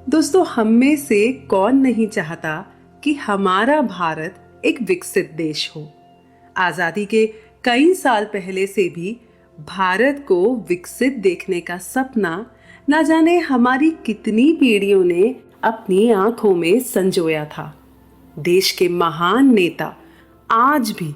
दोस्तों, हम में से कौन नहीं चाहता कि हमारा भारत एक विकसित देश हो। आजादी के कई साल पहले से भी भारत को विकसित देखने का सपना न जाने हमारी कितनी पीढ़ियों ने अपनी आंखों में संजोया था। देश के महान नेता आज भी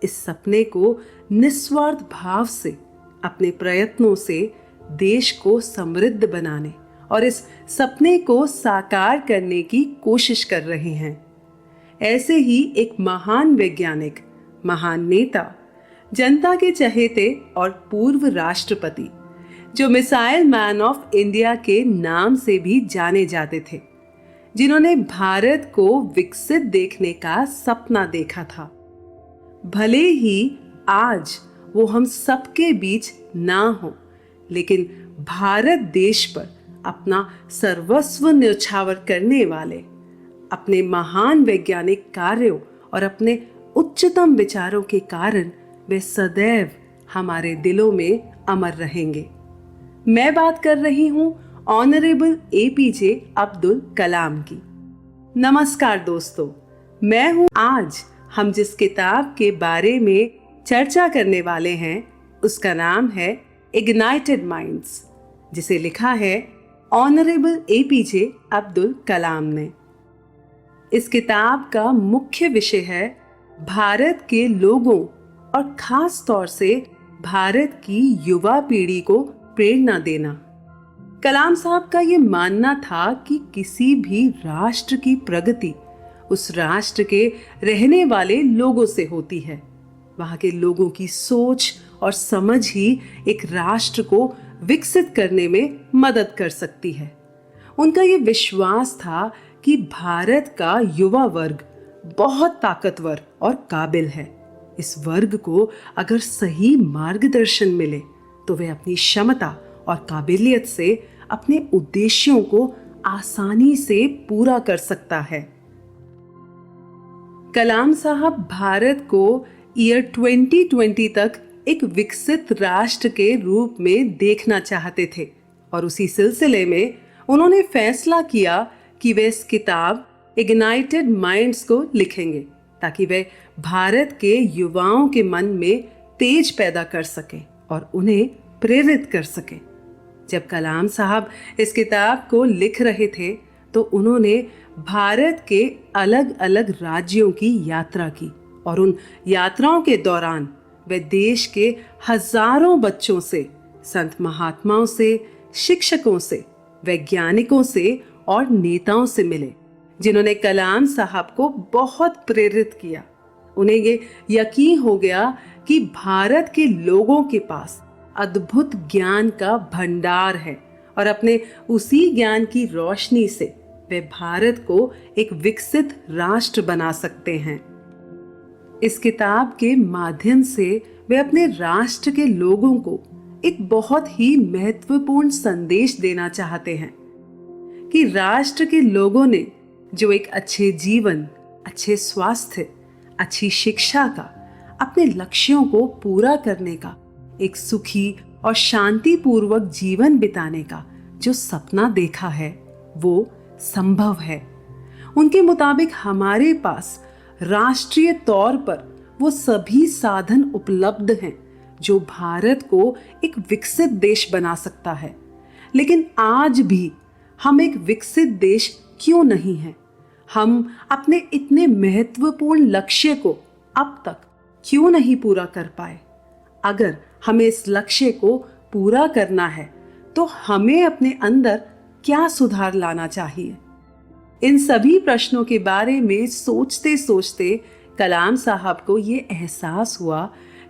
इस सपने को निस्वार्थ भाव से अपने प्रयत्नों से देश को समृद्ध बनाने और इस सपने को साकार करने की कोशिश कर रहे हैं। ऐसे ही एक महान वैज्ञानिक, महान नेता, जनता के चहेते और पूर्व राष्ट्रपति जो मिसाइल मैन ऑफ इंडिया के नाम से भी जाने जाते थे, जिन्होंने भारत को विकसित देखने का सपना देखा था। भले ही आज वो हम सबके बीच ना हो, लेकिन भारत देश पर अपना सर्वस्व न्यौछावर करने वाले, अपने महान वैज्ञानिक कार्यों और अपने उच्चतम विचारों के कारण वे सदैव हमारे दिलों में अमर रहेंगे। मैं बात कर रही हूं ऑनरेबल एपीजे अब्दुल कलाम की। नमस्कार दोस्तों, मैं हूं। आज हम जिस किताब के बारे में चर्चा करने वाले हैं उसका नाम है इग्नाइटेड माइंड्स, जिसे लिखा है ऑनरेबल एपीजे अब्दुल कलाम ने। इस किताब का मुख्य विषय है भारत के लोगों और खास तौर से भारत की युवा पीढ़ी को प्रेरणा देना। कलाम साहब का ये मानना था कि किसी भी राष्ट्र की प्रगति उस राष्ट्र के रहने वाले लोगों से होती है। वहाँ के लोगों की सोच और समझ ही एक राष्ट्र को विकसित करने में मदद कर सकती है। उनका ये विश्वास था कि भारत का युवा वर्ग बहुत ताकतवर और काबिल है। इस वर्ग को अगर सही मार्गदर्शन मिले तो वे अपनी क्षमता और काबिलियत से अपने उद्देश्यों को आसानी से पूरा कर सकता है। कलाम साहब भारत को ईयर 2020 तक एक विकसित राष्ट्र के रूप में देखना चाहते थे और उसी सिलसिले में उन्होंने फैसला किया कि वे इस किताब इग्नाइटेड माइंड्स को लिखेंगे ताकि वे भारत के युवाओं के मन में तेज पैदा कर सकें और उन्हें प्रेरित कर सकें। जब कलाम साहब इस किताब को लिख रहे थे तो उन्होंने भारत के अलग अलग राज्यों की यात्रा की और उन यात्राओं के दौरान वे देश के हजारों बच्चों से, संत महात्माओं से, शिक्षकों से, वैज्ञानिकों से और नेताओं से मिले, जिन्होंने कलाम साहब को बहुत प्रेरित किया। उन्हें ये यकीन हो गया कि भारत के लोगों के पास अद्भुत ज्ञान का भंडार है और अपने उसी ज्ञान की रोशनी से वे भारत को एक विकसित राष्ट्र बना सकते हैं। इस किताब के माध्यम से वे अपने राष्ट्र के लोगों को एक बहुत ही महत्वपूर्ण संदेश देना चाहते हैं कि राष्ट्र के लोगों ने जो एक अच्छे जीवन, अच्छे स्वास्थ्य, अच्छी शिक्षा का, अपने लक्ष्यों को पूरा करने का, एक सुखी और शांतिपूर्वक जीवन बिताने का जो सपना देखा है वो संभव है। उनके मुताबिक हमारे पास राष्ट्रीय तौर पर वो सभी साधन उपलब्ध हैं जो भारत को एक विकसित देश बना सकता है। लेकिन आज भी हम एक विकसित देश क्यों नहीं हैं? हम अपने इतने महत्वपूर्ण लक्ष्य को अब तक क्यों नहीं पूरा कर पाए? अगर हमें इस लक्ष्य को पूरा करना है तो हमें अपने अंदर क्या सुधार लाना चाहिए? इन सभी प्रश्नों के बारे में सोचते सोचते कलाम साहब को ये एहसास हुआ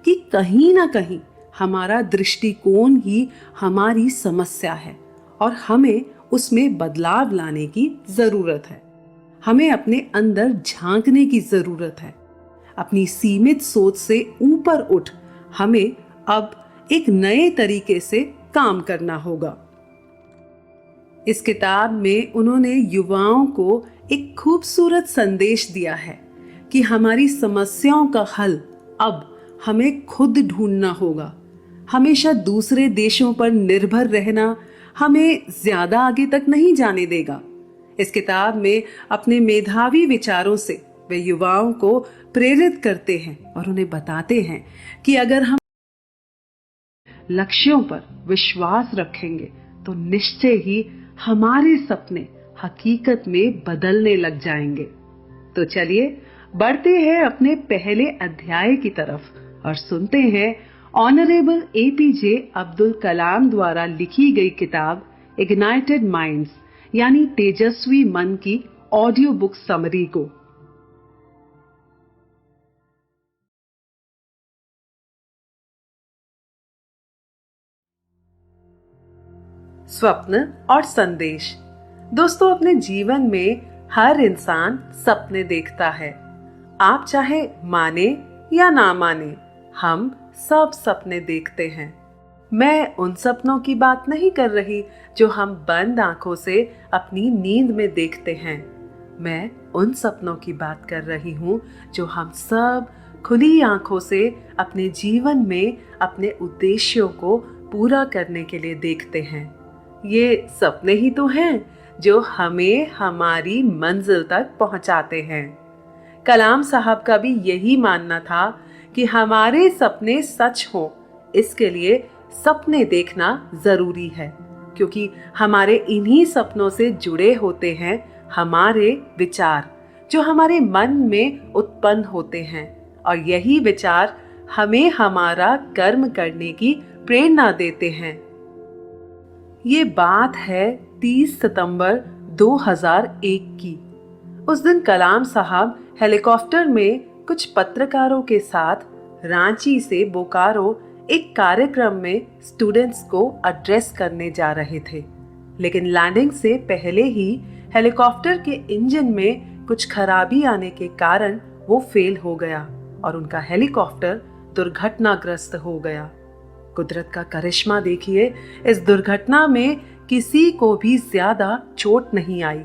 कि कहीं ना कहीं हमारा दृष्टिकोण ही हमारी समस्या है और हमें उसमें बदलाव लाने की जरूरत है। हमें अपने अंदर झांकने की जरूरत है। अपनी सीमित सोच से ऊपर उठ हमें अब एक नए तरीके से काम करना होगा। इस किताब में उन्होंने युवाओं को एक खूबसूरत संदेश दिया है कि हमारी समस्याओं का हल अब हमें खुद ढूंढना होगा। हमेशा दूसरे देशों पर निर्भर रहना हमें ज्यादा आगे तक नहीं जाने देगा। इस किताब में अपने मेधावी विचारों से वे युवाओं को प्रेरित करते हैं और उन्हें बताते हैं कि अगर हम लक्ष्यों पर विश्वास रखेंगे तो निश्चय ही हमारे सपने हकीकत में बदलने लग जाएंगे। तो चलिए बढ़ते हैं अपने पहले अध्याय की तरफ और सुनते हैं ऑनरेबल एपीजे अब्दुल कलाम द्वारा लिखी गई किताब इग्नाइटेड माइंड्स यानी तेजस्वी मन की ऑडियो बुक समरी को। स्वप्न और संदेश। दोस्तों, अपने जीवन में हर इंसान सपने देखता है। आप चाहे माने या ना माने, हम सब सपने देखते हैं। मैं उन सपनों की बात नहीं कर रही जो हम बंद आंखों से अपनी नींद में देखते हैं। मैं उन सपनों की बात कर रही हूँ जो हम सब खुली आंखों से अपने जीवन में अपने उद्देश्यों को पूरा करने के लिए देखते हैं। ये सपने ही तो हैं जो हमें हमारी मंजिल तक पहुंचाते हैं। कलाम साहब का भी यही मानना था कि हमारे सपने सच हों, इसके लिए सपने देखना जरूरी है, क्योंकि हमारे इन्हीं सपनों से जुड़े होते हैं हमारे विचार जो हमारे मन में उत्पन्न होते हैं, और यही विचार हमें हमारा कर्म करने की प्रेरणा देते हैं। ये बात है 30 सितंबर 2001 की। उस दिन कलाम साहब हेलीकॉप्टर में कुछ पत्रकारों के साथ रांची से बोकारो एक कार्यक्रम में स्टूडेंट्स को एड्रेस करने जा रहे थे, लेकिन लैंडिंग से पहले ही हेलीकॉप्टर के इंजन में कुछ खराबी आने के कारण वो फेल हो गया और उनका हेलीकॉप्टर दुर्घटनाग्रस्त हो गया। कुदरत का करिश्मा देखिए, इस दुर्घटना में किसी को भी ज्यादा चोट नहीं आई।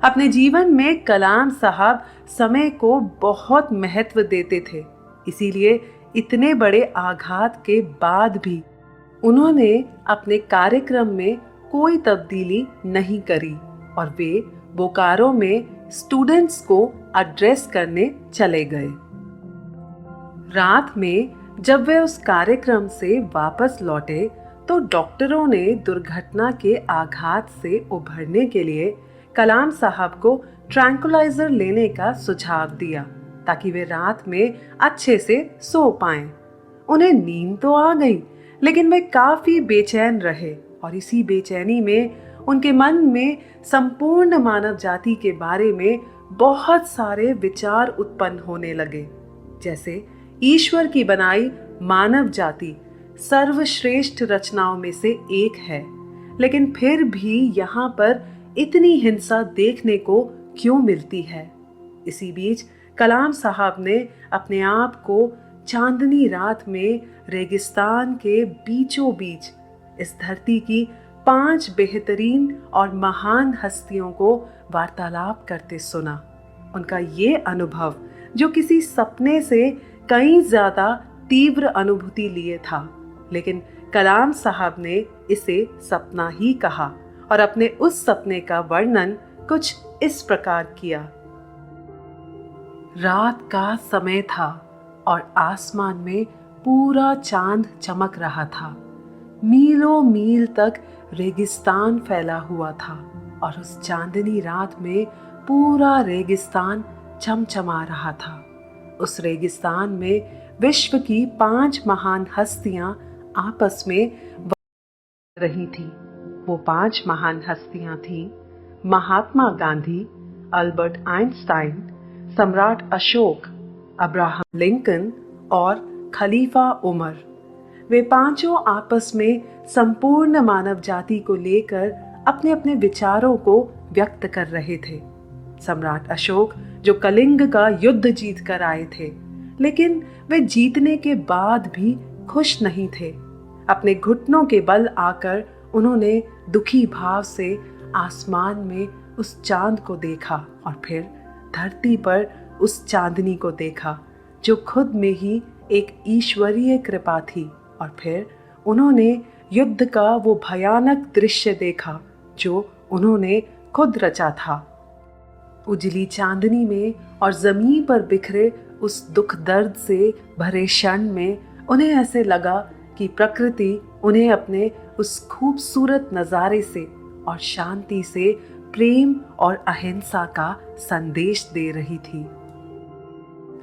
अपने जीवन में कलाम साहब समय को बहुत महत्व देते थे, इसीलिए इतने बड़े आघात के बाद भी उन्होंने अपने कार्यक्रम में कोई तब्दीली नहीं करी और वे बोकारो में स्टूडेंट्स को एड्रेस करने चले गए। रात में जब वे उस कार्यक्रम से वापस लौटे तो डॉक्टरों ने दुर्घटना के आघात से उभरने के लिए कलाम साहब को ट्रैंकुलाइजर लेने का सुझाव दिया ताकि वे रात में अच्छे से सो पाएं। उन्हें नींद तो आ गई, लेकिन वे काफी बेचैन रहे और इसी बेचैनी में उनके मन में संपूर्ण मानव जाति के बारे में बहुत सारे विचार उत्पन्न होने लगे, जैसे ईश्वर की बनाई मानव जाति सर्वश्रेष्ठ रचनाओं में से एक है, लेकिन फिर भी यहाँ पर इतनी हिंसा देखने को क्यों मिलती है। इसी बीच कलाम साहब ने अपने आप को चांदनी रात में रेगिस्तान के बीचों बीच इस धरती की 5 बेहतरीन और महान हस्तियों को वार्तालाप करते सुना। उनका ये अनुभव जो किसी सपने से कई ज्यादा तीव्र अनुभूति लिए था, लेकिन कलाम साहब ने इसे सपना ही कहा और अपने उस सपने का वर्णन कुछ इस प्रकार किया। रात का समय था और आसमान में पूरा चांद चमक रहा था। मीलों मील तक रेगिस्तान फैला हुआ था और उस चांदनी रात में पूरा रेगिस्तान चमचमा रहा था। उस रेगिस्तान में विश्व की 5 महान हस्तियां आपस में रही थी। वो 5 महान हस्तियां थीं महात्मा गांधी, अल्बर्ट आइंस्टाइन, सम्राट अशोक, अब्राहम लिंकन और खलीफा उमर। वे पांचों आपस में संपूर्ण मानव जाति को लेकर अपने अपने विचारों को व्यक्त कर रहे थे। सम्राट अशोक जो कलिंग का युद्ध जीत कर आए थे, लेकिन वे जीतने के बाद भी खुश नहीं थे। अपने घुटनों के बल आकर उन्होंने दुखी भाव से आसमान में उस चांद को देखा और फिर धरती पर उस चांदनी को देखा जो खुद में ही एक ईश्वरीय कृपा थी। और फिर उन्होंने युद्ध का वो भयानक दृश्य देखा जो उन्होंने खुद रचा था। उजली चांदनी में और जमीन पर बिखरे उस दुख दर्द से भरे क्षण में उन्हें ऐसे लगा कि प्रकृति उन्हें अपने उस खूबसूरत नजारे से और शांति से प्रेम और अहिंसा का संदेश दे रही थी।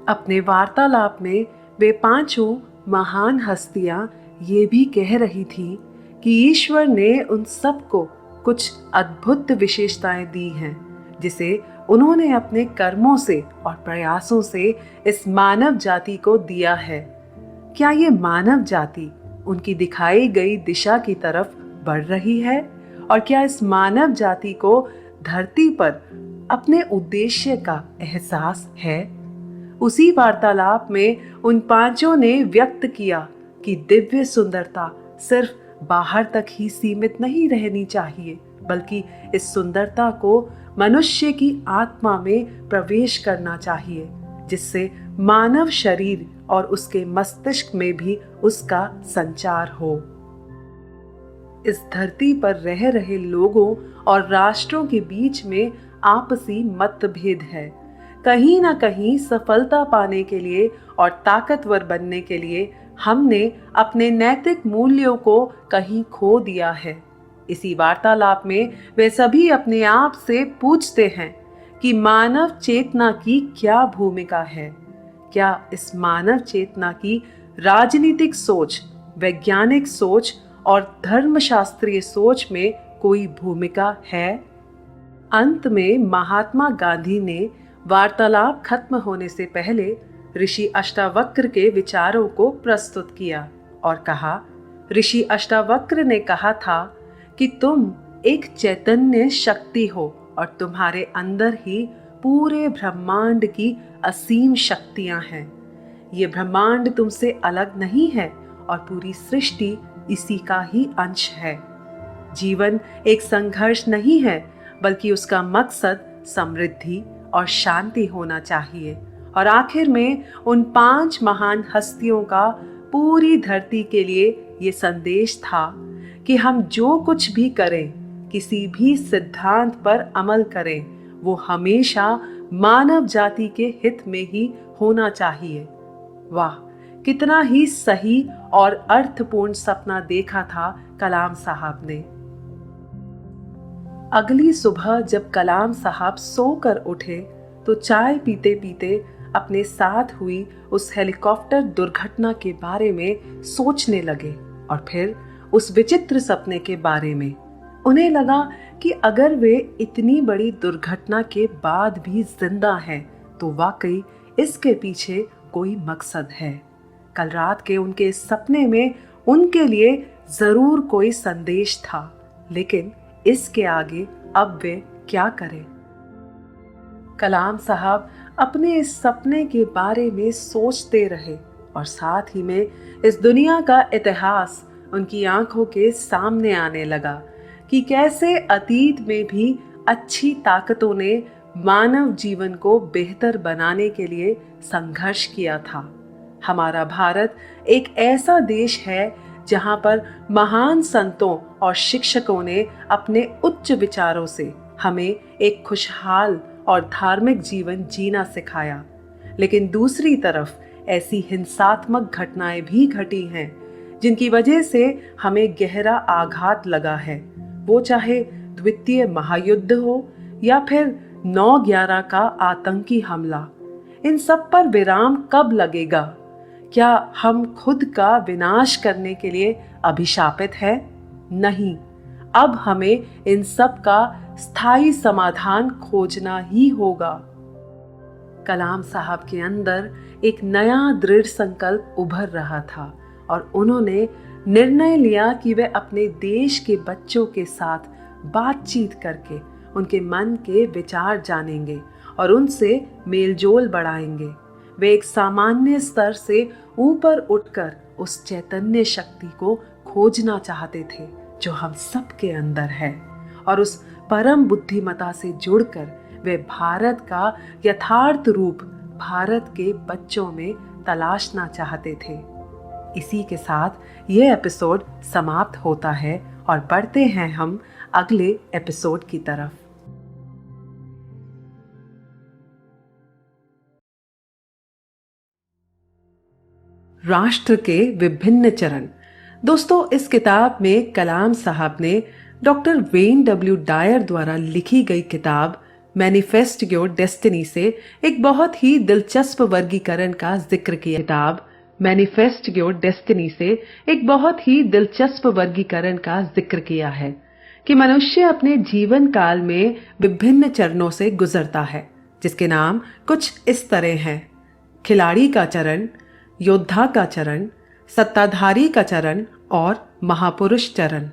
अपने वार्तालाप में वे पांचों महान हस्तियां ये भी कह रही थी कि ईश्वर ने उन सबको कुछ अद्भुत विशेषताएं दी हैं, जिसे उन्होंने अपने कर्मों से और प्रयासों से इस मानव जाति को दिया है। क्या ये मानव जाति उनकी दिखाई गई दिशा की तरफ बढ़ रही है? और क्या इस मानव जाति को धरती पर अपने उद्देश्य का एहसास है? उसी वार्तालाप में उन पांचों ने व्यक्त किया कि दिव्य सुंदरता सिर्फ बाहर तक ही सीमित नहीं रहनी चाहिए, बल्कि इस सुंदरता को मनुष्य की आत्मा में प्रवेश करना चाहिए, जिससे मानव शरीर और उसके मस्तिष्क में भी उसका संचार हो। इस धरती पर रह रहे लोगों और राष्ट्रों के बीच में आपसी मतभेद है। कहीं ना कहीं सफलता पाने के लिए और ताकतवर बनने के लिए हमने अपने नैतिक मूल्यों को कहीं खो दिया है। इसी वार्तालाप में वे सभी अपने आप से पूछते हैं कि मानव चेतना की क्या भूमिका है। क्या इस मानव चेतना की राजनीतिक सोच, वैज्ञानिक सोच और धर्मशास्त्रीय सोच में कोई भूमिका है? अंत में महात्मा गांधी ने वार्तालाप खत्म होने से पहले ऋषि अष्टावक्र के विचारों को प्रस्तुत किया और कहा, ऋषि अष्टावक्र ने कहा था कि तुम एक चैतन्य शक्ति हो और तुम्हारे अंदर ही पूरे ब्रह्मांड की असीम शक्तियां हैं। ये ब्रह्मांड तुमसे अलग नहीं है और पूरी सृष्टि इसी का ही अंश है। जीवन एक संघर्ष नहीं है, बल्कि उसका मकसद समृद्धि और शांति होना चाहिए। और आखिर में उन 5 महान हस्तियों का पूरी धरती के लिए ये संदेश था कि हम जो कुछ भी करें, किसी भी सिद्धांत पर अमल करें, वो हमेशा मानव जाति के हित में ही होना चाहिए। वाह, कितना ही सही और अर्थपूर्ण सपना देखा था कलाम साहब ने। अगली सुबह जब कलाम साहब सोकर उठे तो चाय पीते पीते अपने साथ हुई उस हेलीकॉप्टर दुर्घटना के बारे में सोचने लगे और फिर उस विचित्र सपने के बारे में। उन्हें लगा कि अगर वे इतनी बड़ी दुर्घटना के बाद भी जिंदा हैं, तो वाकई इसके पीछे कोई मकसद है। कल रात के उनके इस सपने में उनके लिए जरूर कोई संदेश था, लेकिन इसके आगे अब वे क्या करें? कलाम साहब अपने इस सपने के बारे में सोचते रहे और साथ ही में इस दुनिया का इतिहास उनकी आंखों के सामने आने लगा कि कैसे अतीत में भी अच्छी ताकतों ने मानव जीवन को बेहतर बनाने के लिए संघर्ष किया था। हमारा भारत एक ऐसा देश है जहां पर महान संतों और शिक्षकों ने अपने उच्च विचारों से हमें एक खुशहाल और धार्मिक जीवन जीना सिखाया। लेकिन दूसरी तरफ ऐसी हिंसात्मक घटनाएं भी घटी हैं जिनकी वजह से हमें गहरा आघात लगा है। वो चाहे द्वितीय महायुद्ध हो या फिर 9/11 का आतंकी हमला। इन सब पर विराम कब लगेगा? क्या हम खुद का विनाश करने के लिए अभिशापित हैं? नहीं, अब हमें इन सब का स्थायी समाधान खोजना ही होगा। कलाम साहब के अंदर एक नया दृढ़ संकल्प उभर रहा था और उन्होंने निर्णय लिया कि वे अपने देश के बच्चों के साथ बातचीत करके उनके मन के विचार जानेंगे और उनसे मेलजोल बढ़ाएंगे। वे एक सामान्य स्तर से ऊपर उठकर उस चैतन्य शक्ति को खोजना चाहते थे जो हम सब के अंदर है, और उस परम बुद्धिमता से जुड़कर वे भारत का यथार्थ रूप भारत के बच्चों में तलाशना चाहते थे। इसी के साथ ये एपिसोड समाप्त होता है और बढ़ते हैं हम अगले एपिसोड की तरफ। राष्ट्र के विभिन्न चरण। दोस्तों, इस किताब में कलाम साहब ने डॉक्टर वेन डब्ल्यू डायर द्वारा लिखी गई किताब मैनिफेस्ट योर डेस्टिनी से एक बहुत ही दिलचस्प वर्गीकरण का जिक्र किया। किताब मैनिफेस्ट योर डेस्टिनी से एक बहुत ही दिलचस्प वर्गीकरण का जिक्र किया है कि मनुष्य अपने जीवन काल में विभिन्न चरणों से गुजरता है, जिसके नाम कुछ इस तरह हैं: खिलाड़ी का चरण, योद्धा का चरण, सत्ताधारी का चरण और महापुरुष चरण।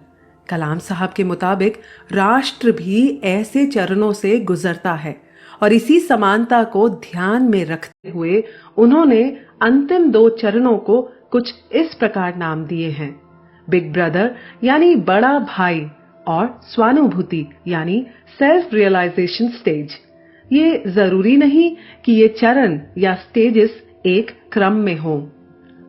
कलाम साहब के मुताबिक राष्ट्र भी ऐसे चरणों से गुजरता है और इसी समानता को ध्यान में रखते हुए उन्होंने अंतिम 2 चरणों को कुछ इस प्रकार नाम दिए हैं: बिग ब्रदर यानी बड़ा भाई और स्वानुभूति यानी सेल्फ रियलाइजेशन स्टेज। ये जरूरी नहीं कि ये चरण या स्टेजेस एक क्रम में हों।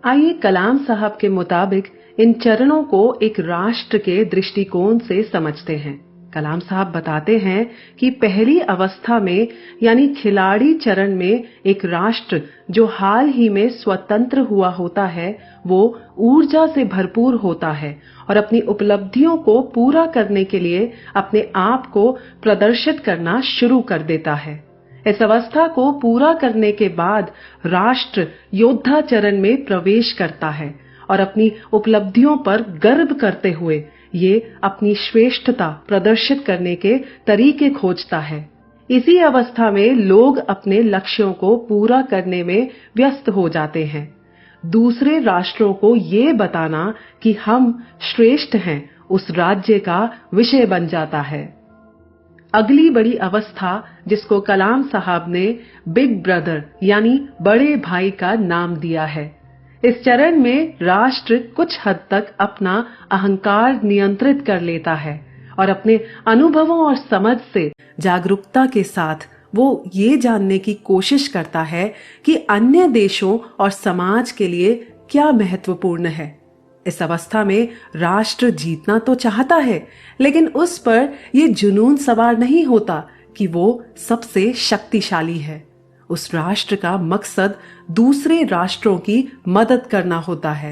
आइए कलाम साहब के मुताबिक इन चरणों को एक राष्ट्र के दृष्टिकोण से समझते हैं। कलाम साहब बताते हैं कि पहली अवस्था में यानी खिलाड़ी चरण में एक राष्ट्र जो हाल ही में स्वतंत्र हुआ होता है वो ऊर्जा से भरपूर होता है और अपनी उपलब्धियों को पूरा करने के लिए अपने आप को प्रदर्शित करना शुरू कर देता है। इस अवस्था को पूरा करने के बाद राष्ट्र योद्धा चरण में प्रवेश करता है और अपनी उपलब्धियों पर गर्व करते हुए ये अपनी श्रेष्ठता प्रदर्शित करने के तरीके खोजता है। इसी अवस्था में लोग अपने लक्ष्यों को पूरा करने में व्यस्त हो जाते हैं। दूसरे राष्ट्रों को ये बताना कि हम श्रेष्ठ हैं उस राज्य का विषय बन जाता है। अगली बड़ी अवस्था जिसको कलाम साहब ने बिग ब्रदर यानी बड़े भाई का नाम दिया है। इस चरण में राष्ट्र कुछ हद तक अपना अहंकार नियंत्रित कर लेता है और अपने अनुभवों और समझ से जागरूकता के साथ वो ये जानने की कोशिश करता है कि अन्य देशों और समाज के लिए क्या महत्वपूर्ण है। इस अवस्था में राष्ट्र जीतना तो चाहता है, लेकिन उस पर ये जुनून सवार नहीं होता कि वो सबसे शक्तिशाली है। उस राष्ट्र का मकसद दूसरे राष्ट्रों की मदद करना होता है।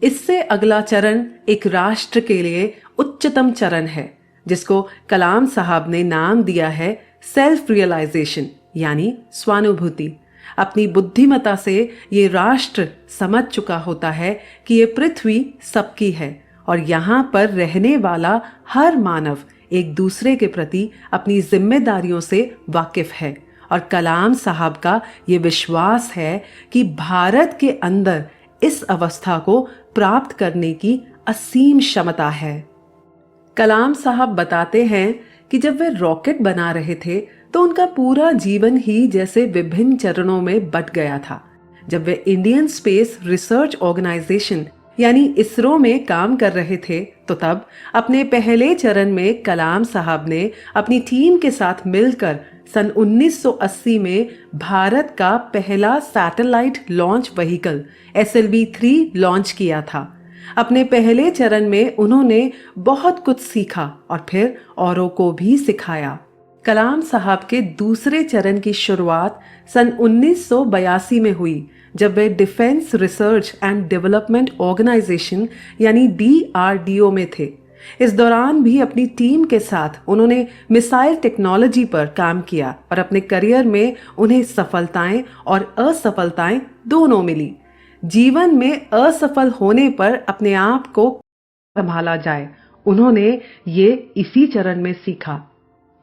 इससे अगला चरण एक राष्ट्र के लिए उच्चतम चरण है, जिसको कलाम साहब ने नाम दिया है सेल्फ रियलाइजेशन यानी स्वानुभूति। अपनी बुद्धिमता से ये राष्ट्र समझ चुका होता है कि ये पृथ्वी सबकी है और यहाँ पर रहने वाला हर मानव एक दूसरे के प्रति अपनी जिम्मेदारियों से वाकिफ है। और कलाम साहब का ये विश्वास है कि भारत के अंदर इस अवस्था को प्राप्त करने की असीम क्षमता है। कलाम साहब बताते हैं कि जब वे रॉकेट बना रहे थे तो उनका पूरा जीवन ही जैसे विभिन्न चरणों में बट गया था। जब वे इंडियन स्पेस रिसर्च ऑर्गेनाइजेशन यानी इसरो में काम कर रहे थे तो तब अपने पहले चरण में कलाम साहब ने अपनी टीम के साथ मिलकर सन 1980 में भारत का पहला satellite launch vehicle SLV-3 launch किया था। अपने पहले चरण में उन्होंने बहुत कुछ सीखा और फिर औरों को भी सिखाया। कलाम साहब के दूसरे चरण की शुरुआत सन 1982 में हुई, जब वे defence research and development organisation यानी DRDO में थे। इस दौरान भी अपनी टीम के साथ उन्होंने मिसाइल टेक्नोलॉजी पर काम किया और अपने करियर में उन्हें सफलताएं और असफलताएं दोनों मिली। जीवन में असफल होने पर अपने आप को संभाला जाए, उन्होंने ये इसी चरण में सीखा।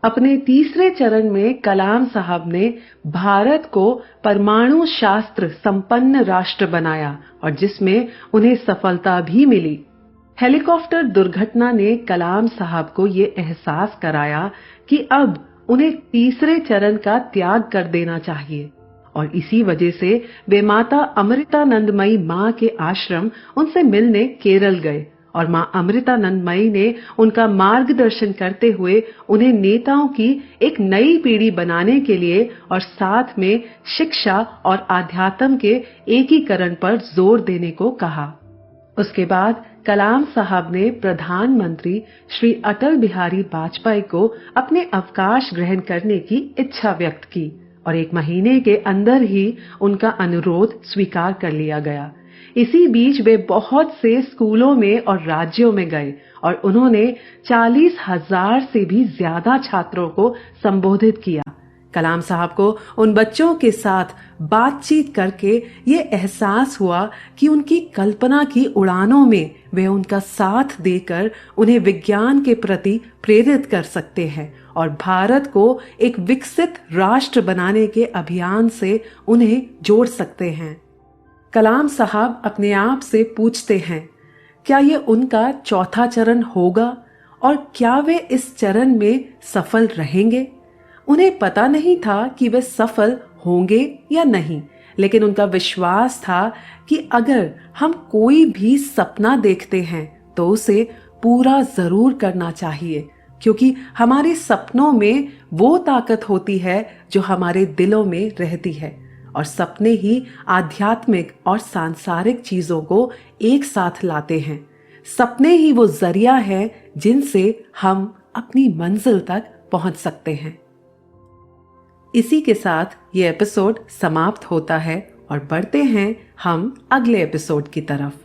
अपने तीसरे चरण में कलाम साहब ने भारत को परमाणु शास्त्र संपन्न राष्ट्र बनाया और जिसमें उन्हें सफलता भी मिली। हेलीकॉप्टर दुर्घटना ने कलाम साहब को ये एहसास कराया कि अब उन्हें तीसरे चरण का त्याग कर देना चाहिए और इसी वजह से वे माता अमृतानंदमयी माँ के आश्रम उनसे मिलने केरल गए और माँ अमृतानंदमयी ने उनका मार्गदर्शन करते हुए उन्हें नेताओं की एक नई पीढ़ी बनाने के लिए और साथ में शिक्षा और आध्यात्म के एकीकरण पर जोर देने को कहा। उसके बाद कलाम साहब ने प्रधानमंत्री श्री अटल बिहारी वाजपेयी को अपने अवकाश ग्रहण करने की इच्छा व्यक्त की और 1 महीने के अंदर ही उनका अनुरोध स्वीकार कर लिया गया। इसी बीच वे बहुत से स्कूलों में और राज्यों में गए और उन्होंने 40,000 से भी ज्यादा छात्रों को संबोधित किया। कलाम साहब को उन बच्चों के साथ बातचीत करके ये एहसास हुआ कि उनकी कल्पना की उड़ानों में वे उनका साथ देकर उन्हें विज्ञान के प्रति प्रेरित कर सकते हैं और भारत को एक विकसित राष्ट्र बनाने के अभियान से उन्हें जोड़ सकते हैं। कलाम साहब अपने आप से पूछते हैं, क्या ये उनका चौथा चरण होगा और क्या वे इस चरण में सफल रहेंगे? उन्हें पता नहीं था कि वे सफल होंगे या नहीं, लेकिन उनका विश्वास था कि अगर हम कोई भी सपना देखते हैं तो उसे पूरा जरूर करना चाहिए, क्योंकि हमारे सपनों में वो ताकत होती है जो हमारे दिलों में रहती है और सपने ही आध्यात्मिक और सांसारिक चीजों को एक साथ लाते हैं। सपने ही वो जरिया है जिनसे हम अपनी मंजिल तक पहुंच सकते हैं। इसी के साथ ये एपिसोड समाप्त होता है और बढ़ते हैं हम अगले एपिसोड की तरफ।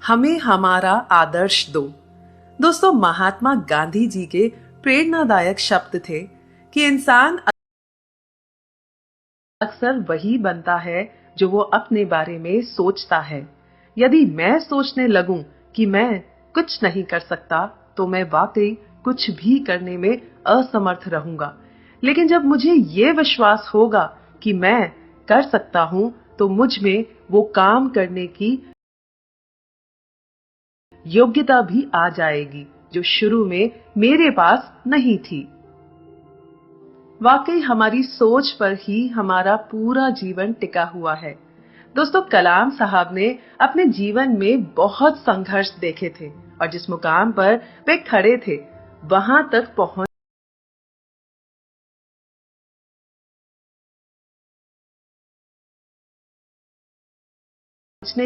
हमें हमारा आदर्श दो। दोस्तों, महात्मा गांधी जी के प्रेरणादायक शब्द थे कि इंसान अक्सर वही बनता है जो वो अपने बारे में सोचता है। यदि मैं सोचने लगूं कि मैं कुछ नहीं कर सकता तो मैं वाकई कुछ भी करने में असमर्थ रहूंगा, लेकिन जब मुझे ये विश्वास होगा कि मैं कर सकता हूं तो मुझ में वो काम करने की योग्यता भी आ जाएगी जो शुरू में मेरे पास नहीं थी। वाकई हमारी सोच पर ही हमारा पूरा जीवन टिका हुआ है। दोस्तों, कलाम साहब ने अपने जीवन में बहुत संघर्ष देखे थे और जिस मुकाम पर वे खड़े थे वहां तक पहुंचने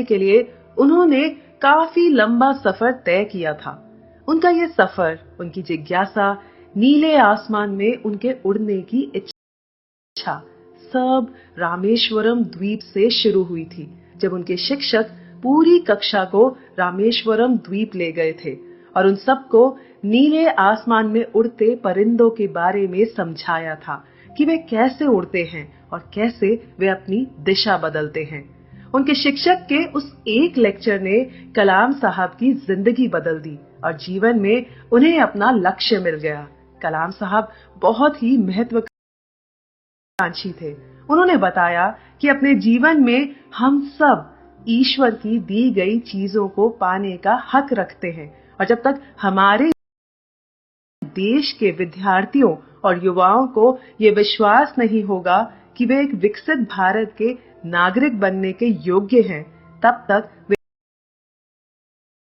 के लिए उन्होंने काफी लंबा सफर तय किया था। उनका ये सफर, उनकी जिज्ञासा, नीले आसमान में उनके उड़ने की इच्छा सब रामेश्वरम द्वीप से शुरू हुई थी, जब उनके शिक्षक पूरी कक्षा को रामेश्वरम द्वीप ले गए थे और उन सबको नीले आसमान में उड़ते परिंदों के बारे में समझाया था कि वे कैसे उड़ते हैं और कैसे वे अपनी दिशा बदलते हैं। उनके शिक्षक के उस एक लेक्चर ने कलाम साहब की जिंदगी बदल दी और जीवन में उन्हें अपना लक्ष्य मिल गया। कलाम साहब बहुत ही महत्वाकांक्षी थे। उन्होंने बताया कि अपने जीवन में हम सब ईश्वर की दी गई चीजों को पाने का हक रखते हैं और जब तक हमारे देश के विद्यार्थियों और युवाओं को ये विश्वास नहीं होगा कि वे एक विकसित भारत के नागरिक बनने के योग्य हैं, तब तक वे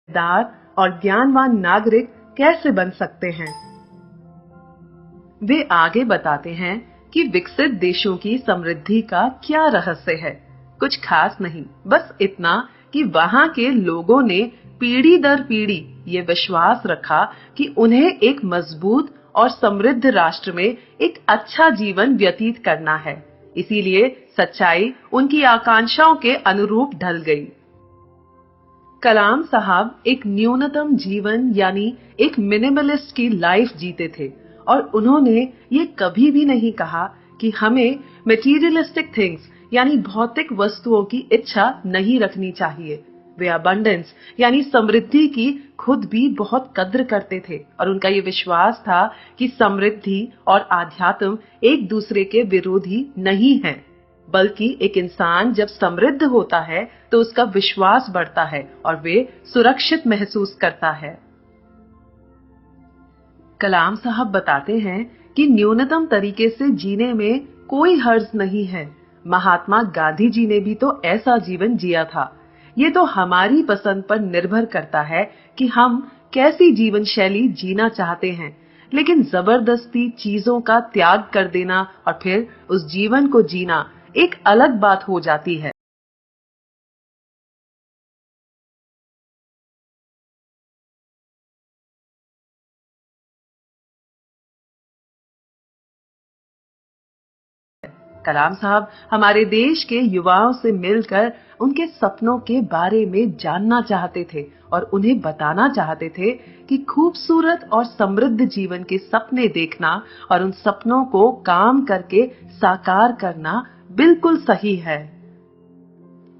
समझदार और ज्ञानवान नागरिक कैसे बन सकते हैं। वे आगे बताते हैं कि विकसित देशों की समृद्धि का क्या रहस्य है। कुछ खास नहीं, बस इतना कि वहां के लोगों ने पीढ़ी दर पीढ़ी ये विश्वास रखा कि उन्हें एक मजबूत और समृद्ध राष्ट्र में एक अच्छा जीवन व्यतीत करना है। इसीलिए सच्चाई उनकी आकांक्षाओं के अनुरूप ढल गई। कलाम साहब एक न्यूनतम जीवन यानी एक मिनिमलिस्ट की लाइफ जीते थे और उन्होंने ये कभी भी नहीं कहा कि हमें मटेरियलिस्टिक थिंग्स यानी भौतिक वस्तुओं की इच्छा नहीं रखनी चाहिए। वे अबंडेंस यानी समृद्धि की खुद भी बहुत कद्र करते थे और उनका ये विश्वास था कि समृद्धि और आध्यात्म एक दूसरे के विरोधी नहीं हैं, बल्कि एक इंसान जब समृद्ध होता है तो उसका विश्वास बढ़ता है और वे सुरक्षित महसूस करता है। कलाम साहब बताते हैं कि न्यूनतम तरीके से जीने में कोई हर्ज नहीं है। महात्मा गांधी जी ने भी तो ऐसा जीवन जिया था। ये तो हमारी पसंद पर निर्भर करता है कि हम कैसी जीवन शैली जीना चाहते हैं, लेकिन जबरदस्ती चीजों का त्याग कर देना और फिर उस जीवन को जीना एक अलग बात हो जाती है। कलाम साहब हमारे देश के युवाओं से मिलकर उनके सपनों के बारे में जानना चाहते थे और उन्हें बताना चाहते थे कि खूबसूरत और समृद्ध जीवन के सपने देखना और उन सपनों को काम करके साकार करना बिल्कुल सही है।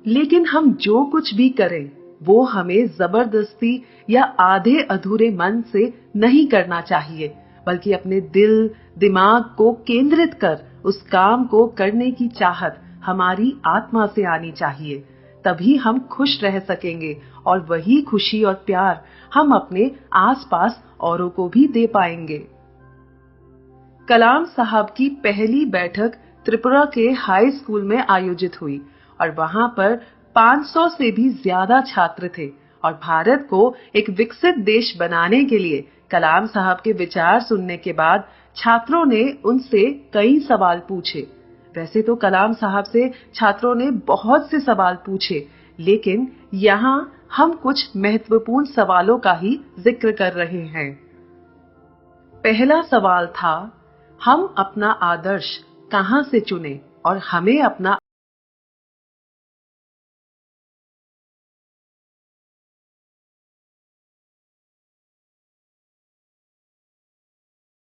लेकिन हम जो कुछ भी करें वो हमें जबरदस्ती या आधे अधूरे मन से नहीं करना चाहिए, बल्कि अपने दिल दिमाग को केंद्रित कर उस काम को करने की चाहत हमारी आत्मा से आनी चाहिए। तभी हम खुश रह सकेंगे और वही खुशी और प्यार हम अपने आसपास औरों को भी दे पाएंगे। कलाम साहब की पहली बैठक त्रिपुरा के हाई स्कूल में आयोजित हुई और वहां पर 500 से भी ज्यादा छात्र थे और भारत को एक विकसित देश बनाने के लिए कलाम साहब के विचार सुनने के बाद छात्रों ने उनसे कई सवाल पूछे। वैसे तो कलाम साहब से छात्रों ने बहुत से सवाल पूछे, लेकिन यहाँ हम कुछ महत्वपूर्ण सवालों का ही जिक्र कर रहे हैं। पहला सवाल था, हम अपना आदर्श कहां से चुने और हमें अपना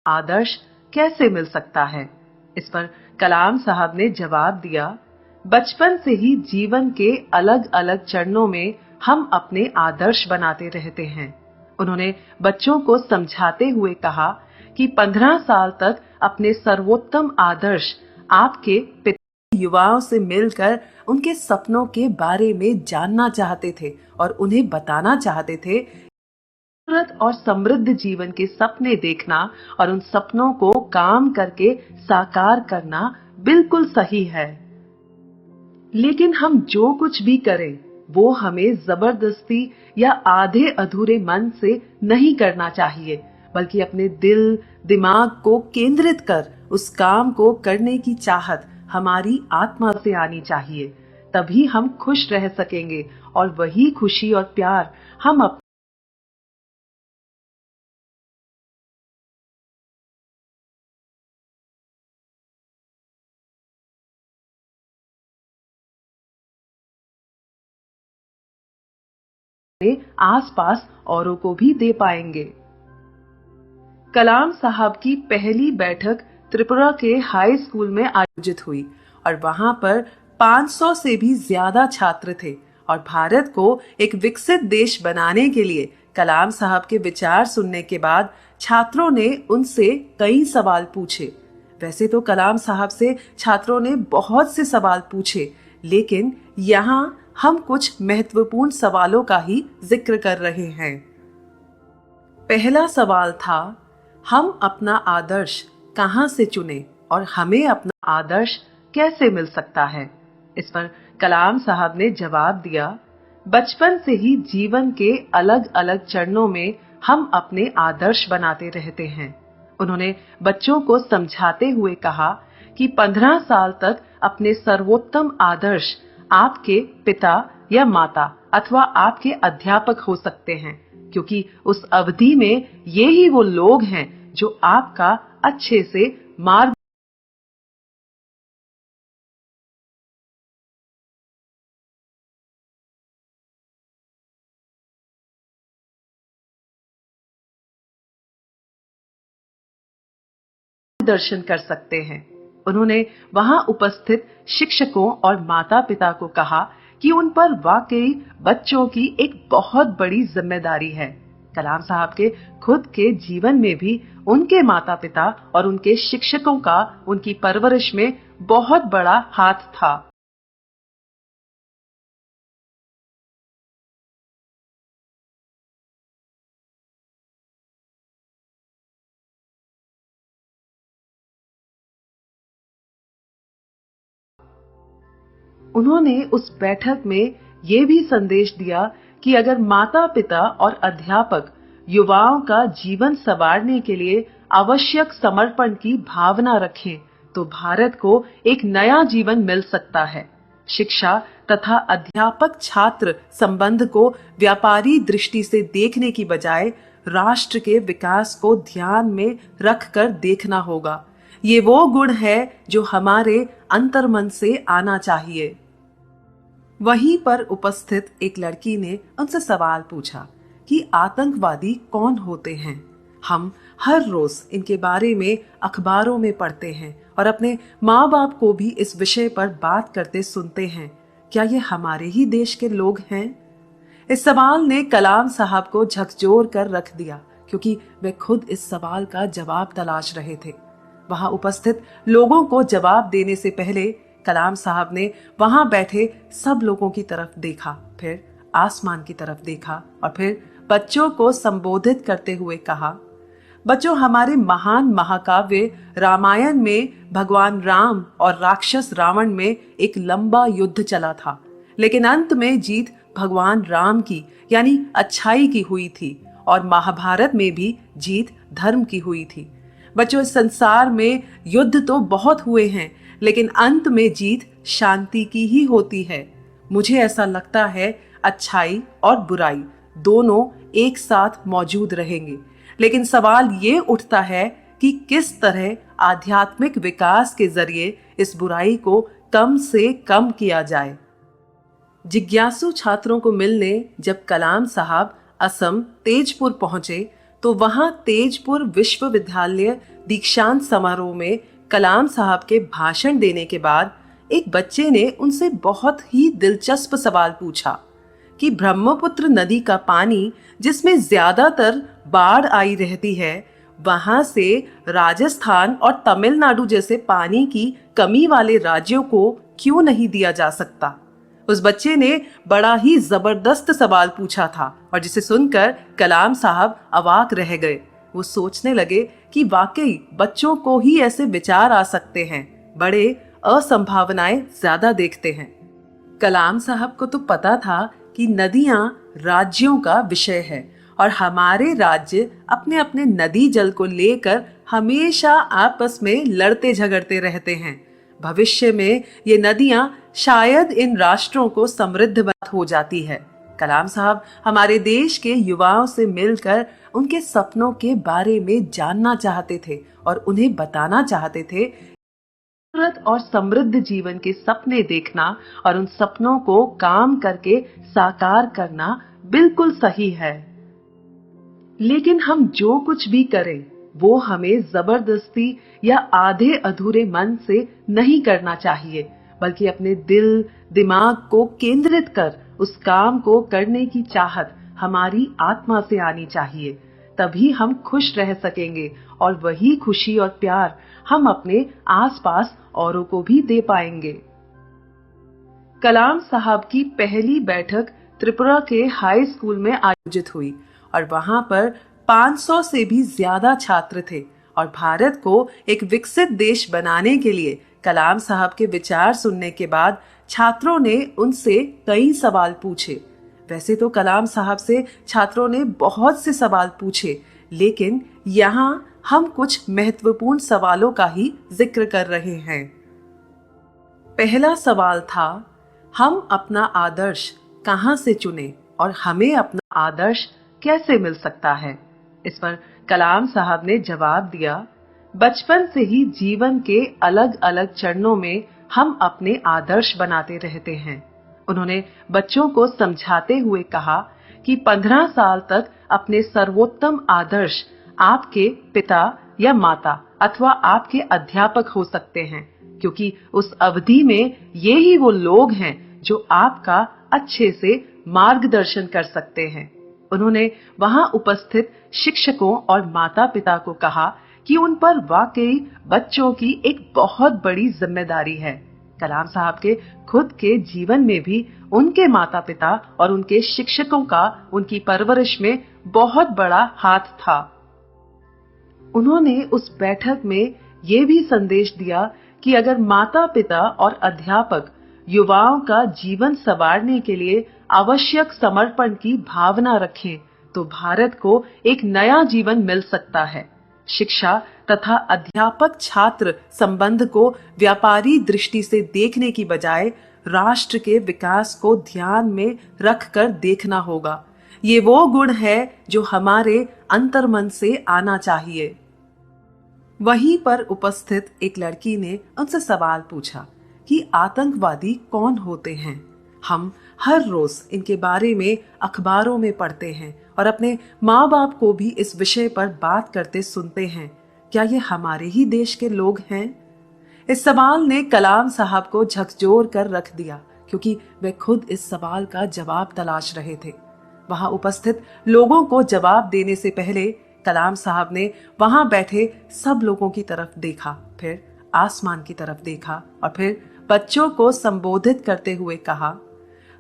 आदर्श कैसे मिल सकता है। इस पर कलाम साहब ने जवाब दिया, बचपन से ही जीवन के अलग अलग चरणों में हम अपने आदर्श बनाते रहते हैं। उन्होंने बच्चों को समझाते हुए कहा कि 15 साल तक अपने सर्वोत्तम आदर्श आपके पिता युवाओं से मिलकर उनके सपनों के बारे में जानना चाहते थे और उन्हें बताना चाहते थे। खूबसूरत और समृद्ध जीवन के सपने देखना और उन सपनों को काम करके साकार करना बिल्कुल सही है। लेकिन हम जो कुछ भी करें वो हमें जबरदस्ती या आधे अधूरे मन से नहीं करना चाहिए, बल्कि अपने दिल दिमाग को केंद्रित कर उस काम को करने की चाहत हमारी आत्मा से आनी चाहिए। तभी हम खुश रह सकेंगे और वही खुशी और प्यार हम अपने आसपास औरों को भी दे पाएंगे। कलाम साहब की पहली बैठक त्रिपुरा के हाई स्कूल में आयोजित हुई और वहां पर 500 से भी ज्यादा छात्र थे और भारत को एक विकसित देश बनाने के लिए कलाम साहब के विचार सुनने के बाद छात्रों ने उनसे कई सवाल पूछे। वैसे तो कलाम साहब से छात्रों ने बहुत से सवाल पूछे, लेकिन यहाँ हम कुछ महत्वपूर्ण सवालों का ही जिक्र कर रहे हैं। पहला सवाल था, हम अपना आदर्श कहां से चुने और हमें अपना आदर्श कैसे मिल सकता है। इस पर कलाम साहब ने जवाब दिया, बचपन से ही जीवन के अलग अलग चरणों में हम अपने आदर्श बनाते रहते हैं। उन्होंने बच्चों को समझाते हुए कहा कि 15 साल तक अपने सर्वोत्तम आदर्श आपके पिता या माता अथवा आपके अध्यापक हो सकते हैं, क्योंकि उस अवधि में ये ही वो लोग हैं जो आपका अच्छे से मार्गदर्शन कर सकते हैं। उन्होंने वहां उपस्थित शिक्षकों और माता पिता को कहा कि उन पर वाकई बच्चों की एक बहुत बड़ी जिम्मेदारी है। कलाम साहब के खुद के जीवन में भी उनके माता पिता और उनके शिक्षकों का उनकी परवरिश में बहुत बड़ा हाथ था। उन्होंने उस बैठक में ये भी संदेश दिया कि अगर माता पिता और अध्यापक युवाओं का जीवन संवारने के लिए आवश्यक समर्पण की भावना रखें तो भारत को एक नया जीवन मिल सकता है। शिक्षा तथा अध्यापक छात्र संबंध को व्यापारी दृष्टि से देखने की बजाय राष्ट्र के विकास को ध्यान में रखकर देखना होगा। ये वो गुण है जो हमारे अंतर्मन से आना चाहिए। वहीं पर उपस्थित एक लड़की ने उनसे सवाल पूछा कि आतंकवादी कौन होते हैं। हम हर रोज इनके बारे में अखबारों में पढ़ते हैं और अपने माँ बाप को भी इस विषय पर बात करते सुनते हैं। क्या ये हमारे ही देश के लोग हैं? इस सवाल ने कलाम साहब को झकझोर कर रख दिया, क्योंकि वे खुद इस सवाल का जवाब तलाश रहे थे। वहां उपस्थित लोगों को जवाब देने से पहले कलाम साहब ने वहां बैठे सब लोगों की तरफ देखा, फिर आसमान की तरफ देखा और फिर बच्चों को संबोधित करते हुए कहा, बच्चों, हमारे महान महाकाव्य रामायण में भगवान राम और राक्षस रावण में एक लंबा युद्ध चला था, लेकिन अंत में जीत भगवान राम की यानी अच्छाई की हुई थी और महाभारत में भी जीत धर्म की हुई थी। बच्चों, इस संसार में युद्ध तो बहुत हुए हैं, लेकिन अंत में जीत शांति की ही होती है। मुझे ऐसा लगता है अच्छाई और बुराई दोनों एक साथ मौजूद रहेंगे, लेकिन सवाल ये उठता है कि किस तरह आध्यात्मिक विकास के जरिए इस बुराई को कम से कम किया जाए। जिज्ञासु छात्रों को मिलने जब कलाम साहब असम तेजपुर पहुंचे तो वहां तेजपुर विश्वविद्यालय दीक्षांत समारोह में कलाम साहब के भाषण देने के बाद एक बच्चे ने उनसे बहुत ही दिलचस्प सवाल पूछा कि ब्रह्मपुत्र नदी का पानी, जिसमें ज्यादातर बाढ़ आई रहती है, वहां से राजस्थान और तमिलनाडु जैसे पानी की कमी वाले राज्यों को क्यों नहीं दिया जा सकता। उस बच्चे ने बड़ा ही जबरदस्त सवाल पूछा था और जिसे सुनकर कलाम साहब अवाक रह गए। वो सोचने लगे कि वाकई बच्चों को ही ऐसे विचार आ सकते हैं, बड़े असंभावनाएं ज्यादा देखते हैं। कलाम साहब को तो पता था कि नदियां राज्यों का विषय है और हमारे राज्य अपने अपने नदी जल को लेकर हमेशा आपस में लड़ते झगड़ते रहते हैं। भविष्य में ये नदियां शायद इन राष्ट्रों को समृद्ध हो जाती है। कलाम साहब हमारे देश के युवाओं से मिलकर उनके सपनों के बारे में जानना चाहते थे और उन्हें बताना चाहते थे खूबसूरत और समृद्ध जीवन के सपने देखना और उन सपनों को काम करके साकार करना बिल्कुल सही है, लेकिन हम जो कुछ भी करें वो हमें जबरदस्ती या आधे अधूरे मन से नहीं करना चाहिए, बल्कि अपने दिल दिमाग को केंद्रित कर उस काम को करने की चाहत हमारी आत्मा से आनी चाहिए। तभी हम खुश रह सकेंगे और वही खुशी और प्यार हम अपने आसपास औरों को भी दे पाएंगे। कलाम साहब की पहली बैठक त्रिपुरा के हाई स्कूल में आयोजित हुई और वहां पर 500 से भी ज्यादा छात्र थे और भारत को एक विकसित देश बनाने के लिए कलाम साहब के विचार सुनने के बाद छात्रों ने उनसे कई सवाल पूछे। वैसे तो कलाम साहब से छात्रों ने बहुत से सवाल पूछे, लेकिन यहाँ हम कुछ महत्वपूर्ण सवालों का ही जिक्र कर रहे हैं। पहला सवाल था, हम अपना आदर्श कहाँ से चुने और हमें अपना आदर्श कैसे मिल सकता है। इस पर कलाम साहब ने जवाब दिया, बचपन से ही जीवन के अलग अलग चरणों में हम अपने आदर्श बनाते रहते हैं। उन्होंने बच्चों को समझाते हुए कहा कि 15 साल तक अपने सर्वोत्तम आदर्श आपके पिता या माता अथवा आपके अध्यापक हो सकते हैं, क्योंकि उस अवधि में ये ही वो लोग हैं जो आपका अच्छे से मार्गदर्शन कर सकते हैं। उन्होंने वहां उपस्थित शिक्षकों और माता पिता को कहा कि उन पर वाकई बच्चों की एक बहुत बड़ी जिम्मेदारी है। कलाम साहब के खुद के जीवन में भी उनके माता पिता और उनके शिक्षकों का उनकी परवरिश में बहुत बड़ा हाथ था। उन्होंने उस बैठक में ये भी संदेश दिया कि अगर माता पिता और अध्यापक युवाओं का जीवन संवारने के लिए आवश्यक समर्पण की भावना रखें तो भारत को एक नया जीवन मिल सकता है। शिक्षा तथा अध्यापक छात्र संबंध को व्यापारी दृष्टि से देखने की बजाय राष्ट्र के विकास को ध्यान में रखकर देखना होगा। ये वो गुण है जो हमारे अंतर्मन से आना चाहिए। वहीं पर उपस्थित एक लड़की ने उनसे सवाल पूछा कि आतंकवादी कौन होते हैं। हम हर रोज इनके बारे में अखबारों में पढ़ते हैं और अपने माँ बाप को भी इस विषय पर बात करते सुनते हैं। क्या ये हमारे ही देश के लोग हैं? इस सवाल ने कलाम साहब को झकझोर कर रख दिया, क्योंकि वे खुद इस सवाल का जवाब तलाश रहे थे। वहां उपस्थित लोगों को जवाब देने से पहले कलाम साहब ने वहां बैठे सब लोगों की तरफ देखा, फिर आसमान की तरफ देखा और फिर बच्चों को संबोधित करते हुए कहा,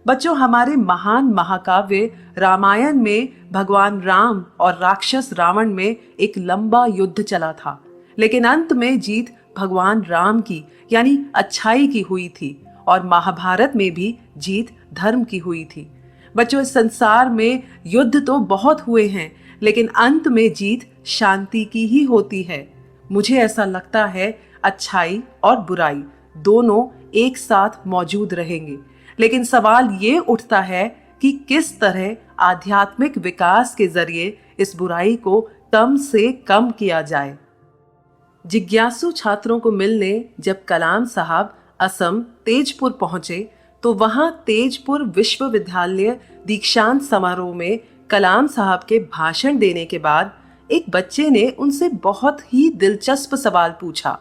बच्चों, हमारे महान महाकाव्य रामायण में भगवान राम और राक्षस रावण में एक लंबा युद्ध चला था, लेकिन अंत में जीत भगवान राम की यानी अच्छाई की हुई थी और महाभारत में भी जीत धर्म की हुई थी। बच्चों, इस संसार में युद्ध तो बहुत हुए हैं, लेकिन अंत में जीत शांति की ही होती है। मुझे ऐसा लगता है अच्छाई और बुराई दोनों एक साथ मौजूद रहेंगे, लेकिन सवाल ये उठता है कि किस तरह आध्यात्मिक विकास के जरिए इस बुराई को कम से कम किया जाए। जिज्ञासु छात्रों को मिलने जब कलाम साहब असम तेजपुर पहुंचे तो वहां तेजपुर विश्वविद्यालय दीक्षांत समारोह में कलाम साहब के भाषण देने के बाद एक बच्चे ने उनसे बहुत ही दिलचस्प सवाल पूछा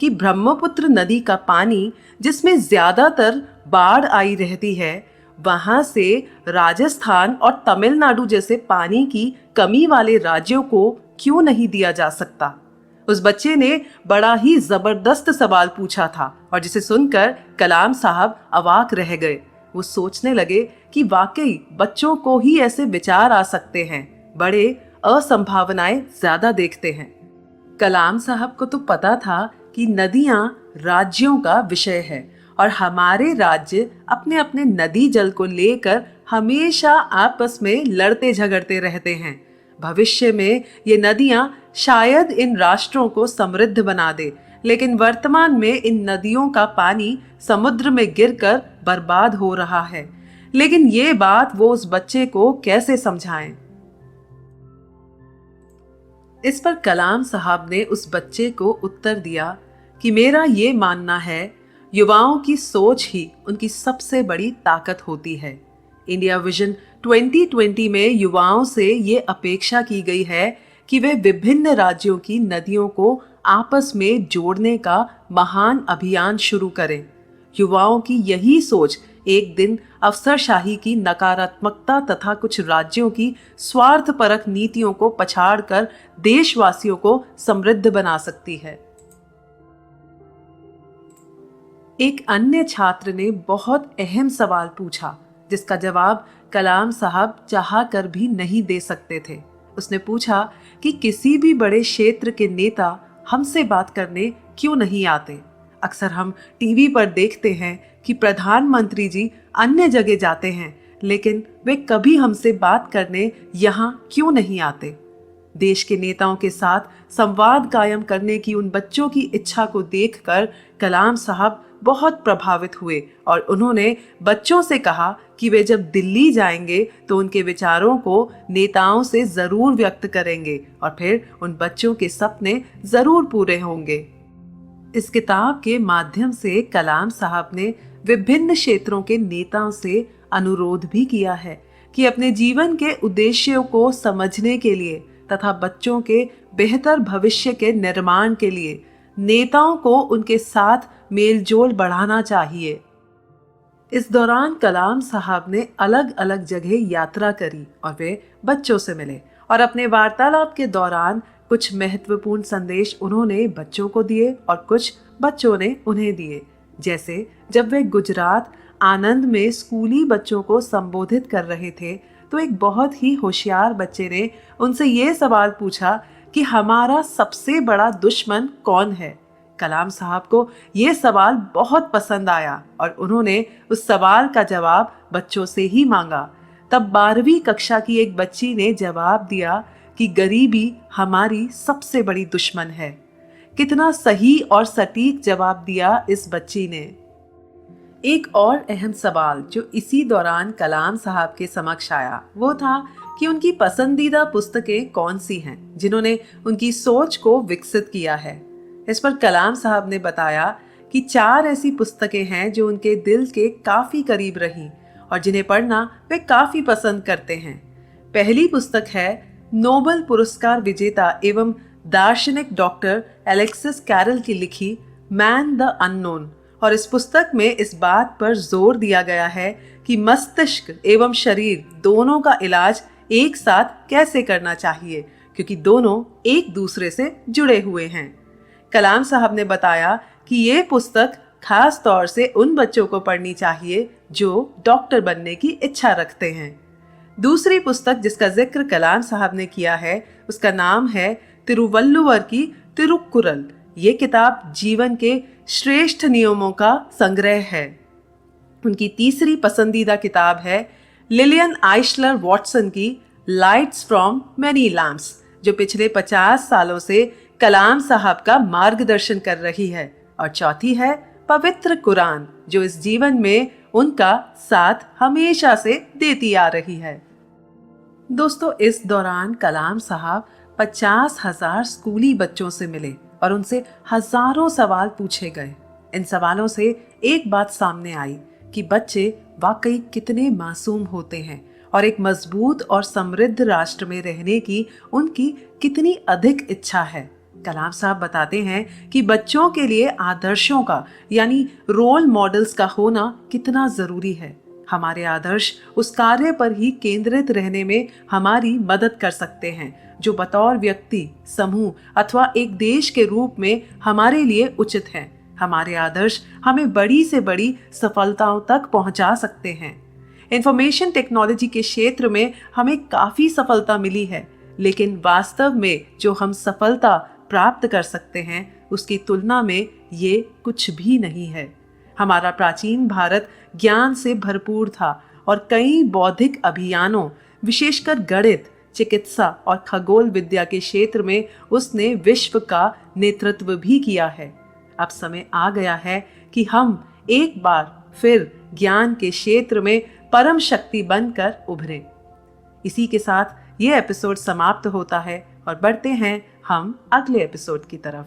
कि ब्रह्मपुत्र नदी का पानी, जिसमें ज्यादातर बाढ़ आई रहती है, वहां से राजस्थान और तमिलनाडु जैसे पानी की कमी वाले राज्यों को क्यों नहीं दिया जा सकता। उस बच्चे ने बड़ा ही जबरदस्त सवाल पूछा था और जिसे सुनकर कलाम साहब अवाक रह गए। वो सोचने लगे कि वाकई बच्चों को ही ऐसे विचार आ सकते हैं, बड़े असंभावनाएं ज्यादा देखते हैं। कलाम साहब को तो पता था कि नदियां राज्यों का विषय है और हमारे राज्य अपने अपने नदी जल को लेकर हमेशा आपस में लड़ते झगड़ते रहते हैं। भविष्य में ये नदियां शायद इन राष्ट्रों को समृद्ध बना दे, लेकिन वर्तमान में इन नदियों का पानी समुद्र में गिरकर बर्बाद हो रहा है। लेकिन ये बात वो उस बच्चे को कैसे समझाएं? इस पर कलाम साहब ने उस बच्चे को उत्तर दिया कि मेरा ये मानना है, युवाओं की सोच ही उनकी सबसे बड़ी ताकत होती है। इंडिया विजन 2020 में युवाओं से ये अपेक्षा की गई है कि वे विभिन्न राज्यों की नदियों को आपस में जोड़ने का महान अभियान शुरू करें। युवाओं की यही सोच एक दिन अफसरशाही की नकारात्मकता तथा कुछ राज्यों की स्वार्थपरक नीतियों को पछाड़कर देशवासियों को समृद्ध बना सकती है। एक अन्य छात्र ने बहुत अहम सवाल पूछा, जिसका जवाब कलाम साहब चाह कर भी नहीं दे सकते थे। उसने पूछा कि किसी भी बड़े क्षेत्र के नेता हमसे बात करने क्यों नहीं आते। अक्सर हम टीवी पर देखते हैं कि प्रधानमंत्री जी अन्य जगह जाते हैं, लेकिन वे कभी हमसे बात करने यहाँ क्यों नहीं आते। देश के नेताओं के साथ संवाद कायम करने की उन बच्चों की इच्छा को देखकर कलाम साहब बहुत प्रभावित हुए और उन्होंने बच्चों से कहा कि वे जब दिल्ली जाएंगे तो उनके विचारों को नेताओं से जरूर व्यक्त करेंगे और फिर उन बच्चों के सपने जरूर पूरे होंगे। इस किताब के माध्यम से कलाम साहब ने विभिन्न क्षेत्रों के नेताओं से अनुरोध भी किया है कि अपने जीवन के उद्देश्यों को समझने के लिए तथा बच्चों के बेहतर भविष्य के निर्माण के लिए नेताओं को उनके साथ मेलजोल बढ़ाना चाहिए। इस दौरान कलाम साहब ने अलग अलग जगह यात्रा करी और वे बच्चों से मिले और अपने वार्तालाप के दौरान कुछ महत्वपूर्ण संदेश उन्होंने बच्चों को दिए और कुछ बच्चों ने उन्हें दिए। जैसे जब वे गुजरात आनंद में स्कूली बच्चों को संबोधित कर रहे थे तो एक बहुत ही होशियार बच्चे ने उनसे ये सवाल पूछा कि हमारा सबसे बड़ा दुश्मन कौन है। कलाम साहब को ये सवाल बहुत पसंद आया और उन्होंने उस सवाल का जवाब बच्चों से ही मांगा। तब 12वीं कक्षा की एक बच्ची ने जवाब दिया कि गरीबी हमारी सबसे बड़ी दुश्मन है। कितना सही और सटीक जवाब दिया इस बच्ची ने। एक और अहम सवाल जो इसी दौरान कलाम साहब के समक्ष आया वो था कि उनकी पसंदीदा पुस्तकें कौन सी हैं जिन्होंने उनकी सोच को विकसित किया है। इस पर कलाम साहब ने बताया कि 4 ऐसी पुस्तकें हैं जो उनके दिल के काफी करीब रही और जिन्हें पढ़ना वे काफी पसंद करते हैं। पहली पुस्तक है नोबेल पुरस्कार विजेता एवं दार्शनिक डॉक्टर एलेक्सिस कैरल की लिखी मैन द अननोन। और इस पुस्तक में इस बात पर जोर दिया गया है कि मस्तिष्क एवं शरीर दोनों का इलाज एक साथ कैसे करना चाहिए, क्योंकि दोनों एक दूसरे से जुड़े हुए हैं। कलाम साहब ने बताया कि ये पुस्तक खास तौर से उन बच्चों को पढ़नी चाहिए जो डॉक्टर बनने की इच्छा रखते हैं। दूसरी पुस्तक जिसका जिक्र कलाम साहब ने किया है उसका नाम है तिरुवल्लुवर की तिरुक्कुरल। ये किताब जीवन के श्रेष्ठ नियमों का संग्रह है। उनकी तीसरी पसंदीदा किताब है लिलियन आइशलर वॉटसन की लाइट्स फ्रॉम मैनी लैम्प्स, जो पिछले 50 सालों से कलाम साहब का मार्गदर्शन कर रही है। और चौथी है पवित्र कुरान, जो इस जीवन में उनका साथ हमेशा से देती आ रही है। दोस्तों, इस दौरान कलाम साहब 50,000 स्कूली बच्चों से मिले और उनसे हजारों सवाल पूछे गए। इन सवालों से एक बात सामने आई कि बच्चे वाकई कितने मासूम होते हैं और एक मजबूत और समृद्ध राष्ट्र में रहने की उनकी कितनी अधिक इच्छा है। कलाम साहब बताते हैं कि बच्चों के लिए आदर्शों का यानी रोल मॉडल्स का होना कितना जरूरी है। हमारे आदर्श उस कार्य पर ही केंद्रित रहने में हमारी मदद कर सकते हैं जो बतौर व्यक्ति, समूह अथवा एक देश के रूप में हमारे लिए उचित है। हमारे आदर्श हमें बड़ी से बड़ी सफलताओं तक पहुंचा सकते हैं। इंफॉर्मेशन टेक्नोलॉजी के क्षेत्र में हमें काफी सफलता मिली है, लेकिन वास्तव में जो हम सफलता प्राप्त कर सकते हैं उसकी तुलना में ये कुछ भी नहीं है। हमारा प्राचीन भारत ज्ञान से भरपूर था और कई बौद्धिक अभियानों, विशेषकर गणित, चिकित्सा और खगोल विद्या के क्षेत्र में उसने विश्व का नेतृत्व भी किया है। अब समय आ गया है कि हम एक बार फिर ज्ञान के क्षेत्र में परम शक्ति बनकर उभरें। इसी के साथ ये एपिसोड समाप्त होता है और बढ़ते हैं हम अगले एपिसोड की तरफ।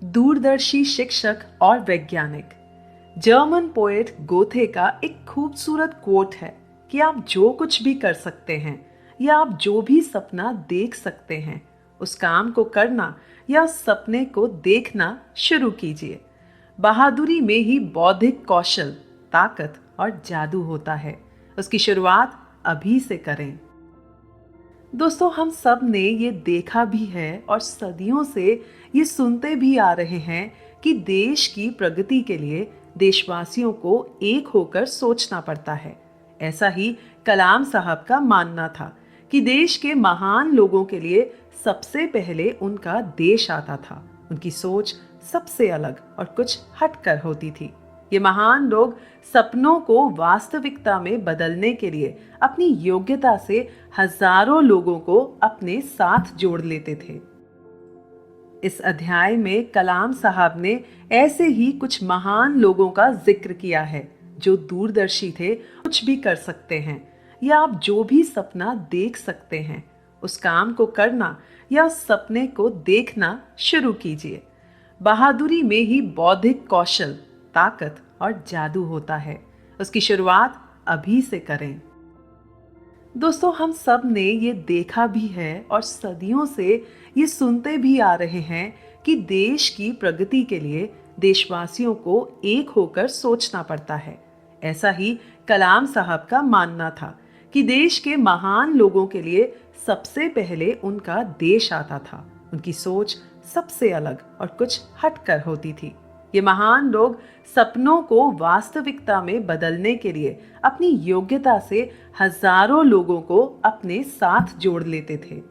दूरदर्शी शिक्षक और वैज्ञानिक। जर्मन पोएट गोथे का एक खूबसूरत कोट है कि आप जो कुछ भी कर सकते हैं या आप जो भी सपना देख सकते हैं उस काम को करना या सपने को देखना शुरू कीजिए। बहादुरी में ही बौद्धिक कौशल, ताकत और जादू होता है। उसकी शुरुआत अभी से करें। दोस्तों, हम सब ने ये देखा भी है और सदियों से ये सुनते भी आ रहे हैं कि देश की प्रगति के लिए देशवासियों को एक होकर सोचना पड़ता है। ऐसा ही कलाम साहब का मानना था कि देश के महान लोगों के लिए सबसे पहले उनका देश आता था। उनकी सोच सबसे अलग और कुछ हटकर होती थी। ये महान लोग सपनों को वास्तविकता में बदलने के लिए अपनी योग्यता से हजारों लोगों को अपने साथ जोड़ लेते थे। इस अध्याय में कलाम साहब ने ऐसे ही कुछ महान लोगों का जिक्र किया है जो दूरदर्शी थे। कुछ भी कर सकते हैं या आप जो भी सपना देख सकते हैं उस काम को करना या सपने को देखना शुरू कीजिए। बहादुरी में ही बौद्धिक कौशल, ताकत और जादू होता है। उसकी शुरुआत अभी से करें। दोस्तों, हम सब ने ये देखा भी है और सदियों से ये सुनते भी आ रहे हैं कि देश की प्रगति के लिए देशवासियों को एक होकर सोचना पड़ता है। ऐसा ही कलाम साहब का मानना था कि देश के महान लोगों के लिए सबसे पहले उनका देश आता था। उनकी सोच सबसे अलग और कुछ हटकर होती थी। ये महान लोग सपनों को वास्तविकता में बदलने के लिए अपनी योग्यता से हजारों लोगों को अपने साथ जोड़ लेते थे।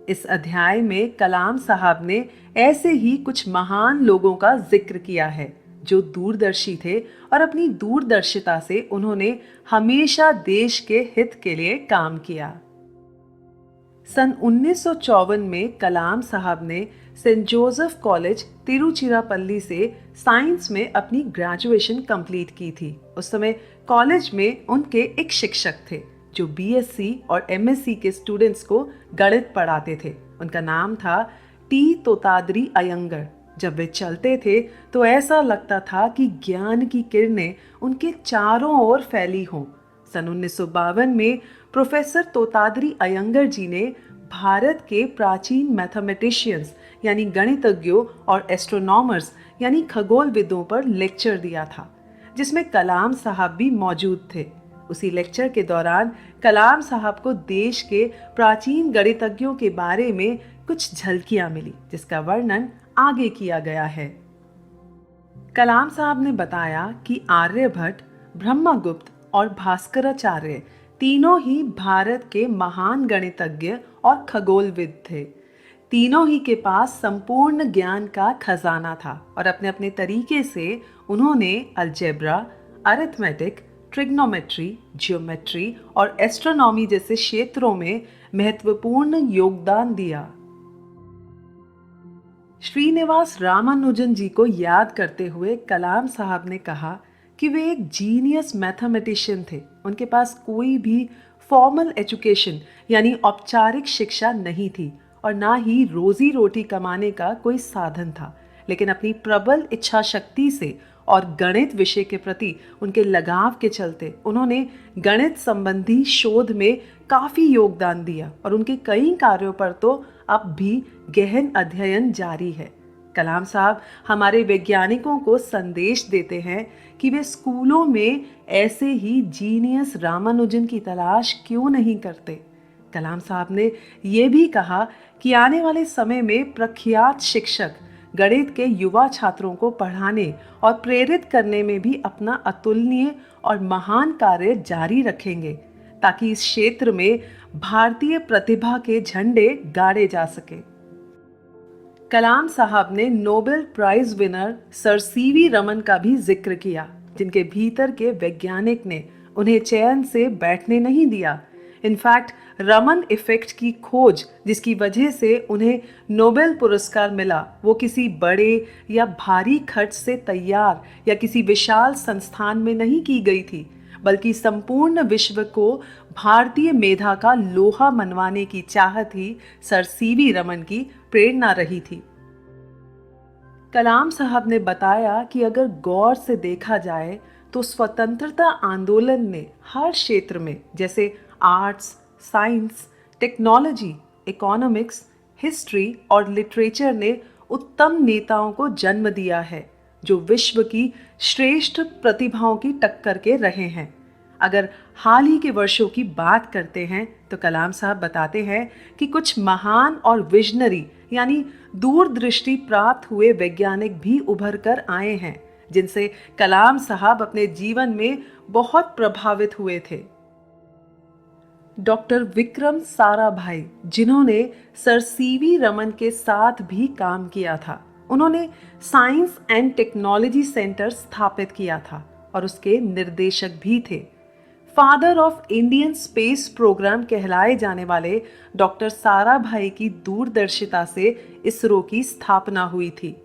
इस अध्याय में कलाम साहब ने ऐसे ही कुछ महान लोगों का जिक्र किया है जो दूरदर्शी थे और अपनी दूरदर्शिता से उन्होंने हमेशा देश के हित के लिए काम किया। सन 1954 में कलाम साहब ने सेंट जोसेफ कॉलेज तिरुचिरापल्ली से साइंस में अपनी ग्रेजुएशन कंप्लीट की थी। उस समय कॉलेज में उनके एक शिक्षक थे जो बीएससी और एमएससी के स्टूडेंट्स को गणित पढ़ाते थे। उनका नाम था टी तोतादरी अयंगर। जब वे चलते थे तो ऐसा लगता था कि ज्ञान की किरणें उनके चारों ओर फैली हों। सन 1952 में प्रोफेसर तोतादरी अयंगर जी ने भारत के प्राचीन मैथमेटिशियंस यानी गणितज्ञों और एस्ट्रोनॉमर्स यानी खगोलविदों पर लेक्चर दिया था, जिसमें कलाम साहब भी मौजूद थे। उसी लेक्चर के दौरान कलाम साहब को देश के प्राचीन गणितज्ञों के बारे में कुछ झलकियां मिली, जिसका वर्णन आगे किया गया है। कलाम साहब ने बताया कि आर्यभट्ट, ब्रह्मगुप्त और भास्कराचार्य तीनों ही भारत के महान गणितज्ञ और खगोलविद थे। तीनों ही के पास संपूर्ण ज्ञान का खजाना था और अपने अपने तरीके से उन्होंने अलजेब्रा, अरिथमेटिक, ट्रिग्नोमेट्री, ज्योमेट्री और एस्ट्रोनॉमी जैसे क्षेत्रों में महत्वपूर्ण योगदान दिया। श्रीनिवास रामानुजन जी को याद करते हुए कलाम साहब ने कहा कि वे एक जीनियस मैथमेटिशियन थे। उनके पास कोई भी फॉर्मल एजुकेशन यानी औपचारिक शिक्षा नहीं थी और ना ही रोजी रोटी कमाने का कोई साधन था, लेकिन अपनी प्रबल इच्छा शक्ति से और गणित विषय के प्रति उनके लगाव के चलते उन्होंने गणित संबंधी शोध में काफी योगदान दिया और उनके कई कार्यों पर तो अब भी गहन अध्ययन जारी है। कलाम साहब हमारे वैज्ञानिकों को संदेश देते हैं कि वे स्कूलों में ऐसे ही जीनियस रामानुजन की तलाश क्यों नहीं करते। कलाम साहब ने यह भी कहा कि आने वाले समय में प्रख्यात शिक्षक गणित के युवा छात्रों को पढ़ाने और प्रेरित करने में भी अपना अतुलनीय और महान कार्य जारी रखेंगे, ताकि इस क्षेत्र में भारतीय प्रतिभा के झंडे गाड़े जा सके। कलाम साहब ने Nobel prize winner sir C V Raman का भी जिक्र किया, जिनके भीतर के वैज्ञानिक ने उन्हें चैन से बैठने नहीं दिया। इनफैक्ट रमन इफेक्ट की खोज जिसकी वजह से उन्हें नोबेल पुरस्कार मिला, वो किसी बड़े या भारी खर्च से तैयार या किसी विशाल संस्थान में नहीं की गई थी, बल्कि संपूर्ण विश्व को भारतीय मेधा का लोहा मनवाने की चाहत ही सर सीवी रमन की प्रेरणा रही थी। कलाम साहब ने बताया कि अगर गौर से देखा जाए तो स्वतंत्रता आंदोलन ने हर क्षेत्र में, जैसे arts, science, technology, economics, history और लिटरेचर ने उत्तम नेताओं को जन्म दिया है, जो विश्व की श्रेष्ठ प्रतिभाओं की टक्कर के रहे हैं। अगर हाल ही के वर्षों की बात करते हैं तो कलाम साहब बताते हैं कि कुछ महान और विजनरी यानी दूरदृष्टि प्राप्त हुए वैज्ञानिक भी उभर कर आए हैं, जिनसे कलाम साहब अपने जीवन में बहुत प्रभावित हुए थे। डॉक्टर विक्रम साराभाई, जिन्होंने सर सीवी रमन के साथ भी काम किया था, उन्होंने साइंस एंड टेक्नोलॉजी सेंटर स्थापित किया था और उसके निर्देशक भी थे। Father of Indian space programme कहलाए जाने वाले डॉक्टर साराभाई की दूरदर्शिता से इसरो की स्थापना हुई थी।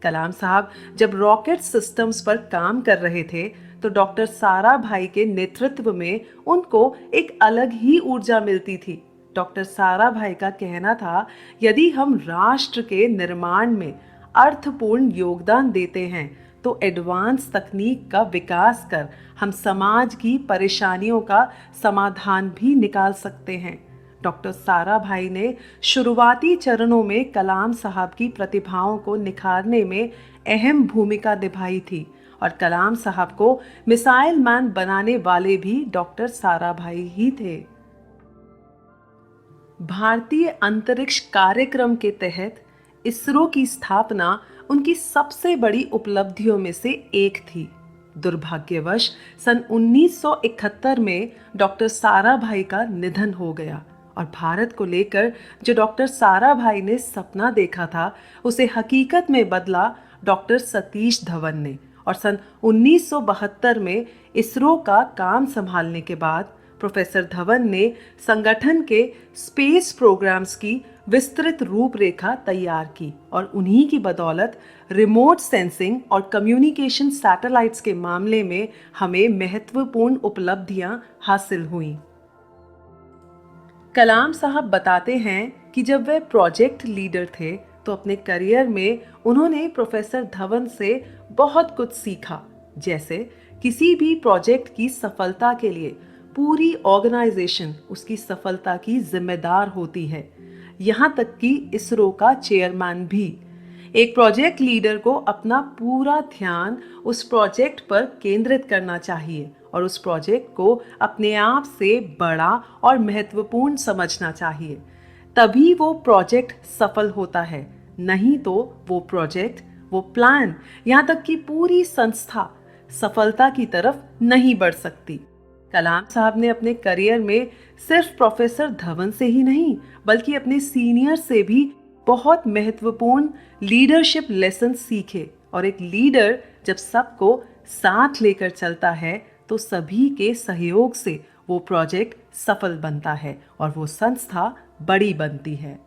कलाम साहब जब रॉकेट सिस्टम्स पर काम कर रहे थे तो डॉक्टर साराभाई के नेतृत्व में उनको एक अलग ही ऊर्जा मिलती थी। डॉक्टर साराभाई का कहना था, यदि हम राष्ट्र के निर्माण में अर्थपूर्ण योगदान देते हैं तो एडवांस तकनीक का विकास कर हम समाज की परेशानियों का समाधान भी निकाल सकते हैं। डॉक्टर साराभाई ने शुरुआती चरणों में कलाम साहब की प्रतिभाओं को निखारने में अहम भूमिका निभाई थी और कलाम साहब को मिसाइल मैन बनाने वाले भी डॉक्टर साराभाई ही थे। भारतीय अंतरिक्ष कार्यक्रम के तहत इसरो की स्थापना उनकी सबसे बड़ी उपलब्धियों में से एक थी। दुर्भाग्यवश सन 1971 में डॉक्टर साराभाई का निधन हो गया और भारत को लेकर जो डॉक्टर साराभाई ने सपना देखा था उसे हकीकत में बदला डॉक्टर सतीश धवन ने। और सन 1972 में इसरो का काम संभालने के बाद प्रोफेसर धवन ने संगठन के स्पेस प्रोग्राम्स की विस्तृत रूपरेखा तैयार की और उन्हीं की बदौलत रिमोट सेंसिंग और कम्युनिकेशन सैटेलाइट्स के मामले में हमें महत्वपूर्ण उपलब्धियां हासिल हुईं। कलाम साहब बताते हैं कि जब वे प्रोजेक्ट लीडर थे तो अपने करियर में उन्होंने प्रोफेसर धवन से बहुत कुछ सीखा। जैसे किसी भी प्रोजेक्ट की सफलता के लिए पूरी ऑर्गेनाइजेशन उसकी सफलता की जिम्मेदार होती है, यहाँ तक कि इसरो का चेयरमैन भी। एक प्रोजेक्ट लीडर को अपना पूरा ध्यान उस प्रोजेक्ट पर केंद्रित करना चाहिए और उस प्रोजेक्ट को अपने आप से बड़ा और महत्वपूर्ण समझना चाहिए, तभी वो प्रोजेक्ट सफल होता है। नहीं तो वो प्रोजेक्ट, वो प्लान, यहाँ तक कि पूरी संस्था सफलता की तरफ नहीं बढ़ सकती। कलाम साहब ने अपने करियर में सिर्फ प्रोफेसर धवन से ही नहीं बल्कि अपने सीनियर से भी बहुत महत्वपूर्ण लीडरशिप लेसन सीखे। और एक लीडर जब सबको साथ लेकर चलता है तो सभी के सहयोग से वो प्रोजेक्ट सफल बनता है और वो संस्था बड़ी बनती है।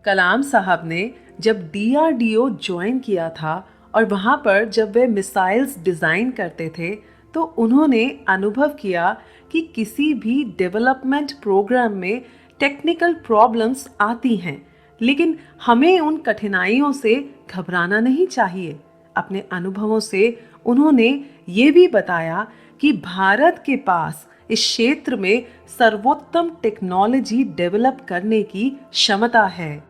कलाम साहब ने जब DRDO ज्वाइन किया था और वहाँ पर जब वे मिसाइल्स डिज़ाइन करते थे तो उन्होंने अनुभव किया कि किसी भी डेवलपमेंट प्रोग्राम में टेक्निकल प्रॉब्लम्स आती हैं, लेकिन हमें उन कठिनाइयों से घबराना नहीं चाहिए। अपने अनुभवों से उन्होंने ये भी बताया कि भारत के पास इस क्षेत्र में सर्वोत्तम टेक्नोलॉजी डेवलप करने की क्षमता है।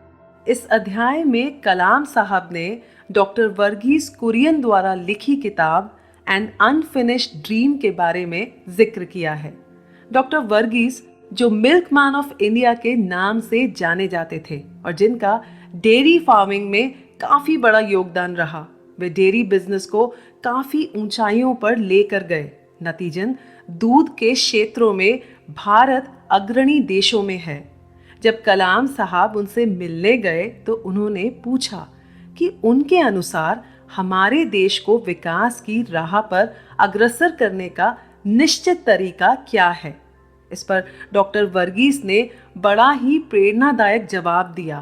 इस अध्याय में कलाम साहब ने डॉक्टर वर्गीस कुरियन द्वारा लिखी किताब एन अनफिनिश्ड ड्रीम के बारे में जिक्र किया है। डॉक्टर वर्गीस, जो मिल्कमैन ऑफ इंडिया के नाम से जाने जाते थे और जिनका डेयरी फार्मिंग में काफी बड़ा योगदान रहा, वे डेयरी बिजनेस को काफी ऊंचाइयों पर लेकर गए। नतीजन दूध के क्षेत्रों में भारत अग्रणी देशों में है। जब कलाम साहब उनसे मिलने गए तो उन्होंने पूछा कि उनके अनुसार हमारे देश को विकास की राह पर अग्रसर करने का निश्चित तरीका क्या है। इस पर डॉक्टर वर्गीस ने बड़ा ही प्रेरणादायक जवाब दिया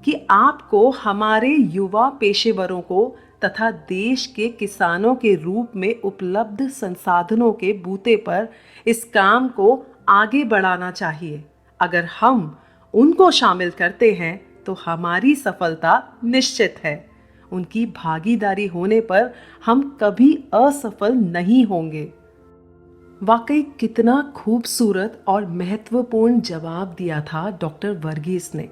कि आपको हमारे युवा पेशेवरों को तथा देश के किसानों के रूप में उपलब्ध संसाधनों के बूते पर इस काम को आगे बढ़ाना चाहिए। अगर हम उनको शामिल करते हैं तो हमारी सफलता निश्चित है। उनकी भागीदारी होने पर हम कभी असफल नहीं होंगे। वाकई कितना खूबसूरत और महत्वपूर्ण जवाब दिया था डॉक्टर वर्गीस ने।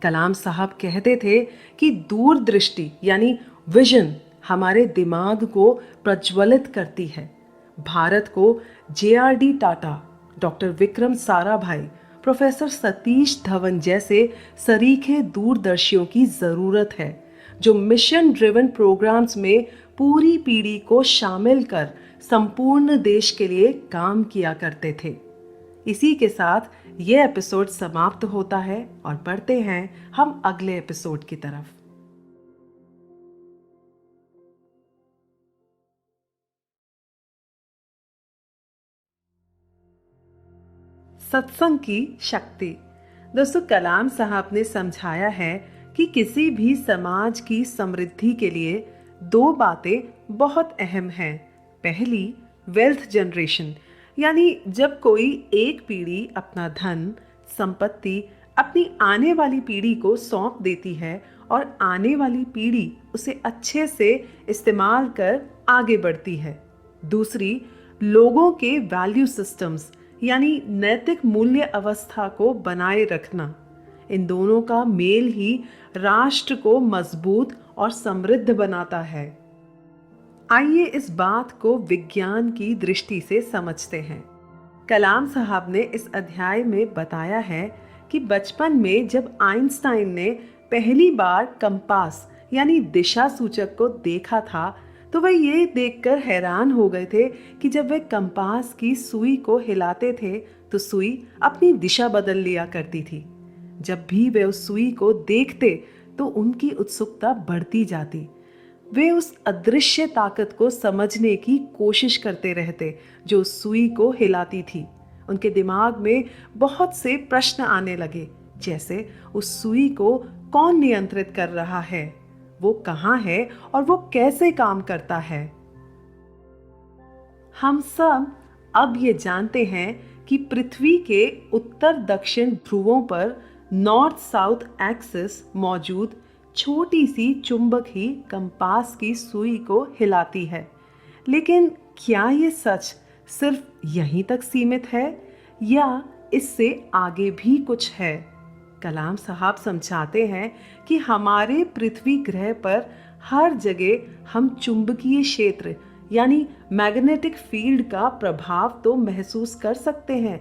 कलाम साहब कहते थे कि दूरदृष्टि यानी विजन हमारे दिमाग को प्रज्वलित करती है। भारत को JRD Tata, doctor Vikram Sarabhai, professor Satish Dhawan जैसे सरीखे दूरदर्शियों की जरूरत है, जो मिशन ड्रिवन प्रोग्राम्स में पूरी पीढ़ी को शामिल कर संपूर्ण देश के लिए काम किया करते थे। इसी के साथ ये एपिसोड समाप्त होता है और बढ़ते हैं हम अगले एपिसोड की तरफ। सत्संग की शक्ति। दोस्तों, कलाम साहब ने समझाया है कि किसी भी समाज की समृद्धि के लिए दो बातें बहुत अहम हैं। पहली, वेल्थ जनरेशन, यानी जब कोई एक पीढ़ी अपना धन, संपत्ति अपनी आने वाली पीढ़ी को सौंप देती है और आने वाली पीढ़ी उसे अच्छे से इस्तेमाल कर आगे बढ़ती है। दूसरी, लोगों के वैल्यू सिस्टम्स यानी नैतिक मूल्य अवस्था को बनाए रखना। इन दोनों का मेल ही राष्ट्र को मजबूत और समृद्ध बनाता है। आइए इस बात को विज्ञान की दृष्टि से समझते हैं। कलाम साहब ने इस अध्याय में बताया है कि बचपन में जब आइंस्टाइन ने पहली बार कंपास यानी दिशा सूचक को देखा था तो वह ये देखकर हैरान हो गए थे कि जब वे कंपास की सुई को हिलाते थे तो सुई अपनी दिशा बदल लिया करती थी। जब भी वे उस सुई को देखते तो उनकी उत्सुकता बढ़ती जाती। वे उस अदृश्य ताकत को समझने की कोशिश करते रहते जो सुई को हिलाती थी। उनके दिमाग में बहुत से प्रश्न आने लगे, जैसे उस सुई को कौन नियंत्रित कर रहा है, वो कहाँ है और वो कैसे काम करता है। हम सब अब ये जानते हैं कि पृथ्वी के उत्तर दक्षिण ध्रुवों पर नॉर्थ साउथ एक्सिस मौजूद छोटी सी चुंबक ही कंपास की सुई को हिलाती है। लेकिन क्या ये सच सिर्फ यहीं तक सीमित है या इससे आगे भी कुछ है? कलाम साहब समझाते हैं कि हमारे पृथ्वी ग्रह पर हर जगह हम चुंबकीय क्षेत्र यानी मैग्नेटिक फील्ड का प्रभाव तो महसूस कर सकते हैं,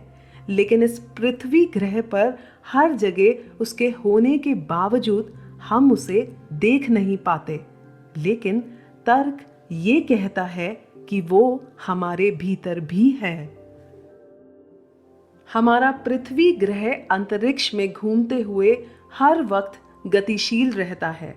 लेकिन इस पृथ्वी ग्रह पर हर जगह उसके होने के बावजूद हम उसे देख नहीं पाते। लेकिन तर्क ये कहता है कि वो हमारे भीतर भी है। हमारा पृथ्वी ग्रह अंतरिक्ष में घूमते हुए हर वक्त गतिशील रहता है।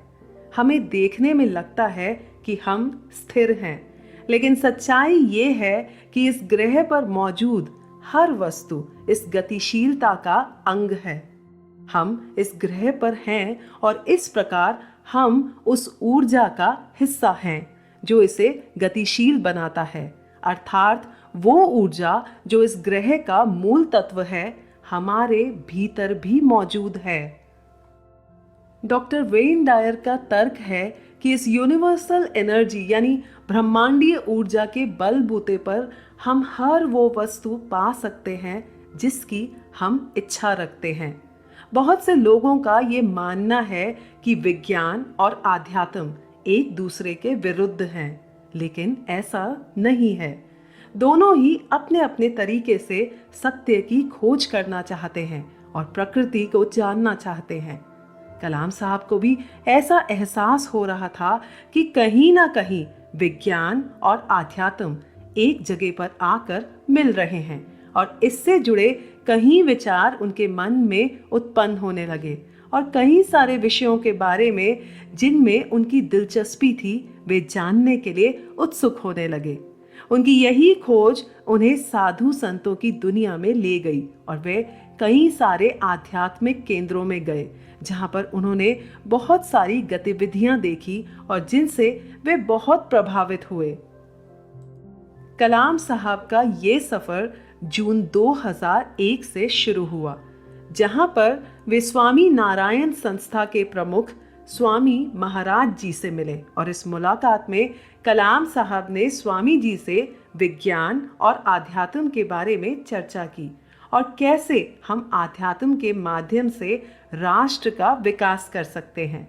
हमें देखने में लगता है कि हम स्थिर हैं, लेकिन सच्चाई ये है कि इस ग्रह पर मौजूद हर वस्तु इस गतिशीलता का अंग है। हम इस ग्रह पर हैं और इस प्रकार हम उस ऊर्जा का हिस्सा हैं जो इसे गतिशील बनाता है, अर्थात वो ऊर्जा जो इस ग्रह का मूल तत्व है हमारे भीतर भी मौजूद है। डॉक्टर वेन डायर का तर्क है कि इस यूनिवर्सल एनर्जी यानी ब्रह्मांडीय ऊर्जा के बलबूते पर हम हर वो वस्तु पा सकते हैं जिसकी हम इच्छा रखते हैं। बहुत से लोगों का ये मानना है कि विज्ञान और आध्यात्म एक दूसरे के विरुद्ध हैं, लेकिन ऐसा नहीं है। दोनों ही अपने अपने तरीके से सत्य की खोज करना चाहते हैं और प्रकृति को जानना चाहते हैं। कलाम साहब को भी ऐसा एहसास हो रहा था कि कहीं ना कहीं विज्ञान और आध्यात्म एक जगह पर आकर मिल रहे हैं और इससे जुड़े कई विचार उनके मन में उत्पन्न होने लगे और कई सारे विषयों के बारे में जिनमें उनकी दिलचस्पी थी वे जानने के लिए उत्सुक होने लगे। उनकी यही खोज उन्हें साधु संतों की दुनिया में ले गई और वे कई सारे आध्यात्मिक केंद्रों में गए जहां पर उन्होंने बहुत सारी गतिविधियां देखी और जिनसे वे बहुत प्रभावित हुए। कलाम साहब का ये सफर जून 2001 से शुरू हुआ, जहां पर वे स्वामी नारायण संस्था के प्रमुख स्वामी महाराज जी से मिले और इस मुलाकात में कलाम साहब ने स्वामी जी से विज्ञान और आध्यात्म के बारे में चर्चा की और कैसे हम आध्यात्म के माध्यम से राष्ट्र का विकास कर सकते हैं।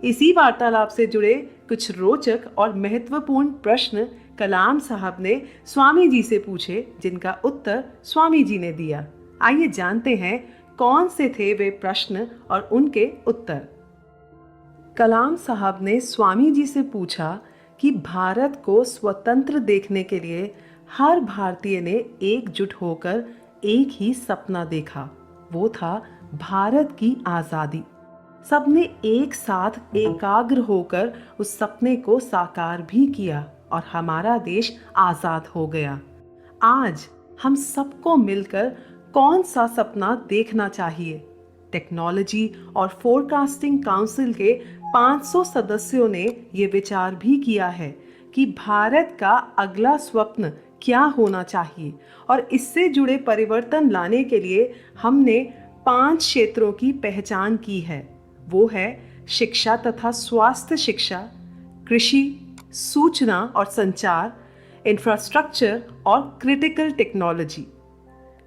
इसी वार्तालाप से जुड़े कुछ रोचक और महत्वपूर्ण प्रश्न कलाम साहब ने स्वामी जी से पूछे, जिनका उत्तर स्वामी जी ने दिया। आइए जानते हैं कौन से थे वे प्रश्न और उनके उत्तर। कलाम साहब ने स्वामी जी से पूछा कि भारत को स्वतंत्र देखने के लिए हर भारतीय ने एकजुट होकर एक ही सपना देखा, वो था भारत की आज़ादी। सबने एक साथ एकाग्र होकर उस सपने को साकार भी किया और हमारा देश आज़ाद हो गया। आज हम सबको मिलकर कौन सा सपना देखना चाहिए? टेक्नोलॉजी और फोरकास्टिंग काउंसिल के 500 सदस्यों ने ये विचार भी किया है कि भारत का अगला स्वप्न क्या होना चाहिए और इससे जुड़े परिवर्तन लाने के लिए हमने 5 क्षेत्रों की पहचान की है। वो है शिक्षा तथा स्वास्थ्य शिक्षा, कृषि, सूचना और संचार, इंफ्रास्ट्रक्चर और क्रिटिकल टेक्नोलॉजी।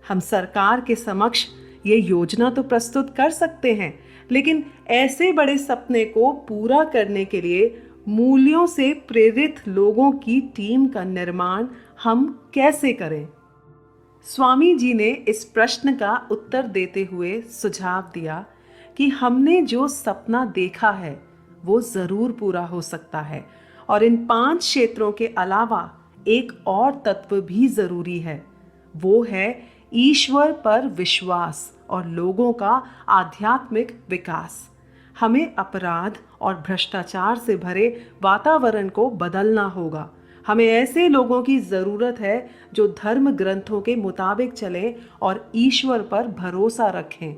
हम सरकार के समक्ष ये योजना तो प्रस्तुत कर सकते हैं, लेकिन ऐसे बड़े सपने को पूरा करने के लिए मूल्यों से प्रेरित लोगों की टीम का निर्माण हम कैसे करें? स्वामी जी ने इस प्रश्न का उत्तर देते हुए सुझाव दिया कि हमने जो सपना देखा है वो जरूर पूरा हो सकता है और इन 5 क्षेत्रों के अलावा एक और तत्व भी जरूरी है, वो है ईश्वर पर विश्वास और लोगों का आध्यात्मिक विकास। हमें अपराध और भ्रष्टाचार से भरे वातावरण को बदलना होगा। हमें ऐसे लोगों की ज़रूरत है जो धर्म ग्रंथों के मुताबिक चलें और ईश्वर पर भरोसा रखें।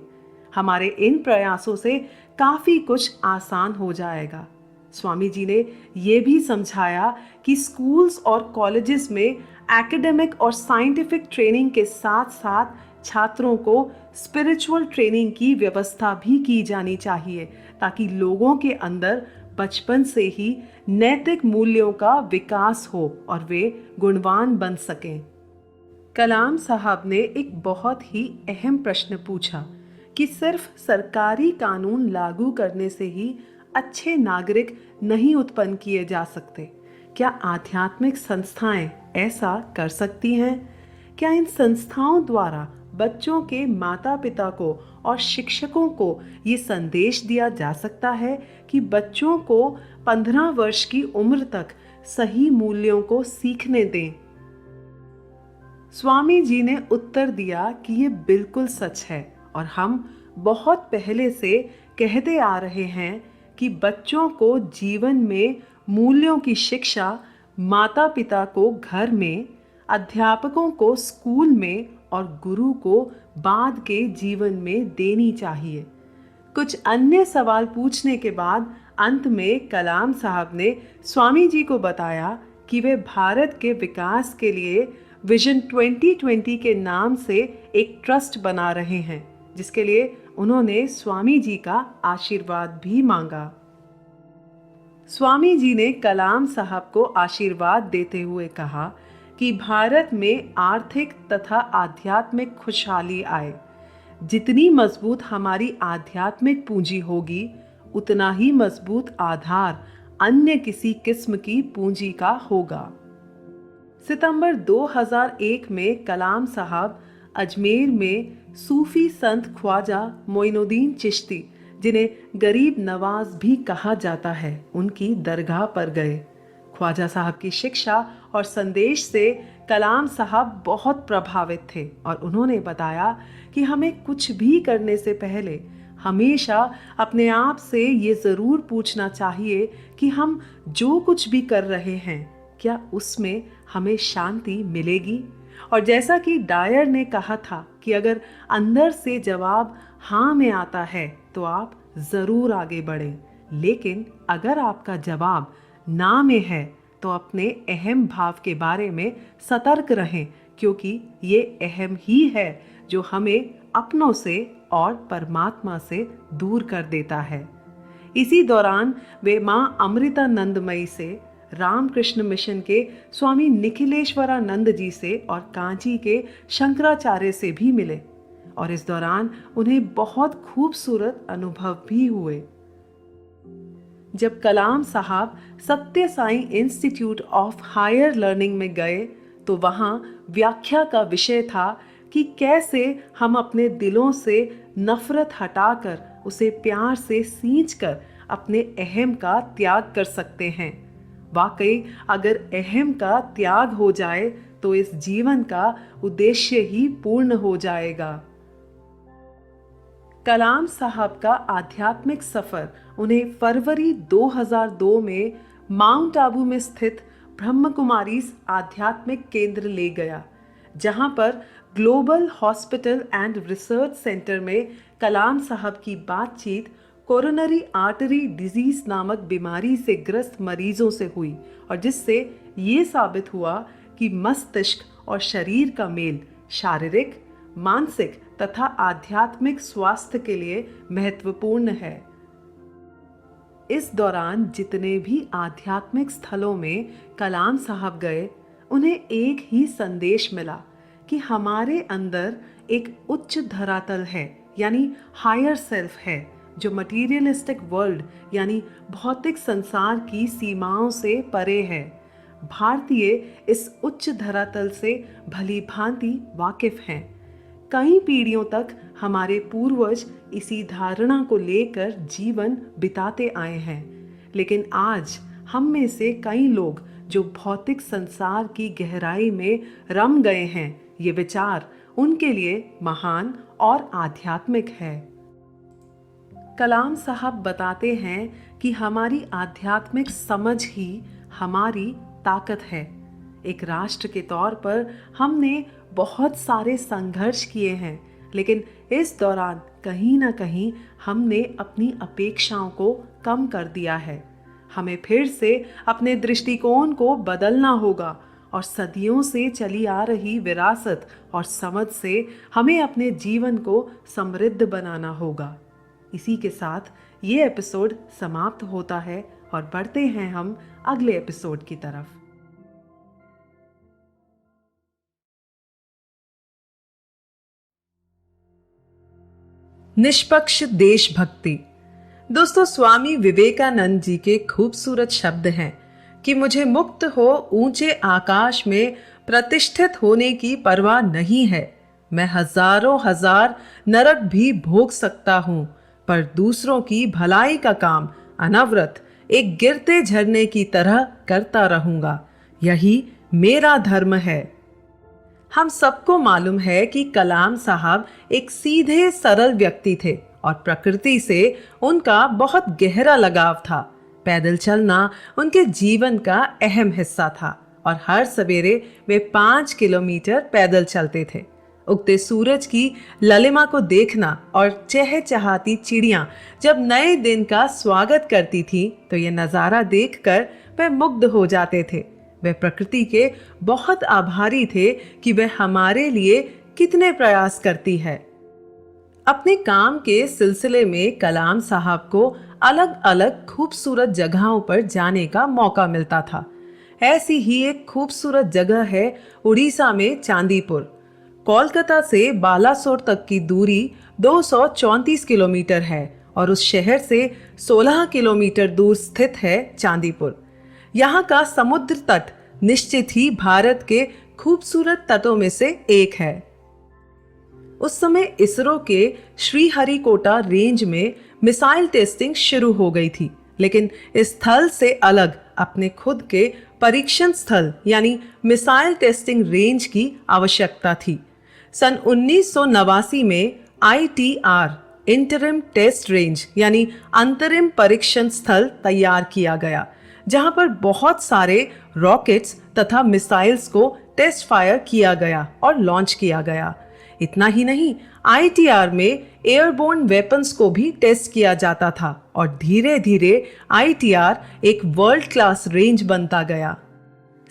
हमारे इन प्रयासों से काफ़ी कुछ आसान हो जाएगा। स्वामी जी ने ये भी समझाया कि स्कूल्स और कॉलेजेस में एकेडमिक और साइंटिफिक ट्रेनिंग के साथ साथ छात्रों को स्पिरिचुअल ट्रेनिंग की व्यवस्था भी की जानी चाहिए, ताकि लोगों के अंदर बचपन से ही नैतिक मूल्यों का विकास हो और वे गुणवान बन सकें। कलाम साहब ने एक बहुत ही अहम प्रश्न पूछा कि सिर्फ सरकारी कानून लागू करने से ही अच्छे नागरिक नहीं उत्पन्न किए जा सकते। क्या आध्यात्मिक संस्थाएं ऐसा कर सकती हैं? क्या इन संस्थाओं द्वारा बच्चों के माता पिता को और शिक्षकों को ये संदेश दिया जा सकता है कि बच्चों को 15 वर्ष की उम्र तक सही मूल्यों को सीखने दें? स्वामी जी ने उत्तर दिया कि ये बिल्कुल सच है और हम बहुत पहले से कहते आ रहे हैं कि बच्चों को जीवन में मूल्यों की शिक्षा माता पिता को घर में, अध्यापकों को स्कूल में और गुरु को बाद के जीवन में देनी चाहिए। कुछ अन्य सवाल पूछने के बाद अंत में कलाम साहब ने स्वामी जी को बताया कि वे भारत के विकास के लिए विजन 2020 के नाम से एक ट्रस्ट बना रहे हैं, जिसके लिए उन्होंने स्वामी जी का आशीर्वाद भी मांगा। स्वामी जी ने कलाम साहब को आशीर्वाद देते हुए कहा कि भारत में आर्थिक तथा आध्यात्मिक खुशहाली आए। जितनी मजबूत हमारी आध्यात्मिक पूंजी होगी, उतना ही मजबूत आधार अन्य किसी किस्म की पूंजी का होगा। सितंबर 2001 में कलाम साहब अजमेर में सूफी संत ख्वाजा मोइनुद्दीन चिश्ती, जिन्हें गरीब नवाज भी कहा जाता है, उनकी दरगाह पर गए। ख्वाजा साहब की शिक्षा और संदेश से कलाम साहब बहुत प्रभावित थे और उन्होंने बताया कि हमें कुछ भी करने से पहले हमेशा अपने आप से ये ज़रूर पूछना चाहिए कि हम जो कुछ भी कर रहे हैं, क्या उसमें हमें शांति मिलेगी। और जैसा कि डायर ने कहा था कि अगर अंदर से जवाब हाँ में आता है तो आप ज़रूर आगे बढ़ें, लेकिन अगर आपका जवाब ना में है तो अपने अहम भाव के बारे में सतर्क रहें, क्योंकि ये अहम ही है जो हमें अपनों से और परमात्मा से दूर कर देता है। इसी दौरान वे माँ अमृतानंदमयी से, रामकृष्ण मिशन के स्वामी निखिलेश्वरानंद जी से और कांची के शंकराचार्य से भी मिले और इस दौरान उन्हें बहुत खूबसूरत अनुभव भी हुए। जब कलाम साहब Sathya Sai Institute of Higher Learning में गए तो वहाँ व्याख्या का विषय था कि कैसे हम अपने दिलों से नफरत हटाकर उसे प्यार से सींचकर अपने अहम का त्याग कर सकते हैं। वाकई अगर अहम का त्याग हो जाए तो इस जीवन का उद्देश्य ही पूर्ण हो जाएगा। कलाम साहब का आध्यात्मिक सफर उन्हें फरवरी 2002 में माउंट आबू में स्थित ब्रह्म कुमारीज आध्यात्मिक केंद्र ले गया, जहां पर global hospital and research centre में कलाम साहब की बातचीत कोरोनरी आर्टरी डिजीज नामक बीमारी से ग्रस्त मरीजों से हुई और जिससे ये साबित हुआ कि मस्तिष्क और शरीर का मेल शारीरिक, मानसिक तथा आध्यात्मिक स्वास्थ्य के लिए महत्वपूर्ण है। इस दौरान जितने भी आध्यात्मिक स्थलों में कलाम साहब गए, उन्हें एक ही संदेश मिला कि हमारे अंदर एक उच्च धरातल है, यानी हायर सेल्फ है, जो मटीरियलिस्टिक वर्ल्ड यानी भौतिक संसार की सीमाओं से परे है। भारतीय इस उच्च धरातल से भली भांति वाकिफ हैं। कई पीढ़ियों तक हमारे पूर्वज इसी धारणा को लेकर जीवन बिताते आए हैं, लेकिन आज हम में से कई लोग जो भौतिक संसार की गहराई में रम गए हैं, ये विचार उनके लिए महान और आध्यात्मिक है। कलाम साहब बताते हैं कि हमारी आध्यात्मिक समझ ही हमारी ताकत है। एक राष्ट्र के तौर पर हमने बहुत सारे संघर्ष किए हैं, लेकिन इस दौरान कहीं ना कहीं हमने अपनी अपेक्षाओं को कम कर दिया है। हमें फिर से अपने दृष्टिकोण को बदलना होगा और सदियों से चली आ रही विरासत और समझ से हमें अपने जीवन को समृद्ध बनाना होगा। इसी के साथ ये एपिसोड समाप्त होता है और बढ़ते हैं हम अगले एपिसोड की तरफ। निष्पक्ष देशभक्ति। दोस्तों, स्वामी विवेकानंद जी के खूबसूरत शब्द हैं कि मुझे मुक्त हो ऊंचे आकाश में प्रतिष्ठित होने की परवाह नहीं है। मैं हजारों हजार नरक भी भोग सकता हूं, पर दूसरों की भलाई का काम अनवरत एक गिरते झरने की तरह करता रहूंगा। यही मेरा धर्म है। हम सबको मालूम है कि कलाम साहब एक सीधे सरल व्यक्ति थे और प्रकृति से उनका बहुत गहरा लगाव था। पैदल चलना उनके जीवन का अहम हिस्सा था और हर सवेरे वे 5 किलोमीटर पैदल चलते थे। उगते सूरज की ललिमा को देखना और चहचहाती चिड़ियां जब नए दिन का स्वागत करती थी तो ये नजारा देखकर वे मुग्ध हो जाते थे। वे प्रकृति के बहुत आभारी थे कि वह हमारे लिए कितने प्रयास करती है। अपने काम के सिलसिले में कलाम साहब को अलग अलग खूबसूरत जगहों पर जाने का मौका मिलता था। ऐसी ही एक खूबसूरत जगह है उड़ीसा में चांदीपुर। कोलकाता से बालासोर तक की दूरी 234 किलोमीटर है और उस शहर से 16 किलोमीटर दूर स्थित है चांदीपुर। यहाँ का समुद्र तट निश्चित ही भारत के खूबसूरत तटों में से एक है। उस समय इसरो के श्रीहरिकोटा रेंज में मिसाइल टेस्टिंग शुरू हो गई थी, लेकिन इस स्थल से अलग अपने खुद के परीक्षण स्थल यानी मिसाइल टेस्टिंग रेंज की आवश्यकता थी। सन 1989 में ITR इंटरिम टेस्ट रेंज यानी अंतरिम परीक्षण स्थल तैयार किया गया, जहां पर बहुत सारे रॉकेट्स तथा मिसाइल्स को टेस्ट फायर किया गया और लॉन्च किया गया। इतना ही नहीं, ITR में एयरबोर्न वेपन्स को भी टेस्ट किया जाता था और धीरे धीरे ITR एक वर्ल्ड क्लास रेंज बनता गया।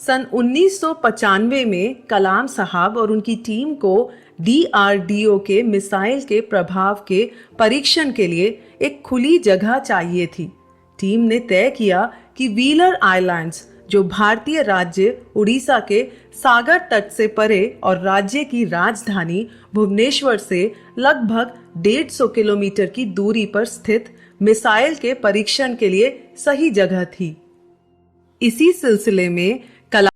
सन 1995 में कलाम साहब और उनकी टीम को DRDO के मिसाइल के प्रभाव के परीक्षण के लिए एक खुली जगह चाहिए थी। टीम ने तय किया कि व्हीलर आइलैंड्स, जो भारतीय राज्य उड़ीसा के सागर तट से परे और राज्य की राजधानी भुवनेश्वर से लगभग 150 किलोमीटर की दूरी पर स्थित मिसाइल के परीक्षण के लिए सही जगह थी। इसी सिलसिले में कलाम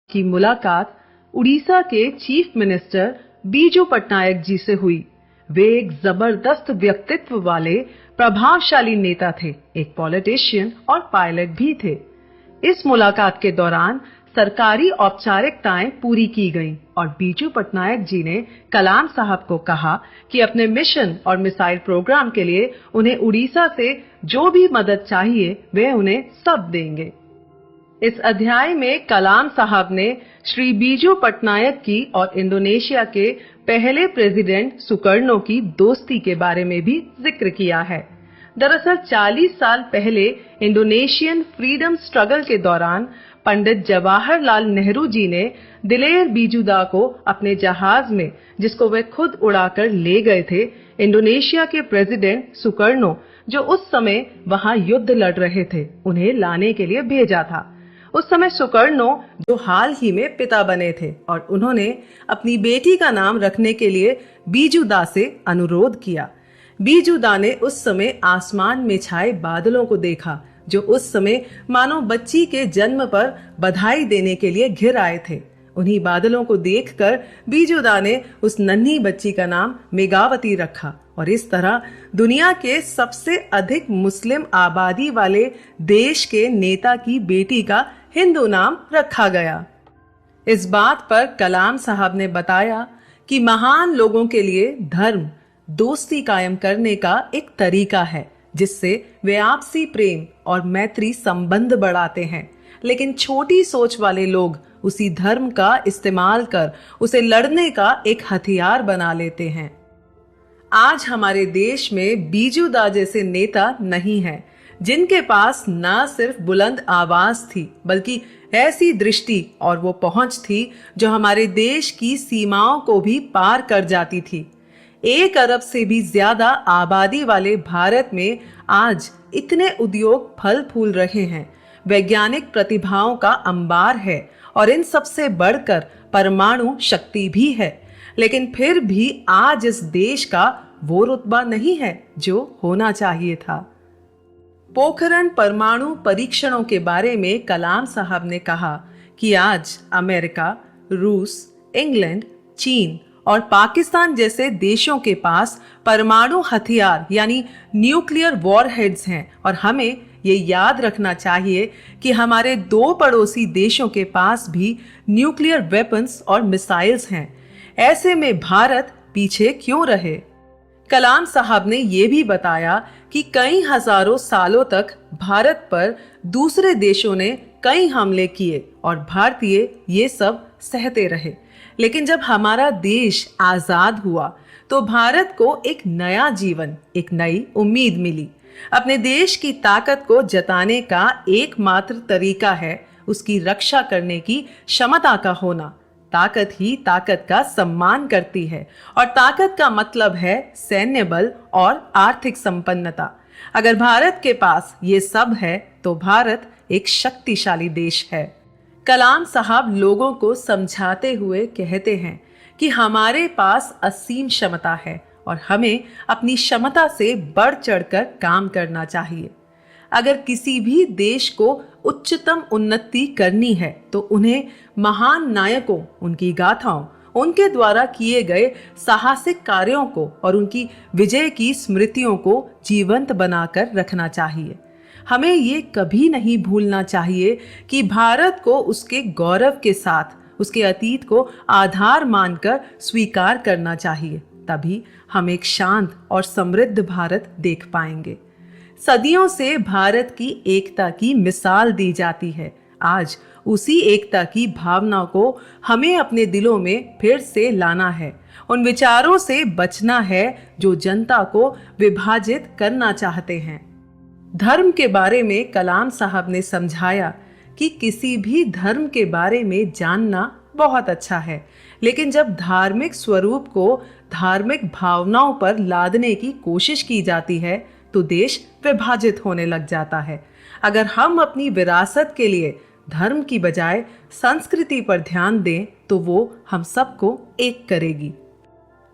की मुलाकात उड़ीसा के चीफ मिनिस्टर बीजू पटनायक जी से हुई। वे एक जबरदस्त व्यक्तित्व वाले प्रभावशाली नेता थे, एक पॉलिटिशियन और पायलट भी थे। इस मुलाकात के दौरान सरकारी औपचारिकताएं पूरी की गईं और बीजू पटनायक जी ने कलाम साहब को कहा कि अपने मिशन और मिसाइल प्रोग्राम के लिए उन्हें उड़ीसा से जो भी मदद चाहिए वे उन्हें सब देंगे। इस अध्याय में कलाम साहब ने श्री बीजू पटनायक की और इंडोनेशिया के पहले प्रेसिडेंट सुकर्णो की दोस्ती के बारे में भी जिक्र किया है। दरअसल 40 साल पहले इंडोनेशियन फ्रीडम स्ट्रगल के दौरान पंडित जवाहरलाल नेहरू जी ने दिलेर बीजूदा को अपने जहाज में, जिसको वे खुद उड़ाकर ले गए थे, इंडोनेशिया के प्रेसिडेंट सुकर्णो, जो उस समय वहां युद्ध लड़ रहे थे, उन्हें लाने के लिए भेजा था। उस समय सुकर्णो, जो हाल ही में पिता बने थे, और उन्होंने अपनी बेटी का नाम रखने के लिए बीजूदा से अनुरोध किया। बीजूदा ने उस समय आसमान में छाए बादलों को देखा, जो उस समय मानो बच्ची के जन्म पर बधाई देने के लिए घिर आए थे। उन्हीं बादलों को देखकर बीजूदा ने उस नन्ही बच्ची का नाम मेघावती रखा और इस तरह दुनिया के सबसे अधिक मुस्लिम आबादी वाले देश के नेता की बेटी का हिंदू नाम रखा गया। इस बात पर कलाम साहब ने बताया कि महान लोगों के लिए धर्म दोस्ती कायम करने का एक तरीका है जिससे वे आपसी प्रेम और मैत्री संबंध बढ़ाते हैं। लेकिन छोटी सोच वाले लोग उसी धर्म का इस्तेमाल कर उसे लड़ने का एक हथियार बना लेते हैं। आज हमारे देश में बीजू दा जैसे नेता नहीं हैं, जिनके पास न सिर्फ बुलंद आवाज थी बल्कि ऐसी दृष्टि और वो पहुंच थी जो हमारे देश की सीमाओं को भी पार कर जाती थी। 1 अरब से भी ज्यादा आबादी वाले भारत में आज इतने उद्योग फल फूल रहे हैं, वैज्ञानिक प्रतिभाओं का अंबार है और इन सबसे बढ़कर परमाणु शक्ति भी है। लेकिन फिर भी आज इस देश का वो रुतबा नहीं है जो होना चाहिए था। पोखरण परमाणु परीक्षणों के बारे में कलाम साहब ने कहा कि आज अमेरिका, रूस, इंग्लैंड, चीन और पाकिस्तान जैसे देशों के पास परमाणु हथियार यानी न्यूक्लियर वॉरहेड्स हैं और हमें ये याद रखना चाहिए कि हमारे 2 पड़ोसी देशों के पास भी न्यूक्लियर वेपन्स और मिसाइल्स हैं। ऐसे में भारत पीछे क्यों रहे? कलाम साहब ने ये भी बताया कि कई हजारों सालों तक भारत पर दूसरे देशों ने कई हमले किए और भारतीय ये सब सहते रहे। लेकिन जब हमारा देश आजाद हुआ तो भारत को एक नया जीवन, एक नई उम्मीद मिली। अपने देश की ताकत को जताने का एकमात्र तरीका है उसकी रक्षा करने की क्षमता का होना। ताकत ही ताकत का सम्मान करती है और ताकत का मतलब है सैन्य बल और आर्थिक संपन्नता। अगर भारत के पास ये सब है तो भारत एक शक्तिशाली देश है। कलाम साहब लोगों को समझाते हुए कहते हैं कि हमारे पास असीम क्षमता है और हमें अपनी क्षमता से बढ़ चढ़कर काम करना चाहिए। अगर किसी भी देश को उच्चतम उन्नति करनी है तो उन्हें महान नायकों, उनकी गाथाओं, उनके द्वारा किए गए साहसिक कार्यों को और उनकी विजय की स्मृतियों को जीवंत बनाकर रखना चाहिए। हमें ये कभी नहीं भूलना चाहिए कि भारत को उसके गौरव के साथ उसके अतीत को आधार मानकर स्वीकार करना चाहिए। तभी हम एक शांत और समृद्ध भारत देख पाएंगे। सदियों से भारत की एकता की मिसाल दी जाती है। आज उसी एकता की भावना को हमें अपने दिलों में फिर से लाना है। उन विचारों से बचना है जो जनता को विभाजित करना चाहते हैं। धर्म के बारे में कलाम साहब ने समझाया कि किसी भी धर्म के बारे में जानना बहुत अच्छा है, लेकिन जब धार्मिक स्वरूप को धार्मिक भावनाओं पर लादने की कोशिश की जाती है तो देश विभाजित होने लग जाता है। अगर हम अपनी विरासत के लिए धर्म की बजाय संस्कृति पर ध्यान दें तो वो हम सबको एक करेगी।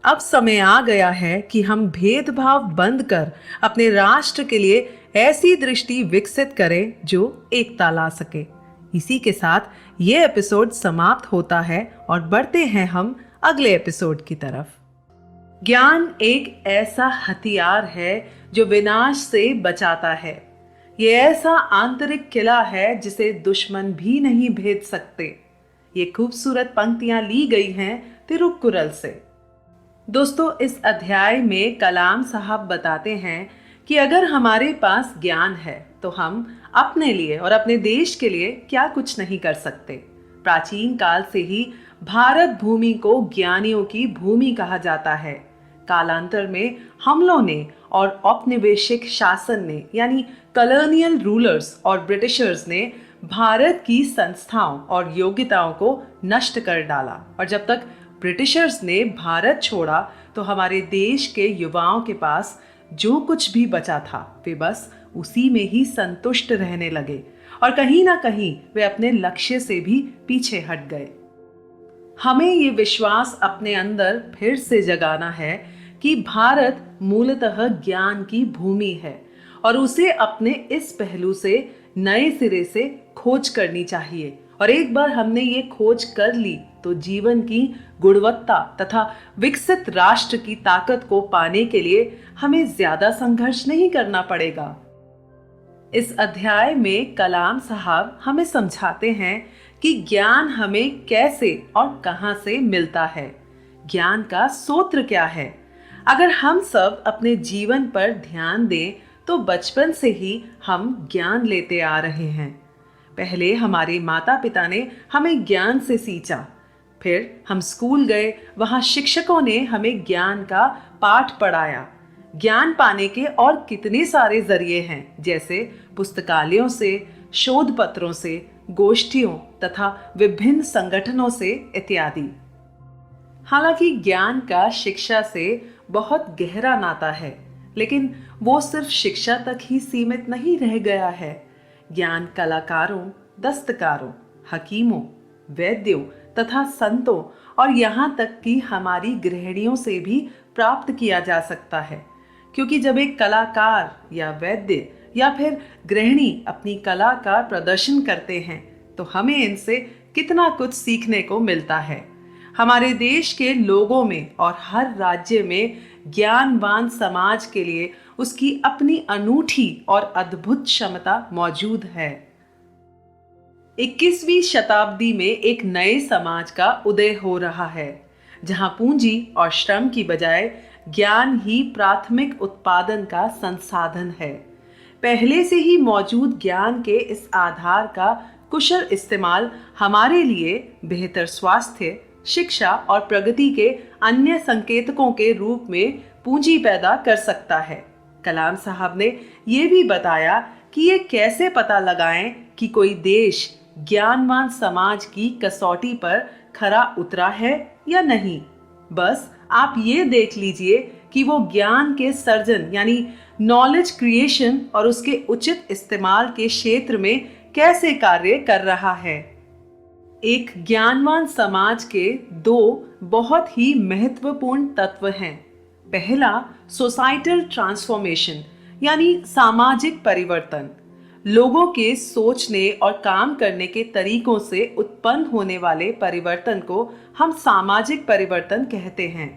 अब समय आ गया है कि हम भेदभाव बंद कर अपने राष्ट्र के लिए ऐसी दृष्टि विकसित करें जो एकता ला सके। इसी के साथ ये एपिसोड समाप्त होता है और बढ़ते हैं हम अगले एपिसोड की तरफ। ज्ञान एक ऐसा हथियार है जो विनाश से बचाता है। ये ऐसा आंतरिक किला है जिसे दुश्मन भी नहीं भेद सकते। ये खूबसूरत पंक्तियां ली गई हैं तिरुक्कुरल से। दोस्तों, इस अध्याय में कलाम साहब बताते हैं कि अगर हमारे पास ज्ञान है तो हम अपने लिए और अपने देश के लिए क्या कुछ नहीं कर सकते। प्राचीन काल से ही भारत भूमि को ज्ञानियों की भूमि कहा जाता है। कालांतर में हमलों ने और औपनिवेशिक शासन ने यानी कॉलोनियल रूलर्स और ब्रिटिशर्स ने भारत की संस्थाओं और योग्यताओं को नष्ट कर डाला और जब तक ब्रिटिशर्स ने भारत छोड़ा तो हमारे देश के युवाओं के पास जो कुछ भी बचा था वे बस उसी में ही संतुष्ट रहने लगे और कहीं ना कहीं वे अपने लक्ष्य से भी पीछे हट गए। हमें ये विश्वास अपने अंदर फिर से जगाना है कि भारत मूलतः ज्ञान की भूमि है और उसे अपने इस पहलू से नए सिरे से खोज करनी चाहिए। और एक बार हमने ये खोज कर ली तो जीवन की गुणवत्ता तथा विकसित राष्ट्र की ताकत को पाने के लिए हमें ज्यादा संघर्ष नहीं करना पड़ेगा। इस अध्याय में कलाम साहब हमें समझाते हैं कि ज्ञान हमें कैसे और कहां से मिलता है, ज्ञान का सूत्र क्या है। अगर हम सब अपने जीवन पर ध्यान दें तो बचपन से ही हम ज्ञान लेते आ रहे हैं। पहले हमारे माता पिता ने हमें ज्ञान से सींचा, फिर हम स्कूल गए, वहां शिक्षकों ने हमें ज्ञान का पाठ पढ़ाया। ज्ञान पाने के और कितने सारे जरिए हैं, जैसे पुस्तकालयों से, शोध पत्रों से, गोष्ठियों तथा विभिन्न संगठनों से इत्यादि। हालांकि ज्ञान का शिक्षा से बहुत गहरा नाता है, लेकिन वो सिर्फ शिक्षा तक ही सीमित नहीं रह गया है। ज्ञान कलाकारों, दस्तकारों, हकीमों, वैद्यों तथा संतों और यहाँ तक कि हमारी गृहिणियों से भी प्राप्त किया जा सकता है। क्योंकि जब एक कलाकार या वैद्य या फिर गृहिणी अपनी कला का प्रदर्शन करते हैं तो हमें इनसे कितना कुछ सीखने को मिलता है। हमारे देश के लोगों में और हर राज्य में ज्ञानवान समाज के लिए उसकी अपनी अनूठी और अद्भुत क्षमता मौजूद है। 21वीं शताब्दी में एक नए समाज का उदय हो रहा है, जहां पूंजी और श्रम की बजाय ज्ञान ही प्राथमिक उत्पादन का संसाधन है। पहले से ही मौजूद ज्ञान के इस आधार का कुशल इस्तेमाल हमारे लिए बेहतर स्वास्थ्य, शिक्षा और प्रगति के अन्य संकेतकों के रूप में पूंजी पैदा कर सकता है। कलाम साहब ने ये भी बताया कि ये कैसे पता लगाएं कि कोई देश ज्ञानवान समाज की कसौटी पर खरा उतरा है या नहीं। बस आप ये देख लीजिए कि वो ज्ञान के सर्जन यानी नॉलेज क्रिएशन और उसके उचित इस्तेमाल के क्षेत्र में कैसे कार्य कर रहा है। एक ज्ञानवान समाज के दो बहुत ही महत्वपूर्ण तत्व हैं। पहला, सोसाइटल ट्रांसफॉर्मेशन यानी सामाजिक परिवर्तन। लोगों के सोचने और काम करने के तरीकों से उत्पन्न होने वाले परिवर्तन को हम सामाजिक परिवर्तन कहते हैं।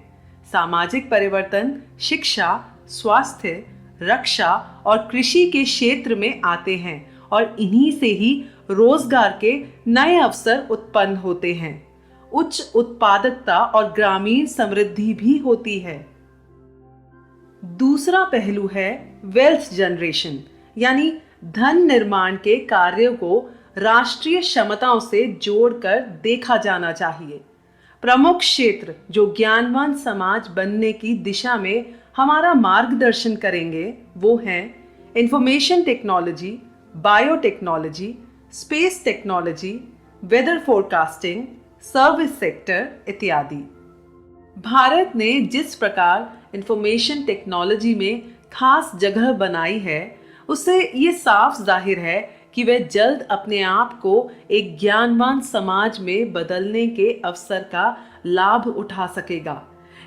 सामाजिक परिवर्तन शिक्षा, स्वास्थ्य, रक्षा और कृषि के क्षेत्र में आते हैं और इन्हीं से ही रोजगार के नए अवसर उत्पन्न होते हैं। उच्च उत्पादकता और ग्रामीण समृद्धि भी होती है। दूसरा पहलू है वेल्थ जनरेशन यानी धन निर्माण के कार्यों को राष्ट्रीय क्षमताओं से जोड़कर देखा जाना चाहिए। प्रमुख क्षेत्र जो ज्ञानवान समाज बनने की दिशा में हमारा मार्गदर्शन करेंगे वो हैं information technology, biotechnology, space technology, weather forecasting, service sector इत्यादि। भारत ने जिस प्रकार इंफॉर्मेशन टेक्नोलॉजी में खास जगह बनाई है, उससे ये साफ जाहिर है कि वह जल्द अपने आप को एक ज्ञानवान समाज में बदलने के अवसर का लाभ उठा सकेगा।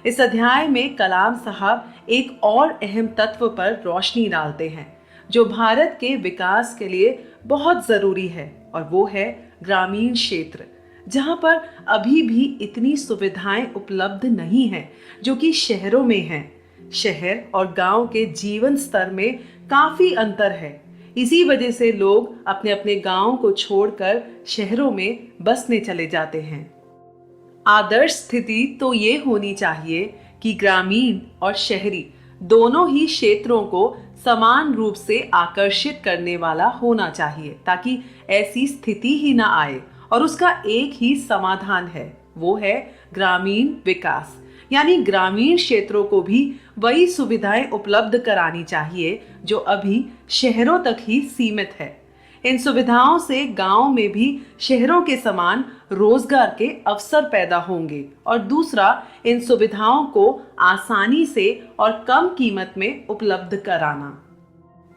इस अध्याय में कलाम साहब एक और अहम तत्व पर रोशनी डालते हैं जो भारत के विकास के लिए बहुत जरूरी है, और वो है ग्रामीण क्षेत्र, जहां पर अभी भी इतनी सुविधाएं उपलब्ध नहीं हैं जो कि शहरों में हैं। शहर और गांव के जीवन स्तर में काफी अंतर है। इसी वजह से लोग अपने अपने गांवों को छोड़कर शहरों में बसने चले जाते हैं। आदर्श स्थिति तो ये होनी चाहिए कि ग्रामीण और शहरी दोनों ही क्षेत्रों को समान रूप से आकर्षित करने वाला होना चाहिए, ताकि ऐसी स्थिति ही ना आए। और उसका एक ही समाधान है, वो है ग्रामीण विकास। यानी ग्रामीण क्षेत्रों को भी वही सुविधाएं उपलब्ध करानी चाहिए जो अभी शहरों तक ही सीमित है। इन सुविधाओं से गांव में भी शहरों के समान रोजगार के अवसर पैदा होंगे। और दूसरा, इन सुविधाओं को आसानी से और कम कीमत में उपलब्ध कराना।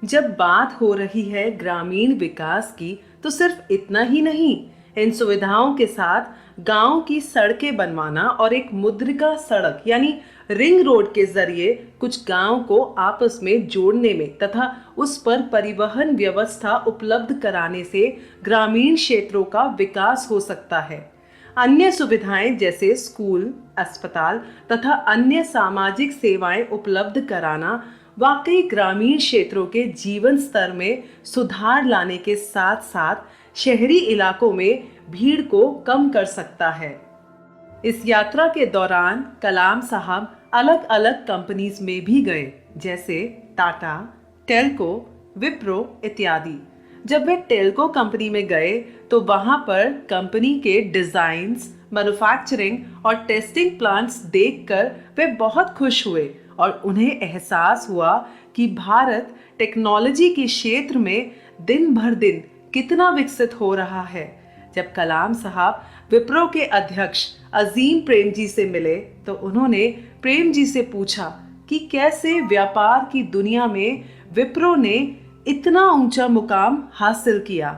जब बात हो रही है ग्रामीण विकास की, तो सिर्फ इतना ही नहीं, इन सुविधाओं के साथ गांव की सड़कें बनवाना और एक मुद्रिका सड़क यानी रिंग रोड के जरिए कुछ गांव को आपस में जोड़ने में तथा उस पर परिवहन व्यवस्था उपलब्ध कराने से ग्रामीण क्षेत्रों का विकास हो सकता है। अन्य सुविधाएं जैसे स्कूल, अस्पताल तथा अन्य सामाजिक सेवाएं उपलब्ध कराना वाकई ग्रामीण क्षेत्रों के जीवन स्तर में सुधार लाने के साथ साथ शहरी इलाकों में भीड़ को कम कर सकता है। इस यात्रा के दौरान कलाम साहब अलग अलग कंपनीज में भी गए, जैसे टाटा, टेल्को, विप्रो इत्यादि। जब वे टेल्को कंपनी में गए तो वहां पर कंपनी के डिजाइन्स, मैन्युफैक्चरिंग और टेस्टिंग प्लांट्स देखकर वे बहुत खुश हुए और उन्हें एहसास हुआ कि भारत टेक्नोलॉजी के क्षेत्र में दिन भर दिन कितना विकसित हो रहा है। जब कलाम साहब विप्रो के अध्यक्ष अजीम प्रेमजी से मिले तो उन्होंने प्रेमजी से पूछा कि कैसे व्यापार की दुनिया में विप्रो ने इतना ऊंचा मुकाम हासिल किया।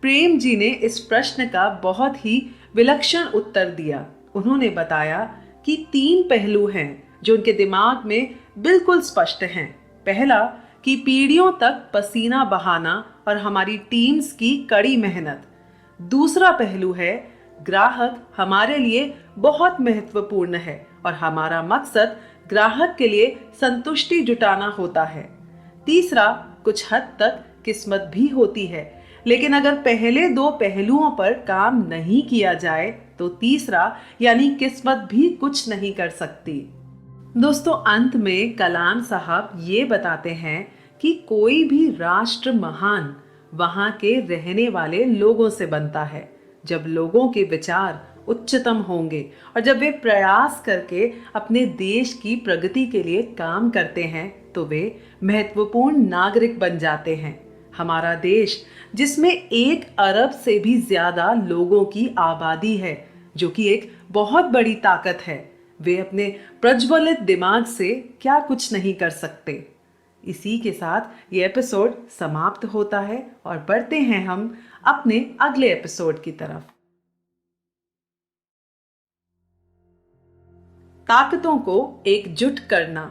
प्रेम जी ने इस प्रश्न का बहुत ही विलक्षण उत्तर दिया। उन्होंने बताया कि 3 पहलू हैं जो उनके दिमाग में बिल्कुल स्पष्ट हैं। पहला कि पीढ़ियों तक पसीना बहाना और हमारी टीम्स की कड़ी मेहनत। दूसरा पहलू है ग्राहक हमारे लिए बहुत महत्वपूर्ण है और हमारा मकसद ग्राहक के लिए संतुष्टि जुटाना होता है। तीसरा, कुछ हद तक किस्मत भी होती है, लेकिन अगर पहले 2 पहलुओं पर काम नहीं किया जाए तो तीसरा यानी किस्मत भी कुछ नहीं कर सकती। दोस्तों, अंत में कलाम साहब ये बताते हैं कि कोई भी राष्ट्र महान वहां के रहने वाले लोगों से बनता है। जब लोगों के विचार उच्चतम होंगे और जब वे प्रयास करके अपने देश की प्रगति के लिए काम करते हैं तो वे महत्वपूर्ण नागरिक बन जाते हैं। हमारा देश जिसमें 1 अरब से भी ज्यादा लोगों की आबादी है, जो कि एक बहुत बड़ी ताकत है, वे अपने प्रज्वलित दिमाग से क्या कुछ नहीं कर सकते। इसी के साथ ये एपिसोड समाप्त होता है और बढ़ते हैं हम अपने अगले एपिसोड की तरफ। ताकतों को एकजुट करना।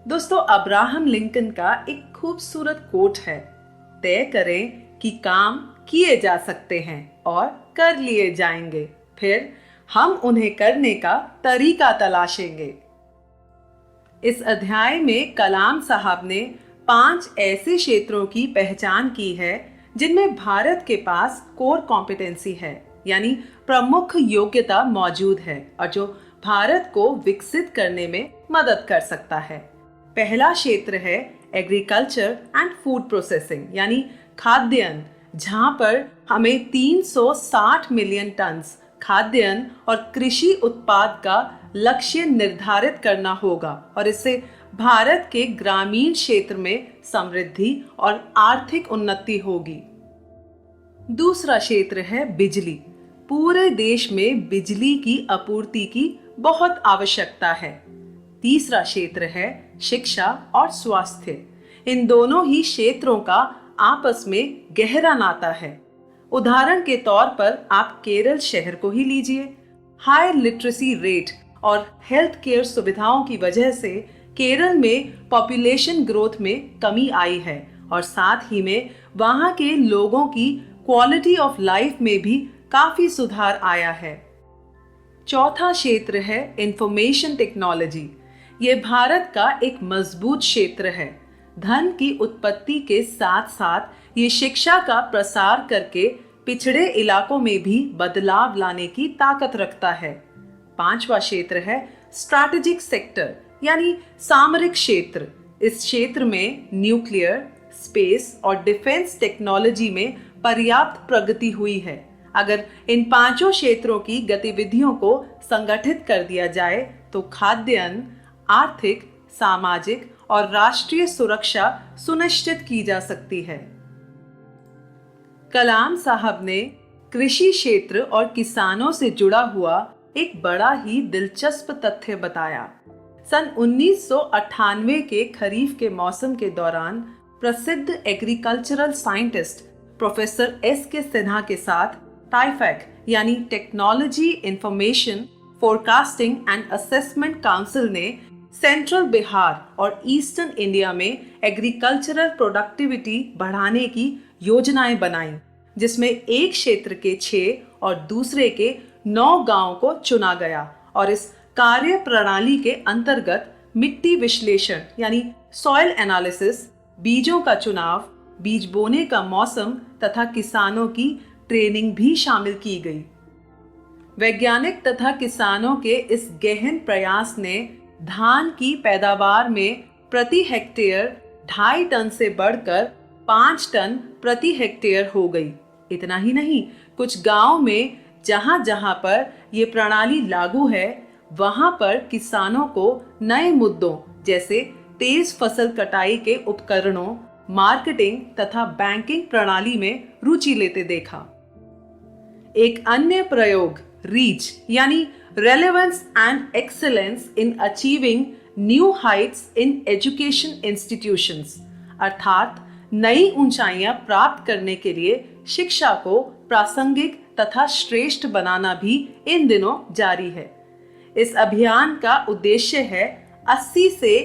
दोस्तों, अब्राहम लिंकन का एक खूबसूरत कोट है, तय करें कि काम किए जा सकते हैं और कर लिए जाएंगे, फिर हम उन्हें करने का तरीका तलाशेंगे। इस अध्याय में कलाम साहब ने 5 ऐसे क्षेत्रों की पहचान की है जिनमें भारत के पास कोर कॉम्पिटेंसी है, यानी प्रमुख योग्यता मौजूद है और जो भारत को विकसित करने में मदद कर सकता है। पहला क्षेत्र है एग्रीकल्चर एंड फूड प्रोसेसिंग, यानी खाद्यान्न, जहां पर हमें 360 मिलियन टन खाद्यान्न और कृषि उत्पाद का लक्ष्य निर्धारित करना होगा और इससे भारत के ग्रामीण क्षेत्र में समृद्धि और आर्थिक उन्नति होगी। दूसरा क्षेत्र है बिजली। पूरे देश में बिजली की आपूर्ति की बहुत आवश्यकता है। तीसरा क्षेत्र है शिक्षा और स्वास्थ्य। इन दोनों ही क्षेत्रों का आपस में गहरा नाता है। उदाहरण के तौर पर आप केरल शहर को ही लीजिए। हाई लिटरेसी रेट और हेल्थ केयर सुविधाओं की वजह से केरल में पॉपुलेशन ग्रोथ में कमी आई है और साथ ही में वहां के लोगों की क्वालिटी ऑफ लाइफ में भी काफी सुधार आया है। चौथा क्षेत्र है इंफॉर्मेशन टेक्नोलॉजी। ये भारत का एक मजबूत क्षेत्र है। धन की उत्पत्ति के साथ साथ ये शिक्षा का प्रसार करके पिछड़े इलाकों में भी बदलाव लाने की ताकत रखता है। पांचवा क्षेत्र है स्ट्रैटेजिक सेक्टर, यानी सामरिक क्षेत्र। इस क्षेत्र में न्यूक्लियर, स्पेस और डिफेंस टेक्नोलॉजी में पर्याप्त प्रगति हुई है। अगर इन 5 क्षेत्रों की गतिविधियों को संगठित कर दिया जाए तो खाद्यान्न, आर्थिक, सामाजिक और राष्ट्रीय सुरक्षा सुनिश्चित की जा सकती है। कलाम साहब ने कृषि क्षेत्र और किसानों से जुड़ा हुआ एक बड़ा ही दिलचस्प तथ्य बताया। सन 1998 के खरीफ के मौसम के दौरान प्रसिद्ध agricultural scientist professor S.K. Sinha के साथ टाइफैक यानी technology information forecasting and assessment council ने सेंट्रल बिहार और ईस्टर्न इंडिया में एग्रीकल्चरल प्रोडक्टिविटी बढ़ाने की योजनाएं बनाई, जिसमें एक क्षेत्र के 6 और दूसरे के 9 गांवों को चुना गया और इस कार्य प्रणाली के अंतर्गत मिट्टी विश्लेषण यानी सॉइल एनालिसिस, बीजों का चुनाव, बीज बोने का मौसम तथा किसानों की ट्रेनिंग भी शामिल की गई। वैज्ञानिक तथा किसानों के इस गहन प्रयास ने धान की पैदावार में प्रति हेक्टेयर 2.5 टन से बढ़कर 5 टन प्रति हेक्टेयर हो गई। इतना ही नहीं, कुछ गांव में जहां जहां पर ये प्रणाली लागू है, वहां पर किसानों को नए मुद्दों जैसे तेज फसल कटाई के उपकरणों, मार्केटिंग तथा बैंकिंग प्रणाली में रुचि लेते देखा। एक अन्य प्रयोग रीच यानी relevance and excellence in achieving new heights in education institutions, अर्थात नई ऊंचाइयां प्राप्त करने के लिए शिक्षा को प्रासंगिक तथा श्रेष्ठ बनाना भी इन दिनों जारी है। इस अभियान का उद्देश्य है 80 से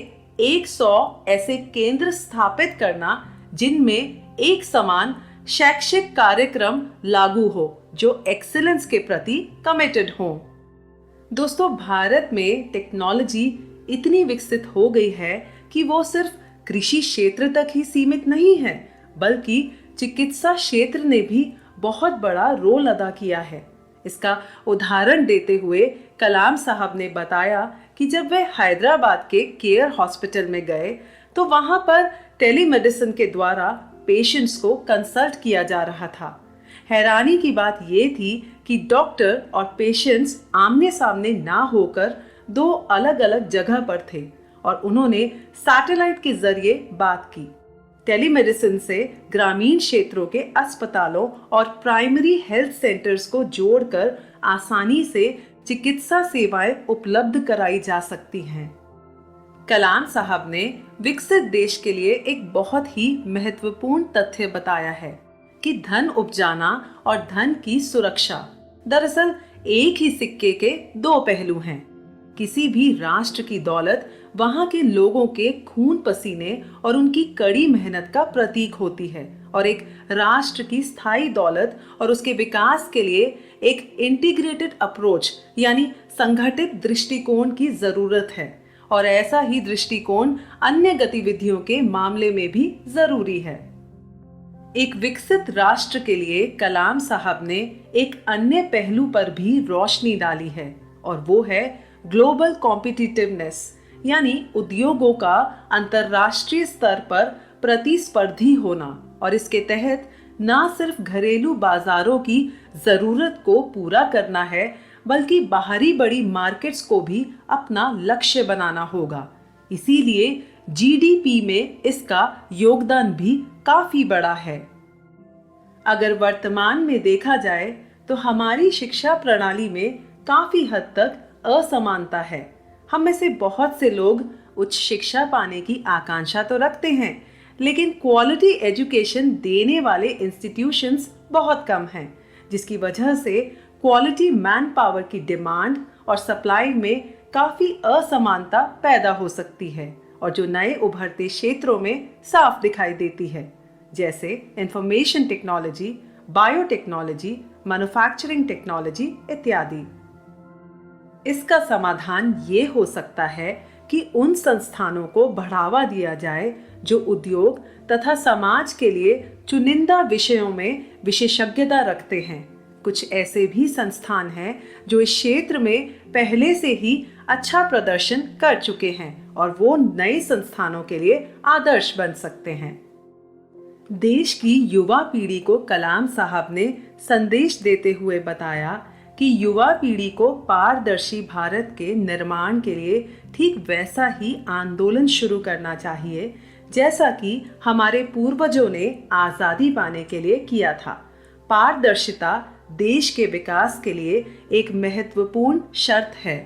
100 ऐसे केंद्र स्थापित करना जिनमें एक समान शैक्षिक कार्यक्रम लागू हो जो एक्सीलेंस के प्रति कमिटेड हो। दोस्तों, भारत में टेक्नोलॉजी इतनी विकसित हो गई है कि वो सिर्फ कृषि क्षेत्र तक ही सीमित नहीं है, बल्कि चिकित्सा क्षेत्र ने भी बहुत बड़ा रोल अदा किया है। इसका उदाहरण देते हुए कलाम साहब ने बताया कि जब वे हैदराबाद के केयर हॉस्पिटल में गए तो वहां पर टेलीमेडिसिन के द्वारा पेशेंट्स को कंसल्ट किया जा रहा था। हैरानी की बात यह थी कि डॉक्टर और पेशेंट्स आमने सामने ना होकर दो अलग अलग जगह पर थे और उन्होंने सैटेलाइट के जरिए बात की। टेलीमेडिसिन से ग्रामीण क्षेत्रों के अस्पतालों और प्राइमरी हेल्थ सेंटर्स को जोड़कर आसानी से चिकित्सा सेवाएं उपलब्ध कराई जा सकती हैं। कलाम साहब ने विकसित देश के लिए एक बहुत ही महत्वपूर्ण तथ्य बताया है कि धन उपजाना और धन की सुरक्षा दरअसल एक ही सिक्के के दो पहलू हैं। किसी भी राष्ट्र की दौलत वहां के लोगों के खून पसीने और उनकी कड़ी मेहनत का प्रतीक होती है और एक राष्ट्र की स्थायी दौलत और उसके विकास के लिए एक इंटीग्रेटेड अप्रोच यानी संगठित दृष्टिकोण की जरूरत है और ऐसा ही दृष्टिकोण अन्य गतिविधियों के मामले में भी जरूरी है। एक विकसित राष्ट्र के लिए कलाम साहब ने एक अन्य पहलू पर भी रोशनी डाली है और वो है ग्लोबल कॉम्पिटिटिवनेस यानी उद्योगों का अंतर्राष्ट्रीय स्तर पर प्रतिस्पर्धी होना। और इसके तहत न सिर्फ घरेलू बाजारों की जरूरत को पूरा करना है, बल्कि बाहरी बड़ी मार्केट्स को भी अपना लक्ष्य बनाना होगा। इसीलिए जीडीपी में इसका योगदान भी काफी बड़ा है। अगर वर्तमान में देखा जाए तो हमारी शिक्षा प्रणाली में काफी हद तक असमानता है। हम में से बहुत से लोग उच्च शिक्षा पाने की आकांक्षा तो रखते हैं, लेकिन क्वालिटी एजुकेशन देने वाले इंस्टीट्यूशंस बहुत कम हैं, जिसकी वजह से क्वालिटी मैन पावर की डिमांड और सप्लाई में काफी असमानता पैदा हो सकती है और जो नए उभरते क्षेत्रों में साफ दिखाई देती है, जैसे information technology, biotechnology, manufacturing technology इत्यादि। इसका समाधान ये हो सकता है कि उन संस्थानों को बढ़ावा दिया जाए जो उद्योग तथा समाज के लिए चुनिंदा विषयों में विशेषज्ञता रखते हैं। कुछ ऐसे भी संस्थान हैं जो इस क्षेत्र में पहले से ही अच्छा प्रदर्शन कर चुके हैं और वो नए संस्थानों के लिए आदर्श बन सकते हैं। देश की युवा पीढ़ी को कलाम साहब ने संदेश देते हुए बताया कि युवा पीढ़ी को पारदर्शी भारत के निर्माण के लिए ठीक वैसा ही आंदोलन शुरू करना चाहिए जैसा कि हमारे पूर्वजों ने आजादी पाने के लिए किया था। पारदर्शिता देश के विकास के लिए एक महत्वपूर्ण शर्त है।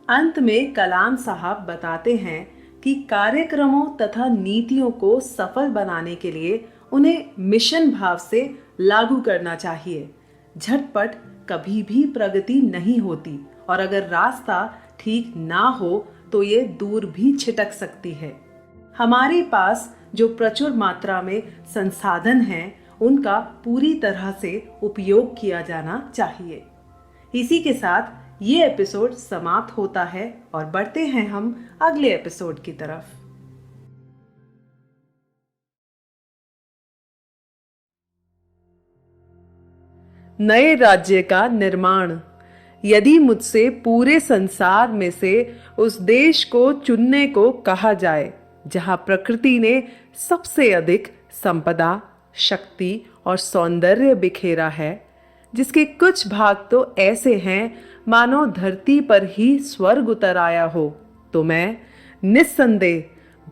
अंत में कलाम साहब बताते हैं कि कार्यक्रमों तथा नीतियों को सफल बनाने के लिए उन्हें मिशन भाव से लागू करना चाहिए। झटपट कभी भी प्रगति नहीं होती और अगर रास्ता ठीक ना हो तो ये दूर भी छिटक सकती है। हमारे पास जो प्रचुर मात्रा में संसाधन हैं, उनका पूरी तरह से उपयोग किया जाना चाहिए। इसी के साथ ये एपिसोड समाप्त होता है और बढ़ते हैं हम अगले एपिसोड की तरफ। नए राज्य का निर्माण। यदि मुझसे पूरे संसार में से उस देश को चुनने को कहा जाए जहां प्रकृति ने सबसे अधिक संपदा, शक्ति और सौंदर्य बिखेरा है, जिसके कुछ भाग तो ऐसे हैं मानो धरती पर ही स्वर्ग उतर आया हो, तो मैं निस्संदेह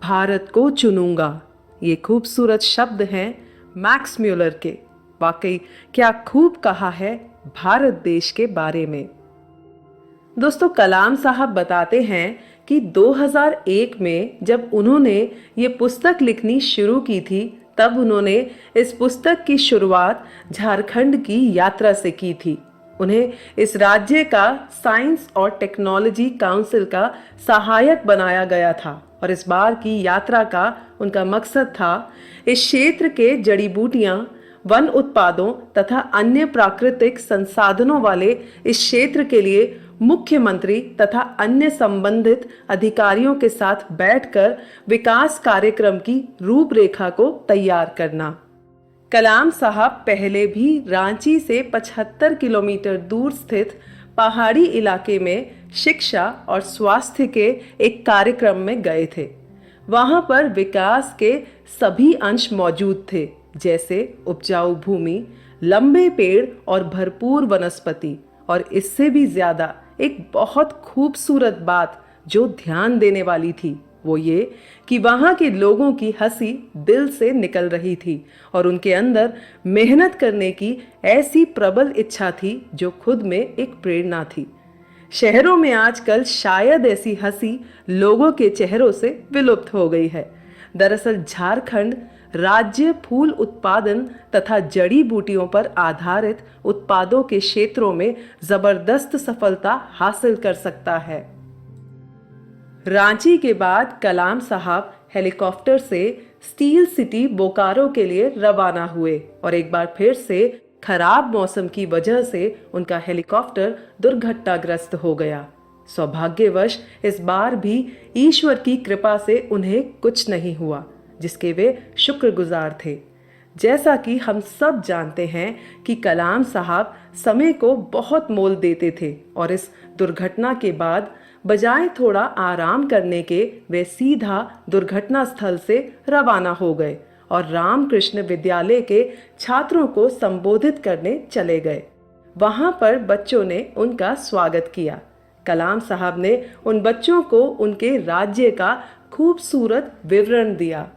भारत को चुनूंगा। ये खूबसूरत शब्द हैं मैक्स म्यूलर के। वाकई क्या खूब कहा है भारत देश के बारे में। दोस्तों, कलाम साहब बताते हैं कि 2001 में जब उन्होंने ये पुस्तक लिखनी शुरू की थी, तब उन्होंने इस पुस्तक की शुरुआत झारखंड की यात्रा से की थी। उन्हें इस राज्य का साइंस और टेक्नोलॉजी काउंसिल का सहायक बनाया गया था और इस बार की यात्रा का उनका मकसद था इस क्षेत्र के जड़ी बूटियां, वन उत्पादों तथा अन्य प्राकृतिक संसाधनों वाले इस क्षेत्र के लिए मुख्यमंत्री तथा अन्य संबंधित अधिकारियों के साथ बैठकर विकास कार्यक्रम की रूपरेखा को तैयार करना। कलाम साहब पहले भी रांची से 75 किलोमीटर दूर स्थित पहाड़ी इलाके में शिक्षा और स्वास्थ्य के एक कार्यक्रम में गए थे। वहां पर विकास के सभी अंश मौजूद थे, जैसे उपजाऊ भूमि, लंबे पेड़ और भरपूर वनस्पति। और इससे भी ज्यादा एक बहुत खूबसूरत बात जो ध्यान देने वाली थी, वो ये कि वहां के लोगों की हंसी दिल से निकल रही थी और उनके अंदर मेहनत करने की ऐसी प्रबल इच्छा थी जो खुद में एक प्रेरणा थी। शहरों में आजकल शायद ऐसी हंसी लोगों के चेहरों से विलुप्त हो गई है। दरअसल झारखंड राज्य फूल उत्पादन तथा जड़ी बूटियों पर आधारित उत्पादों के क्षेत्रों में जबरदस्त सफलता हासिल कर सकता है। रांची के बाद कलाम साहब हेलीकॉप्टर से स्टील सिटी बोकारो के लिए रवाना हुए और एक बार फिर से खराब मौसम की वजह से उनका हेलीकॉप्टर दुर्घटनाग्रस्त हो गया। सौभाग्यवश इस बार भी ईश्वर की कृपा से उन्हें कुछ नहीं हुआ, जिसके वे शुक्रगुजार थे। जैसा कि हम सब जानते हैं कि कलाम साहब समय को बहुत मोल देते थे और इस दुर्घटना के बाद बजाय थोड़ा आराम करने के वे सीधा दुर्घटना स्थल से रवाना हो गए और रामकृष्ण विद्यालय के छात्रों को संबोधित करने चले गए। वहां पर बच्चों ने उनका स्वागत किया। कलाम साहब ने उन बच्चों को उनके राज्य का खूबसूरत विवरण दिया।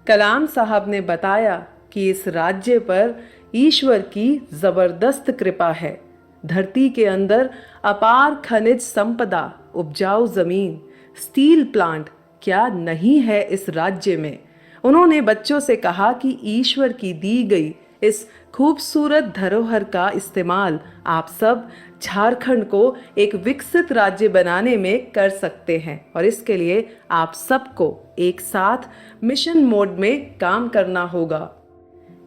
कलाम साहब ने बताया कि इस राज्य पर ईश्वर की जबरदस्त कृपा है। धरती के अंदर अपार खनिज संपदा, उपजाऊ जमीन, स्टील प्लांट क्या नहीं है इस राज्य में। उन्होंने बच्चों से कहा कि ईश्वर की दी गई इस खूबसूरत धरोहर का इस्तेमाल आप सब झारखंड को एक विकसित राज्य बनाने में कर सकते हैं और इसके लिए आप सबको एक साथ मिशन मोड में काम करना होगा।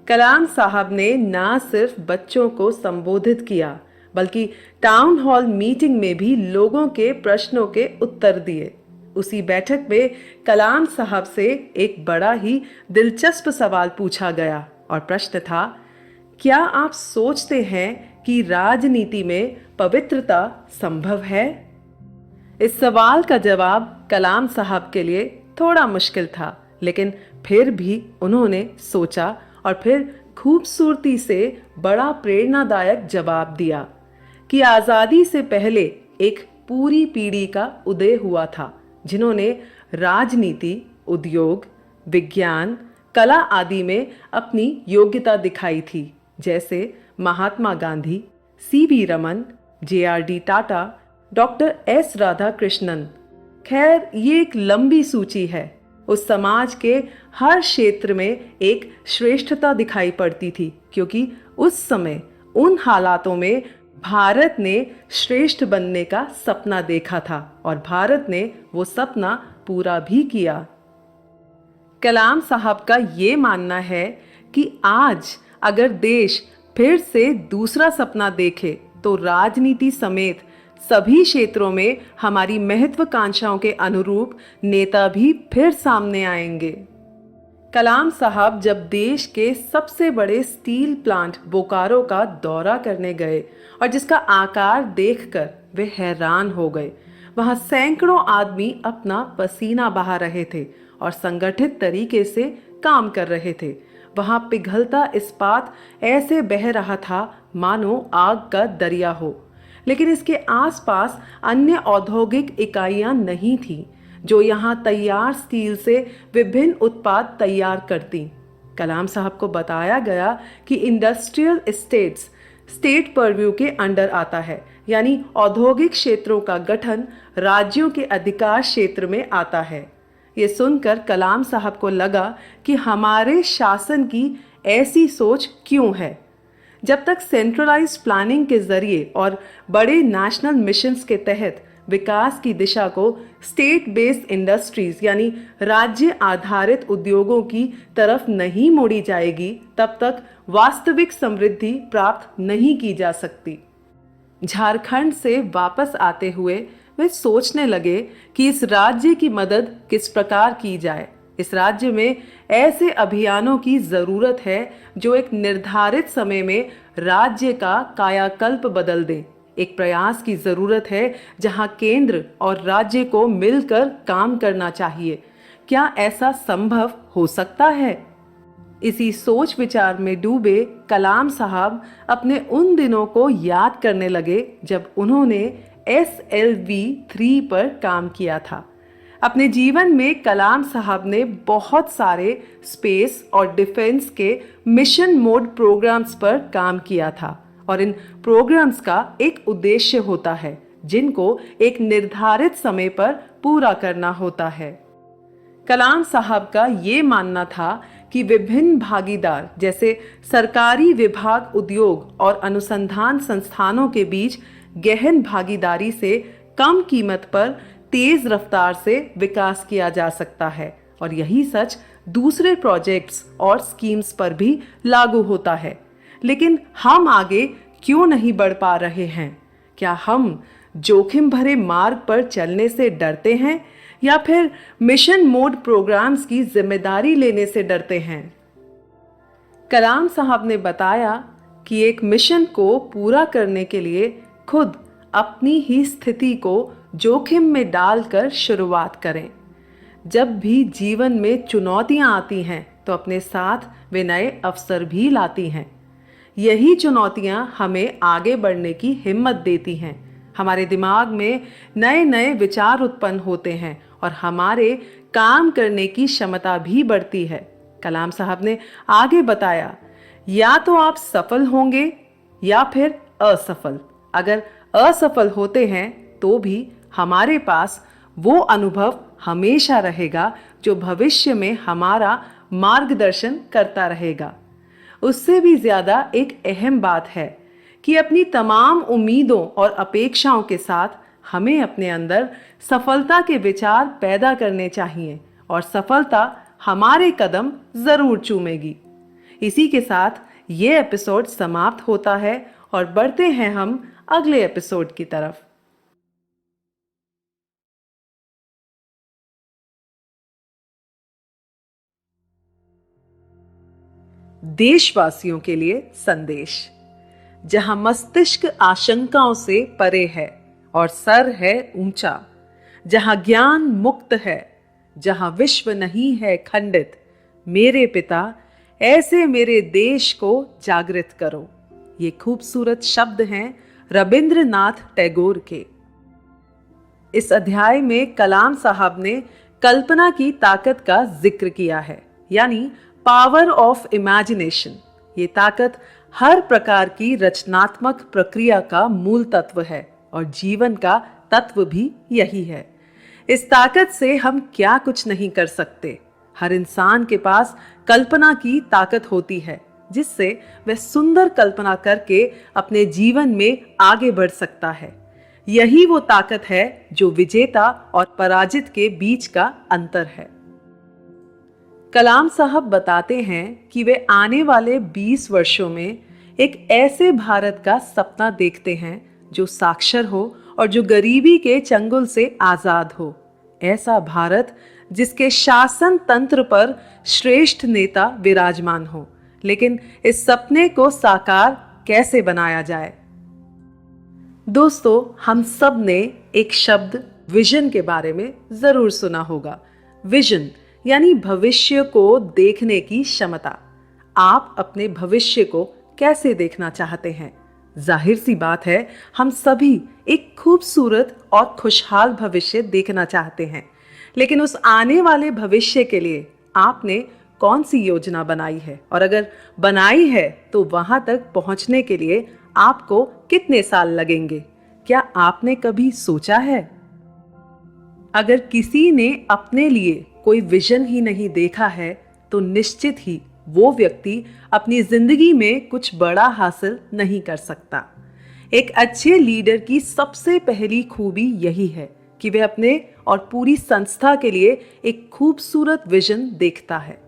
कलाम साहब ने ना सिर्फ बच्चों को संबोधित किया बल्कि टाउन हॉल मीटिंग में भी लोगों के प्रश्नों के उत्तर दिए। उसी बैठक में कलाम साहब से एक बड़ा ही दिलचस्प सवाल पूछा गया और प्रश्न था, क्या आप सोचते हैं कि राजनीति में पवित्रता संभव है? इस सवाल का जवाब कलाम साहब के लिए थोड़ा मुश्किल था, लेकिन फिर भी उन्होंने सोचा और फिर खूबसूरती से बड़ा प्रेरणादायक जवाब दिया कि आज़ादी से पहले एक पूरी पीढ़ी का उदय हुआ था जिन्होंने राजनीति, उद्योग, विज्ञान, कला आदि में अपनी योग्यता दिखाई थी, जैसे Mahatma Gandhi, CV Raman, JRD Tata, doctor S Radhakrishnan. खैर, ये एक लंबी सूची है। उस समाज के हर क्षेत्र में एक श्रेष्ठता दिखाई पड़ती थी, क्योंकि उस समय उन हालातों में भारत ने श्रेष्ठ बनने का सपना देखा था और भारत ने वो सपना पूरा भी किया। कलाम साहब का ये मानना है कि आज अगर देश फिर से दूसरा सपना देखे तो राजनीति समेत सभी क्षेत्रों में हमारी महत्वाकांक्षाओं के अनुरूप नेता भी फिर सामने आएंगे। कलाम साहब जब देश के सबसे बड़े स्टील प्लांट बोकारो का दौरा करने गए और जिसका आकार देखकर वे हैरान हो गए। वहां सैकड़ों आदमी अपना पसीना बहा रहे थे और संगठित तरीके से काम कर रहे थे। वहां पिघलता इस्पात ऐसे बह रहा था मानो आग का दरिया हो, लेकिन इसके आसपास अन्य औद्योगिक इकाइयां नहीं थीं जो यहाँ तैयार स्टील से विभिन्न उत्पाद तैयार करती। कलाम साहब को बताया गया कि इंडस्ट्रियल एस्टेट्स स्टेट परव्यू के अंडर आता है, यानी औद्योगिक क्षेत्रों का गठन राज्यों के अधिकार क्षेत्र में आता है। ये सुनकर कलाम साहब को लगा कि हमारे शासन की ऐसी सोच क्यों है। जब तक सेंट्रलाइज्ड प्लानिंग के जरिए और बड़े नेशनल मिशंस के तहत विकास की दिशा को स्टेट बेस्ड इंडस्ट्रीज यानी राज्य आधारित उद्योगों की तरफ नहीं मोड़ी जाएगी, तब तक वास्तविक समृद्धि प्राप्त नहीं की जा सकती। झारखंड से वापस आते हुए वे सोचने लगे कि इस राज्य की मदद किस प्रकार की जाए। इस राज्य में ऐसे अभियानों की जरूरत है जो एक निर्धारित समय में राज्य का कायाकल्प बदल दें। एक प्रयास की जरूरत है जहां केंद्र और राज्य को मिलकर काम करना चाहिए। क्या ऐसा संभव हो सकता है? इसी सोच विचार में डूबे कलाम साहब अपने उन दिनों को याद करने लगे जब उन्होंने SLV-3 पर काम किया था। अपने जीवन में कलाम साहब ने बहुत सारे स्पेस और डिफेंस के मिशन मोड प्रोग्राम्स पर काम किया था और इन प्रोग्राम्स का एक उद्देश्य होता है जिनको एक निर्धारित समय पर पूरा करना होता है। कलाम साहब का ये मानना था कि विभिन्न भागीदार जैसे सरकारी विभाग, उद्योग और अनुसंधान संस्थानों के बीच गहन भागीदारी से कम कीमत पर तेज रफ्तार से विकास किया जा सकता है और यही सच दूसरे प्रोजेक्ट्स और स्कीम्स पर भी लागू होता है। लेकिन हम आगे क्यों नहीं बढ़ पा रहे हैं? क्या हम जोखिम भरे मार्ग पर चलने से डरते हैं या फिर मिशन मोड प्रोग्राम्स की जिम्मेदारी लेने से डरते हैं? कलाम साहब ने बताया कि एक मिशन को पूरा करने के लिए खुद अपनी ही स्थिति को जोखिम में डालकर शुरुआत करें। जब भी जीवन में चुनौतियां आती हैं तो अपने साथ वे नए अवसर भी लाती हैं। यही चुनौतियां हमें आगे बढ़ने की हिम्मत देती हैं। हमारे दिमाग में नए नए विचार उत्पन्न होते हैं और हमारे काम करने की क्षमता भी बढ़ती है। कलाम साहब ने आगे बताया, या तो आप सफल होंगे या फिर असफल। अगर असफल होते हैं तो भी हमारे पास वो अनुभव हमेशा रहेगा जो भविष्य में हमारा मार्गदर्शन करता रहेगा। उससे भी ज्यादा एक अहम बात है कि अपनी तमाम उम्मीदों और अपेक्षाओं के साथ हमें अपने अंदर सफलता के विचार पैदा करने चाहिए और सफलता हमारे कदम जरूर चूमेगी। इसी के साथ ये एपिसोड समाप्त होता है और बढ़ते हैं हम अगले एपिसोड की तरफ। देशवासियों के लिए संदेश। जहां मस्तिष्क आशंकाओं से परे है और सर है ऊंचा, जहां ज्ञान मुक्त है, जहां विश्व नहीं है खंडित, मेरे पिता ऐसे मेरे देश को जागृत करो। ये खूबसूरत शब्द हैं रविंद्रनाथ टैगोर के। इस अध्याय में कलाम साहब ने कल्पना की ताकत का जिक्र किया है, यानी पावर ऑफ इमेजिनेशन। ये ताकत हर प्रकार की रचनात्मक प्रक्रिया का मूल तत्व है और जीवन का तत्व भी यही है। इस ताकत से हम क्या कुछ नहीं कर सकते। हर इंसान के पास कल्पना की ताकत होती है जिससे वह सुंदर कल्पना करके अपने जीवन में आगे बढ़ सकता है। यही वो ताकत है जो विजेता और पराजित के बीच का अंतर है। कलाम साहब बताते हैं कि वे आने वाले 20 वर्षों में एक ऐसे भारत का सपना देखते हैं जो साक्षर हो और जो गरीबी के चंगुल से आजाद हो। ऐसा भारत जिसके शासन तंत्र पर श्रेष्ठ नेता विराजमान हो। लेकिन इस सपने को साकार कैसे बनाया जाए? दोस्तों, हम सब ने एक शब्द विजन के बारे में जरूर सुना होगा। विजन यानी भविष्य को देखने की क्षमता। आप अपने भविष्य को कैसे देखना चाहते हैं? जाहिर सी बात है, हम सभी एक खूबसूरत और खुशहाल भविष्य देखना चाहते हैं। लेकिन उस आने वाले भविष्य के लिए आपने कौन सी योजना बनाई है? और अगर बनाई है तो वहां तक पहुंचने के लिए आपको कितने साल लगेंगे? क्या आपने कभी सोचा है? अगर किसी ने अपने लिए कोई विजन ही नहीं देखा है तो निश्चित ही वो व्यक्ति अपनी जिंदगी में कुछ बड़ा हासिल नहीं कर सकता। एक अच्छे लीडर की सबसे पहली खूबी यही है कि वह अपने और पूरी संस्था के लिए एक खूबसूरत विजन देखता है।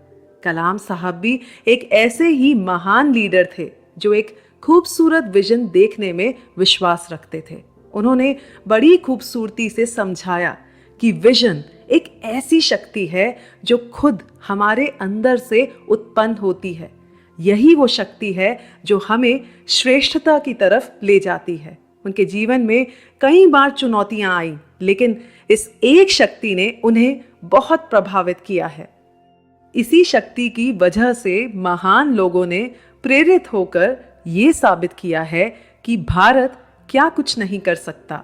कलाम साहब भी एक ऐसे ही महान लीडर थे जो एक खूबसूरत विजन देखने में विश्वास रखते थे। उन्होंने बड़ी खूबसूरती से समझाया कि विजन एक ऐसी शक्ति है जो खुद हमारे अंदर से उत्पन्न होती है। यही वो शक्ति है जो हमें श्रेष्ठता की तरफ ले जाती है। उनके जीवन में कई बार चुनौतियां आई, लेकिन इस एक शक्ति ने उन्हें बहुत प्रभावित किया है। इसी शक्ति की वजह से महान लोगों ने प्रेरित होकर ये साबित किया है कि भारत क्या कुछ नहीं कर सकता।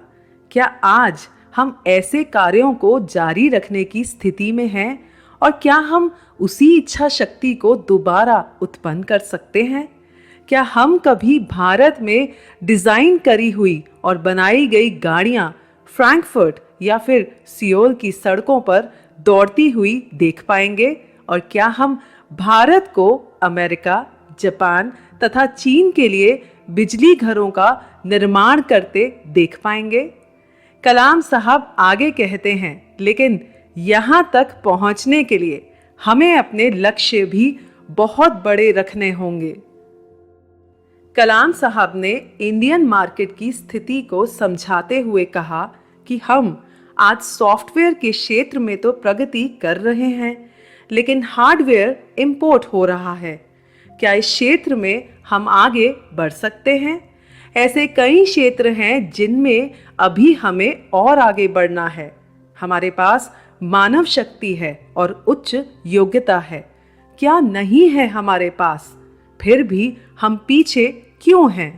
क्या आज हम ऐसे कार्यों को जारी रखने की स्थिति में हैं? और क्या हम उसी इच्छा शक्ति को दोबारा उत्पन्न कर सकते हैं? क्या हम कभी भारत में डिजाइन करी हुई और बनाई गई गाड़ियां फ्रैंकफर्ट या फिर सियोल की सड़कों पर दौड़ती हुई देख पाएंगे? और क्या हम भारत को अमेरिका, जापान तथा चीन के लिए बिजली घरों का निर्माण करते देख पाएंगे? कलाम साहब आगे कहते हैं, लेकिन यहां तक पहुंचने के लिए हमें अपने लक्ष्य भी बहुत बड़े रखने होंगे। कलाम साहब ने इंडियन मार्केट की स्थिति को समझाते हुए कहा कि हम आज सॉफ्टवेयर के क्षेत्र में तो प्रगति कर रहे हैं, लेकिन हार्डवेयर इंपोर्ट हो रहा है। क्या इस क्षेत्र में हम आगे बढ़ सकते हैं? ऐसे कई क्षेत्र हैं जिनमें अभी हमें और आगे बढ़ना है। हमारे पास मानव शक्ति है और उच्च योग्यता है। क्या नहीं है हमारे पास? फिर भी हम पीछे क्यों हैं?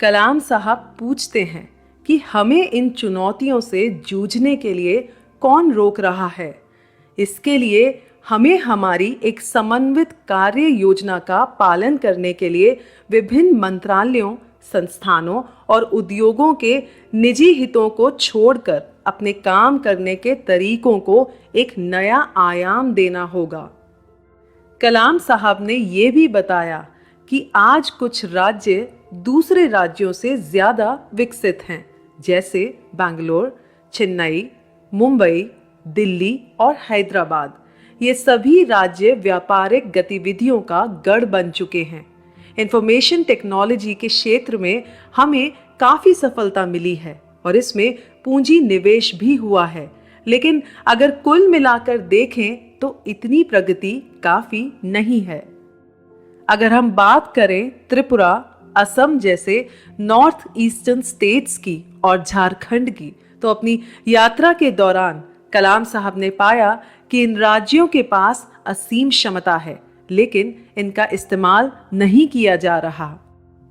कलाम साहब पूछते हैं कि हमें इन चुनौतियों से जूझने के लिए कौन रोक रहा है? इसके लिए हमें हमारी एक समन्वित कार्य योजना का पालन करने के लिए विभिन्न मंत्रालयों, संस्थानों और उद्योगों के निजी हितों को छोड़कर अपने काम करने के तरीकों को एक नया आयाम देना होगा। कलाम साहब ने ये भी बताया कि आज कुछ राज्य दूसरे राज्यों से ज्यादा विकसित हैं, जैसे बेंगलोर, चेन्नई, मुंबई, दिल्ली और हैदराबाद। ये सभी राज्य व्यापारिक गतिविधियों का गढ़ बन चुके हैं। इंफॉर्मेशन टेक्नोलॉजी के क्षेत्र में हमें काफी सफलता मिली है और इसमें पूंजी निवेश भी हुआ है, लेकिन अगर कुल मिलाकर देखें तो इतनी प्रगति काफी नहीं है। अगर हम बात करें त्रिपुरा, असम जैसे नॉर्थ ईस्टर्न स्टेट्स की और झारखंड की, तो अपनी यात्रा के दौरान कलाम साहब ने पाया कि इन राज्यों के पास असीम क्षमता है, लेकिन इनका इस्तेमाल नहीं किया जा रहा।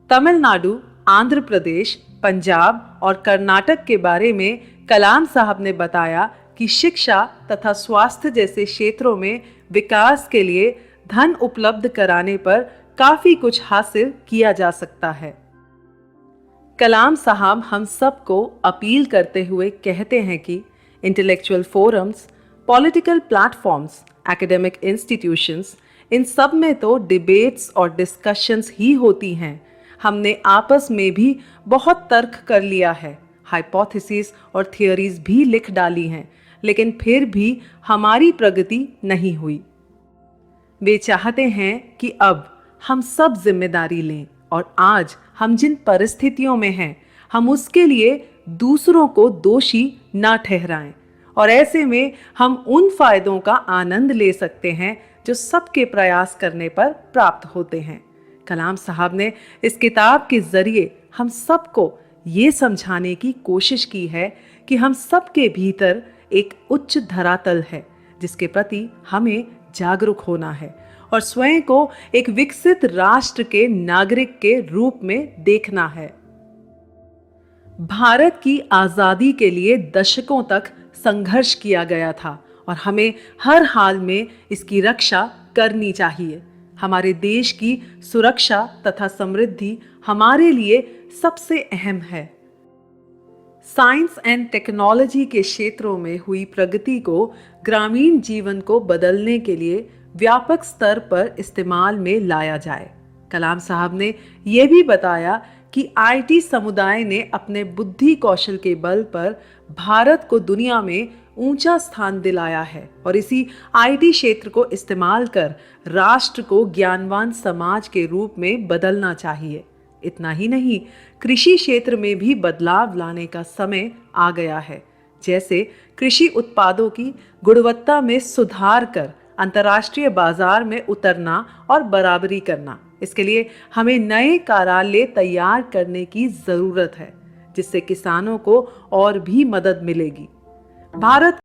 तमिलनाडु, आंध्र प्रदेश, पंजाब और कर्नाटक के बारे में कलाम साहब ने बताया कि शिक्षा तथा स्वास्थ्य जैसे क्षेत्रों में विकास के लिए धन उपलब्ध कराने पर काफी कुछ हासिल किया जा सकता है। कलाम साहब हम सबको अपील करते हुए कहते हैं कि intellectual forums, political platforms, academic institutions, इन सब में तो डिबेट्स और डिस्कशंस ही होती हैं। हमने आपस में भी बहुत तर्क कर लिया है, हाइपोथेसिस और थियरीज भी लिख डाली हैं, लेकिन फिर भी हमारी प्रगति नहीं हुई। वे चाहते हैं कि अब हम सब जिम्मेदारी लें और आज हम जिन परिस्थितियों में हैं, हम उसके लिए दूसरों को दोषी ना ठहराएं। और ऐसे में हम उन फायदों का आनंद ले सकते हैं जो सबके प्रयास करने पर प्राप्त होते हैं। कलाम साहब ने इस किताब के जरिए हम सबको ये समझाने की कोशिश की है कि हम सबके भीतर एक उच्च धरातल है जिसके प्रति हमें जागरूक होना है और स्वयं को एक विकसित राष्ट्र के नागरिक के रूप में देखना है। भारत की आजादी के लिए दशकों तक संघर्ष किया गया था और हमें हर हाल में इसकी रक्षा करनी चाहिए। हमारे देश की सुरक्षा तथा समृद्धि हमारे लिए सबसे अहम है। साइंस एंड टेक्नोलॉजी के क्षेत्रों में हुई प्रगति को ग्रामीण जीवन को बदलने के लिए व्यापक स्तर पर इस्तेमाल में लाया जाए। कलाम साहब ने यह भी बताया कि आईटी समुदाय ने अपने बुद्धि कौशल के बल पर भारत को दुनिया में ऊंचा स्थान दिलाया है और इसी आईटी क्षेत्र को इस्तेमाल कर राष्ट्र को ज्ञानवान समाज के रूप में बदलना चाहिए। इतना ही नहीं, कृषि क्षेत्र में भी बदलाव लाने का समय आ गया है। जैसे कृषि उत्पादों की गुणवत्ता में सुधार कर अंतर्राष्ट्रीय बाजार में उतरना और बराबरी करना। इसके लिए हमें नए कार्यालय तैयार करने की जरूरत है जिससे किसानों को और भी मदद मिलेगी। भारत